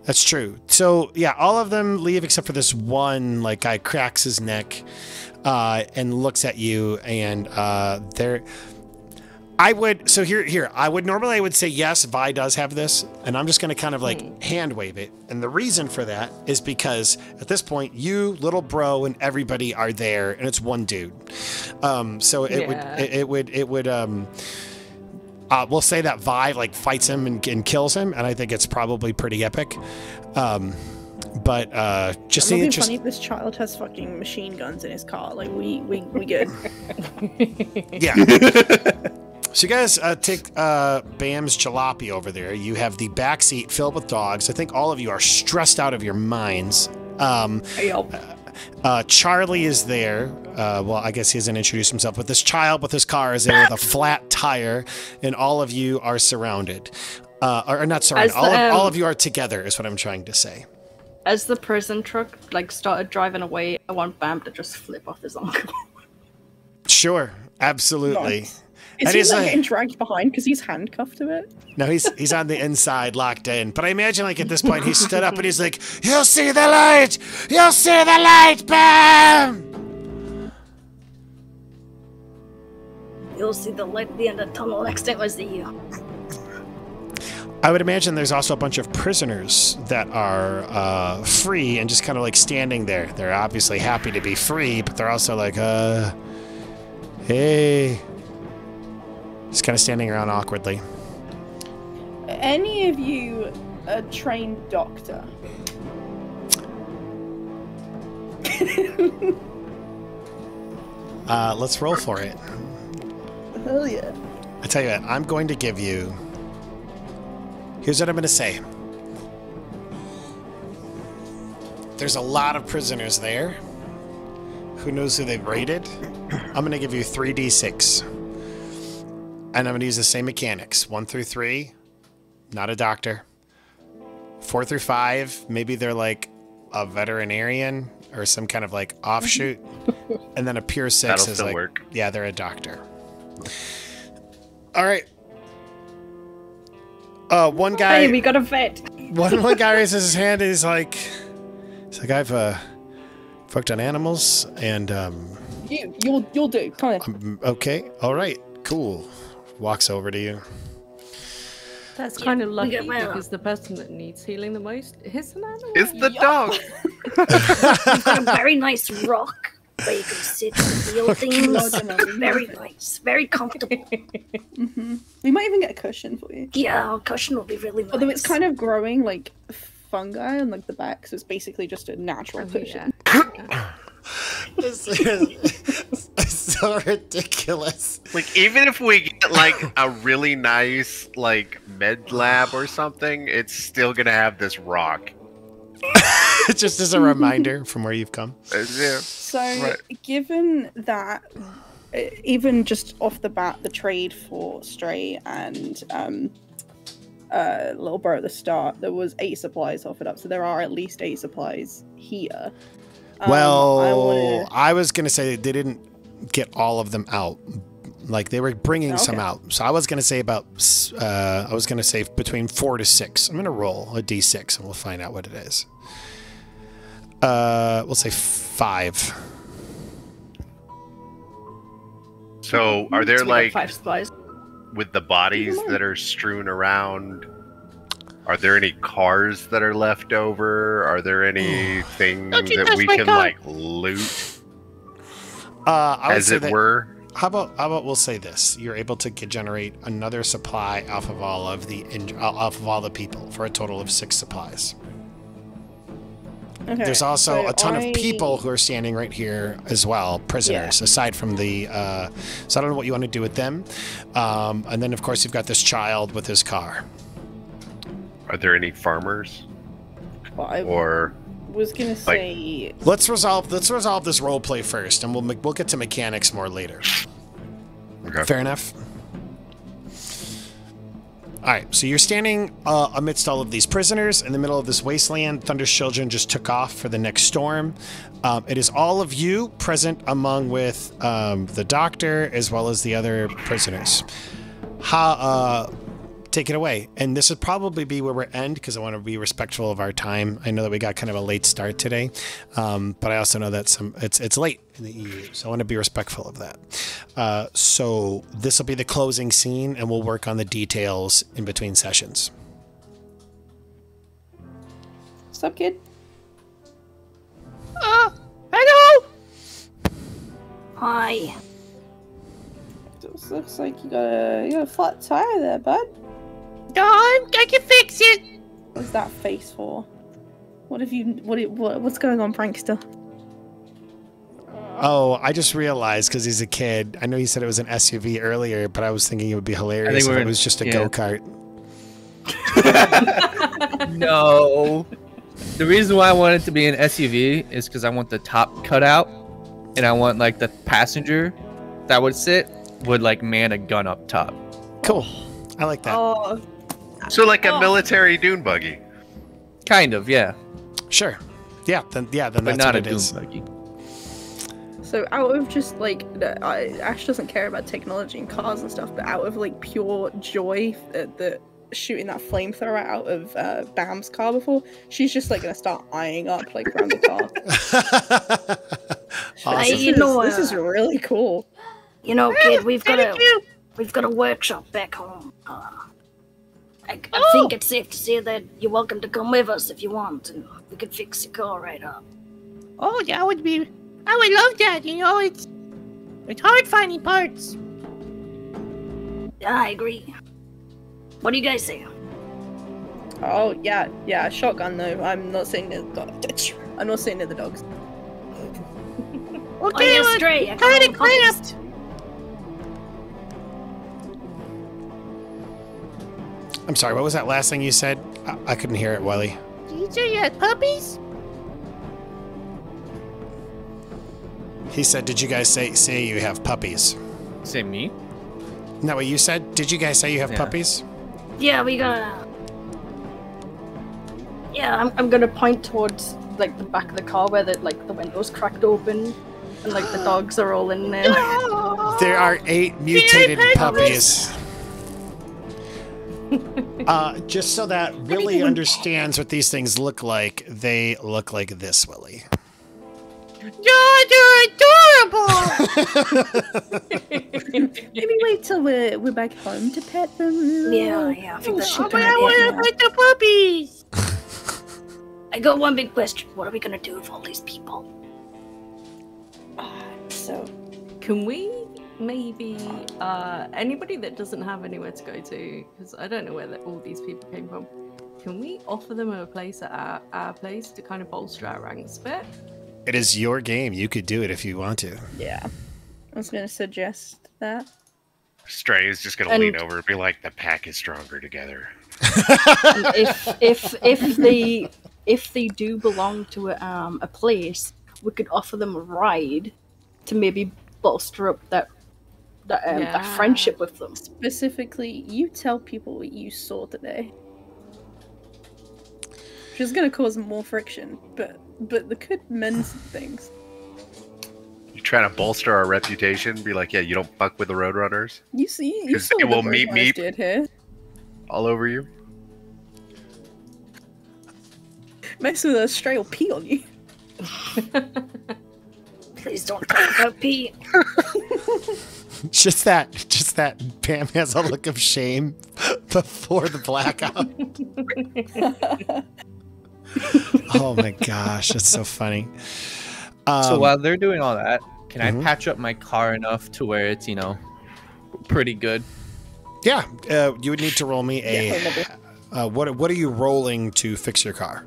That's true. So yeah, all of them leave except for this one. Like guy cracks his neck and looks at you, and they're I would, so here, I would normally say yes, Vi does have this, and I'm just going to kind of like hand wave it. And the reason for that is because at this point, you, little bro, and everybody are there, and it's one dude. So it would, we'll say that Vi like fights him and kills him, and I think it's probably pretty epic. But just it'd be funny if this child has fucking machine guns in his car. Like we good. Yeah. So you guys take Bam's jalopy over there. You have the back seat filled with dogs. I think all of you are stressed out of your minds. Charlie is there. Well, I guess he hasn't introduced himself, but this child with his car is there with a flat tire, and all of you are surrounded. Or not surrounded. All of you are together is what I'm trying to say. As the prison truck like started driving away, I want Bam to just flip off his uncle. Sure, absolutely. Nice. Is he like getting dragged behind because he's handcuffed to it? No, he's on the inside, locked in. But I imagine like at this point he stood up and he's like, "You'll see the light! You'll see the light, Bam! You'll see the light at the end of the tunnel next time I see you." I would imagine there's also a bunch of prisoners that are free and just kind of like standing there. They're obviously happy to be free, but they're also like, hey. Just kind of standing around awkwardly. Any of you a trained doctor? Let's roll for it. Hell yeah. I tell you what, I'm going to give you... Here's what I'm going to say. There's a lot of prisoners there. Who knows who they've raided? I'm going to give you 3d6. And I'm going to use the same mechanics. 1 through 3, not a doctor. 4 through 5, maybe they're like a veterinarian or some kind of like offshoot. And then a pure 6 That'll is still like, work. Yeah, they're a doctor. All right. One guy. Hey, we got a vet. One guy raises his hand and he's like, I've fucked on animals and You'll do. Come on. Okay, all right, cool. Walks over to you. That's kind of lucky get well. because the person that needs healing the most is an animal. It's the dog. You've got a very nice rock where you can sit and feel things. Very nice. Very comfortable. We might even get a cushion for you. Yeah, our cushion will be really nice. Although it's kind of growing like fungi on like the back, so it's basically just a natural cushion. This is so ridiculous. Like, even if we get like a really nice like med lab or something, it's still gonna have this rock. Just as a reminder from where you've come. Yeah. So, Right. given that, even just off the bat, the trade for Stray and Little Bro at the start, there was 8 supplies offered up, so there are at least 8 supplies here. Well, I was going to say they didn't get all of them out. Like, they were bringing some out. So I was going to say between 4 to 6. I'm going to roll a d6 and we'll find out what it is. We'll say 5. So, are there So we got like 5 supplies. with the bodies that are strewn around? Are there any cars that are left over? Are there anything Don't you that touch we my can car. like loot, I would as say it that- were? How about we'll say this: you're able to generate another supply off of all of the people for a total of 6 supplies. Okay, There's also so a ton of people who are standing right here as well, prisoners, aside from the... so I don't know what you want to do with them. And then, of course, you've got this child with his car. Are there any farmers Well, I or was gonna say, Let's resolve this role play first, and we'll get to mechanics more later. okay? Fair enough. All right, so you're standing amidst all of these prisoners in the middle of this wasteland. Thunder's children just took off for the next storm. It is all of you present among with take it away. And this would probably be where we end because I want to be respectful of our time. I know that we got kind of a late start today, but I also know that it's late in the EU, so I want to be respectful of that. So this will be the closing scene, and we'll work on the details in between sessions. What's up, kid? Hello. Hi. This looks like you got a flat tire there, bud. I can fix it. What's that face for? What's going on, prankster? Oh, I just realized because he's a kid. I know you said it was an SUV earlier, but I was thinking it would be hilarious if it was just a go-kart. No. The reason why I want it to be an SUV is because I want the top cut out, and I want like the passenger that would sit would like man a gun up top. Cool. I like that. Oh, So like a military dune buggy. Kind of, yeah. Sure. Then But that's not what a it dune is. buggy. so out of just like, Ash doesn't care about technology and cars and stuff, but out of like pure joy that shooting that flamethrower out of Bam's car before, she's just like gonna start eyeing up like around the car. Awesome. This is really cool. You know, kid, we've got Thank you. a workshop back home. I Oh. think it's safe to say that you're welcome to come with us if you want, and we could fix your car right up. Oh, I would love that. You know, it's hard finding parts. I agree. What do you guys say? Oh yeah, shotgun though. I'm not saying the I'm not saying the dogs. Oh, Okay, yeah, well, Stray. I got kind all of the puppies. cramped. I'm sorry, what was that last thing you said? I couldn't hear it, Wiley. Did you say you had puppies? He said, did you guys say you have puppies? Say me? Isn't that what you said? Did you guys say you have Yeah. puppies? Yeah, we got. Yeah, I'm gonna point towards like the back of the car where the windows cracked open and like the dogs are all in there. There are 8 mutated pet puppies. Just so that Willie understands what these things look like, they look like this, Willie. They're adorable. Maybe wait till we're back home to pet them. Yeah, I think that's a But good I want idea. to pet the puppies. I got one big question. What are we gonna do with all these people? So Can we maybe anybody that doesn't have anywhere to go to, because I don't know where all these people came from, can we offer them a place at our place to kind of bolster our ranks a bit? It is your game. You could do it if you want to. yeah, I was gonna suggest that. Stray is just gonna And- lean over and be like, "The pack is stronger together." And if they do belong to a place, we could offer them a ride to maybe bolster up that friendship with them. Specifically, you tell people what you saw today. Which is gonna cause more friction, but they could mend some things. You trying to bolster our reputation? Be like, "Yeah, you don't fuck with the Roadrunners You see, you 'Cause saw it what will the meet Roadrunners me. did here. all over you." Mess with a stray will pee on you. Please don't talk about Pete. Just that Pam has a look of shame before the blackout. Oh my gosh, that's so funny. So while they're doing all that, can Mhm. I patch up my car enough to where it's, pretty good? Yeah, you would need to roll me a. Yeah, What are you rolling to fix your car?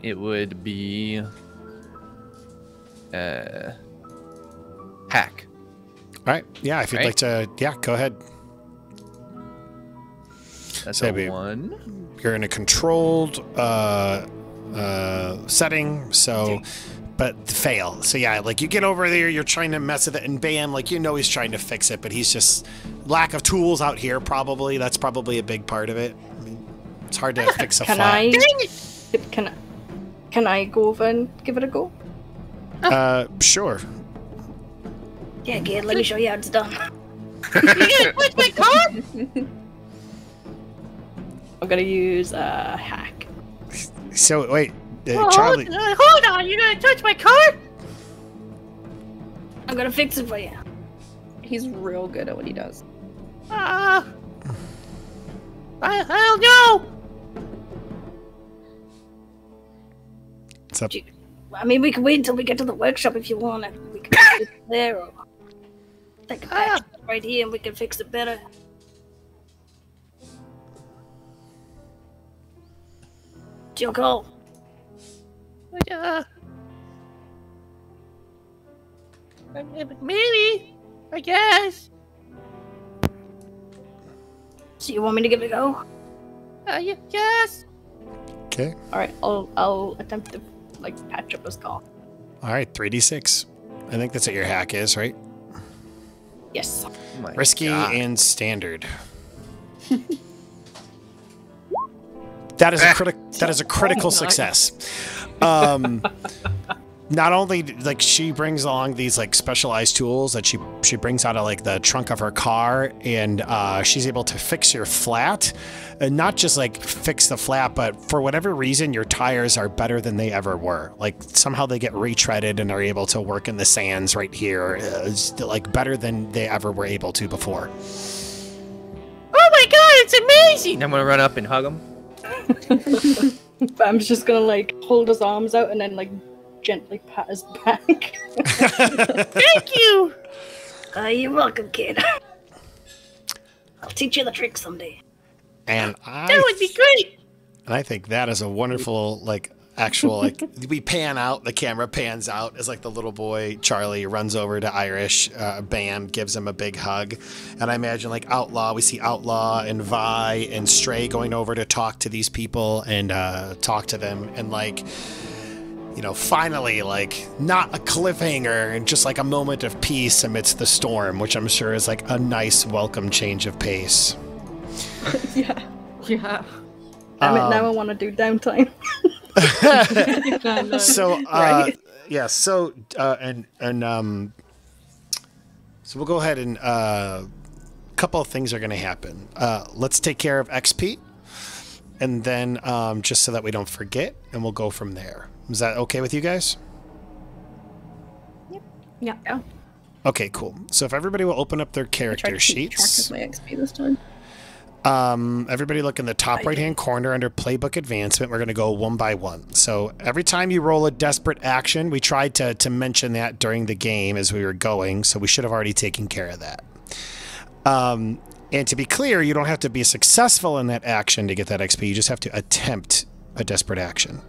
It would be hack. All right. Yeah, if you'd Right. like to, go ahead. That's So a we- 1. You're in a controlled setting, so but fail. So yeah, like you get over there, you're trying to mess with it, and bam, like he's trying to fix it, but he's just lack of tools out here. Probably that's probably a big part of it. I mean, it's hard to fix a Can flat. Can I go over and give it a go? Sure. Yeah, kid, let me show you how it's done. gonna touch my car? I'm gonna use a hack. So wait, Oh, Charlie. hold on, you're gonna touch my car? I'm gonna fix it for you. He's real good at what he does. I don't know. What's up? I mean, we can wait until we get to the workshop if you want. We can put it there, or take a patch right here and we can fix it better. It's your call. Maybe. I guess. So you want me to give it a go? Yes. Okay. All right, I'll attempt to like patch up his car. All right, 3d6. I think that's what your hack is, right? Yes. Oh my Risky God. and standard. That is a critical success. Not only like she brings along these like specialized tools that she brings out of like the trunk of her car, and she's able to fix your flat, and not just like fix the flat, but for whatever reason your tires are better than they ever were. Like somehow they get retreaded and are able to work in the sands right here, it's like better than they ever were able to before. Oh my god, it's amazing! I'm gonna run up and hug him. Bam's just gonna like hold his arms out and then like gently pat his back. Thank you! You're welcome, kid. I'll teach you the trick someday. And That would be great! I think that is a wonderful, like, actual, like, we pan out, the camera pans out as, like, the little boy, Charlie, runs over to Irish, Bam, gives him a big hug. And I imagine, like, we see Outlaw and Vi and Stray going over to talk to these people and talk to them. And, like, you know, finally, like, not a cliffhanger and just, like, a moment of peace amidst the storm, which I'm sure is, like, a nice, welcome change of pace. Yeah. Yeah. Damn it, now I want to do downtime. So Right. yeah, so so we'll go ahead and a couple of things are going to happen. Let's take care of XP, and then just so that we don't forget, and we'll go from there. Is that okay with you guys? Yeah. Okay, cool. So if everybody will open up their I tried character to keep track sheets. of my XP this time. Everybody look in the top right-hand corner under Playbook Advancement. We're going to go one by one. So every time you roll a desperate action, we tried to mention that during the game as we were going, so we should have already taken care of that. And to be clear, you don't have to be successful in that action to get that XP. You just have to attempt a desperate action.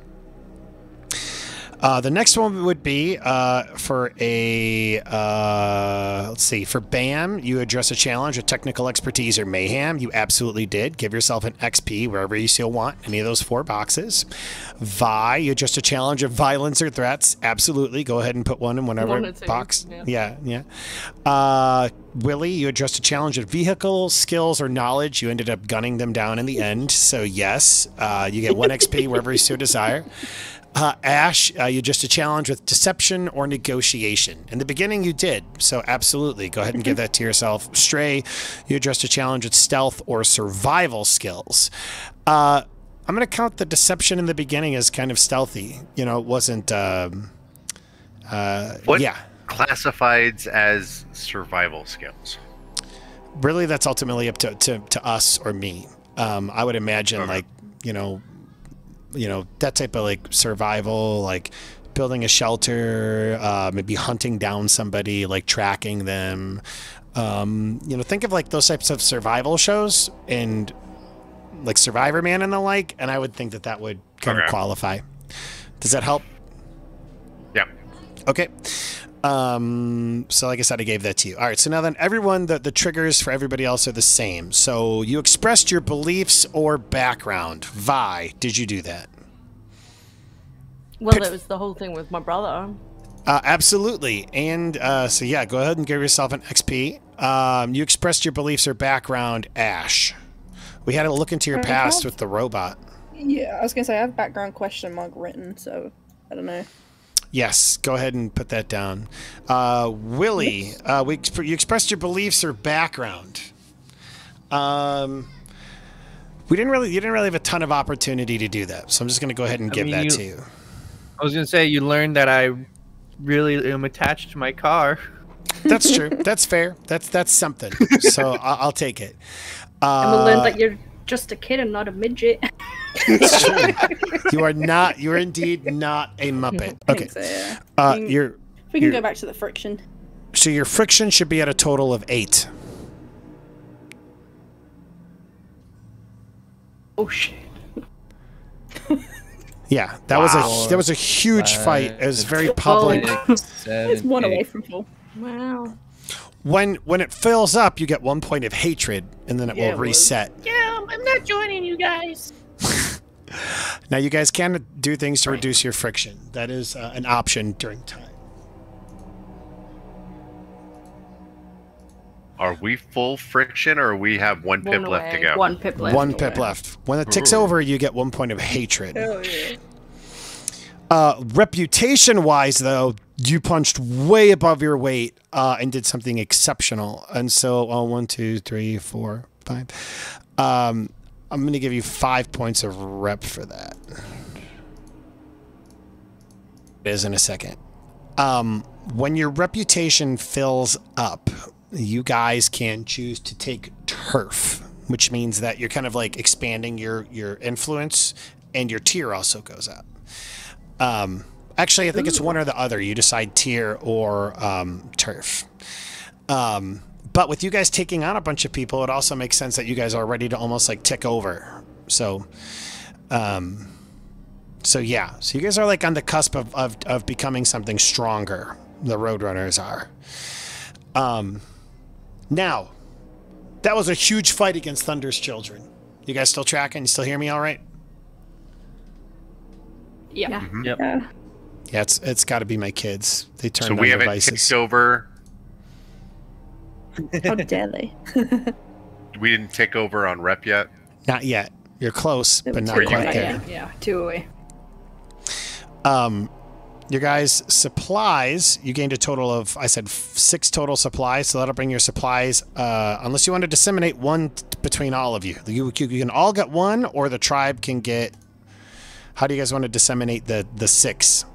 The next one would be for a, let's see, for Bam, you address a challenge of technical expertise or mayhem. You absolutely did. Give yourself an XP wherever you still want, any of those 4 boxes. Vi, you address a challenge of violence or threats. Absolutely. Go ahead and put one in whatever 1 or 2, box. yeah. Yeah. Willie, you addressed a challenge of vehicle, skills, or knowledge. You ended up gunning them down in the end. So yes, you get 1 XP wherever you so desire. Ash, you just a challenge with deception or negotiation. In the beginning, you did, so absolutely. Go ahead and give that to yourself. Stray, you addressed a challenge with stealth or survival skills. I'm going to count the deception in the beginning as kind of stealthy. You know, it wasn't... What yeah. classifies as survival skills? Really, that's ultimately up to us or me. I would imagine, like, you know, that type of like survival, like building a shelter, maybe hunting down somebody, like tracking them. Think of like those types of survival shows and like Survivor Man and the like, and I would think that would kind of qualify. Does that help? Yeah. Okay. So like I said, I gave that to you. All right. So now then everyone, the triggers for everybody else are the same. So you expressed your beliefs or background. Vi, did you do that? Well, it was the whole thing with my brother. Absolutely. And so yeah, go ahead and give yourself an XP. You expressed your beliefs or background, Ash. We had to look into your past with the robot. Yeah, I was gonna say I have background question mark written, so I don't know. Yes, go ahead and put that down. Willie, you expressed your beliefs or background. You didn't really have a ton of opportunity to do that, so I'm just going to go ahead and give that to you. I was going to say, you learned that I really am attached to my car. That's true. That's fair. That's something. So I'll take it. And we learned that you're just a kid and not a midget. It's true. You are not. You are indeed not a Muppet. Okay. So, yeah. We can go back to the friction. So your friction should be at a total of 8. Oh shit. Yeah, that was a huge fight. It was very public. It's 1 away from full. Wow. When it fills up, you get 1 point of hatred, and then it will reset. Yeah, I'm not joining you guys. Now you guys can do things to reduce your friction. That is an option during time. Are we full friction, or we have one pip left to go? 1 pip left. 1 pip left. When it ticks over, you get 1 point of hatred. Oh yeah. Reputation-wise, though, you punched way above your weight and did something exceptional. And so, 1, 2, 3, 4, 5. I'm going to give you 5 points of rep for that. It is in a second. When your reputation fills up, you guys can choose to take turf, which means that you're kind of like expanding your influence, and your tier also goes up. Actually, I think it's one or the other. You decide tier or turf. But with you guys taking on a bunch of people, it also makes sense that you guys are ready to almost like tick over. So yeah. So you guys are like on the cusp of becoming something stronger. The Roadrunners are. Now, that was a huge fight against Thunder's children. You guys still tracking? You still hear me all right? Yeah. Mm-hmm. Yep. Yeah, it's got to be my kids. They turned So on we haven't devices. ticked over. How dare they? We didn't tick over on rep yet. Not yet. You're close, but not Two quite away, there. Yeah, 2 away. Your guys' supplies, you gained a total of, I said 6 total supplies, so that'll bring your supplies, unless you want to disseminate 1 between all of you. You can all get 1, or the tribe can get, how do you guys want to disseminate the 6?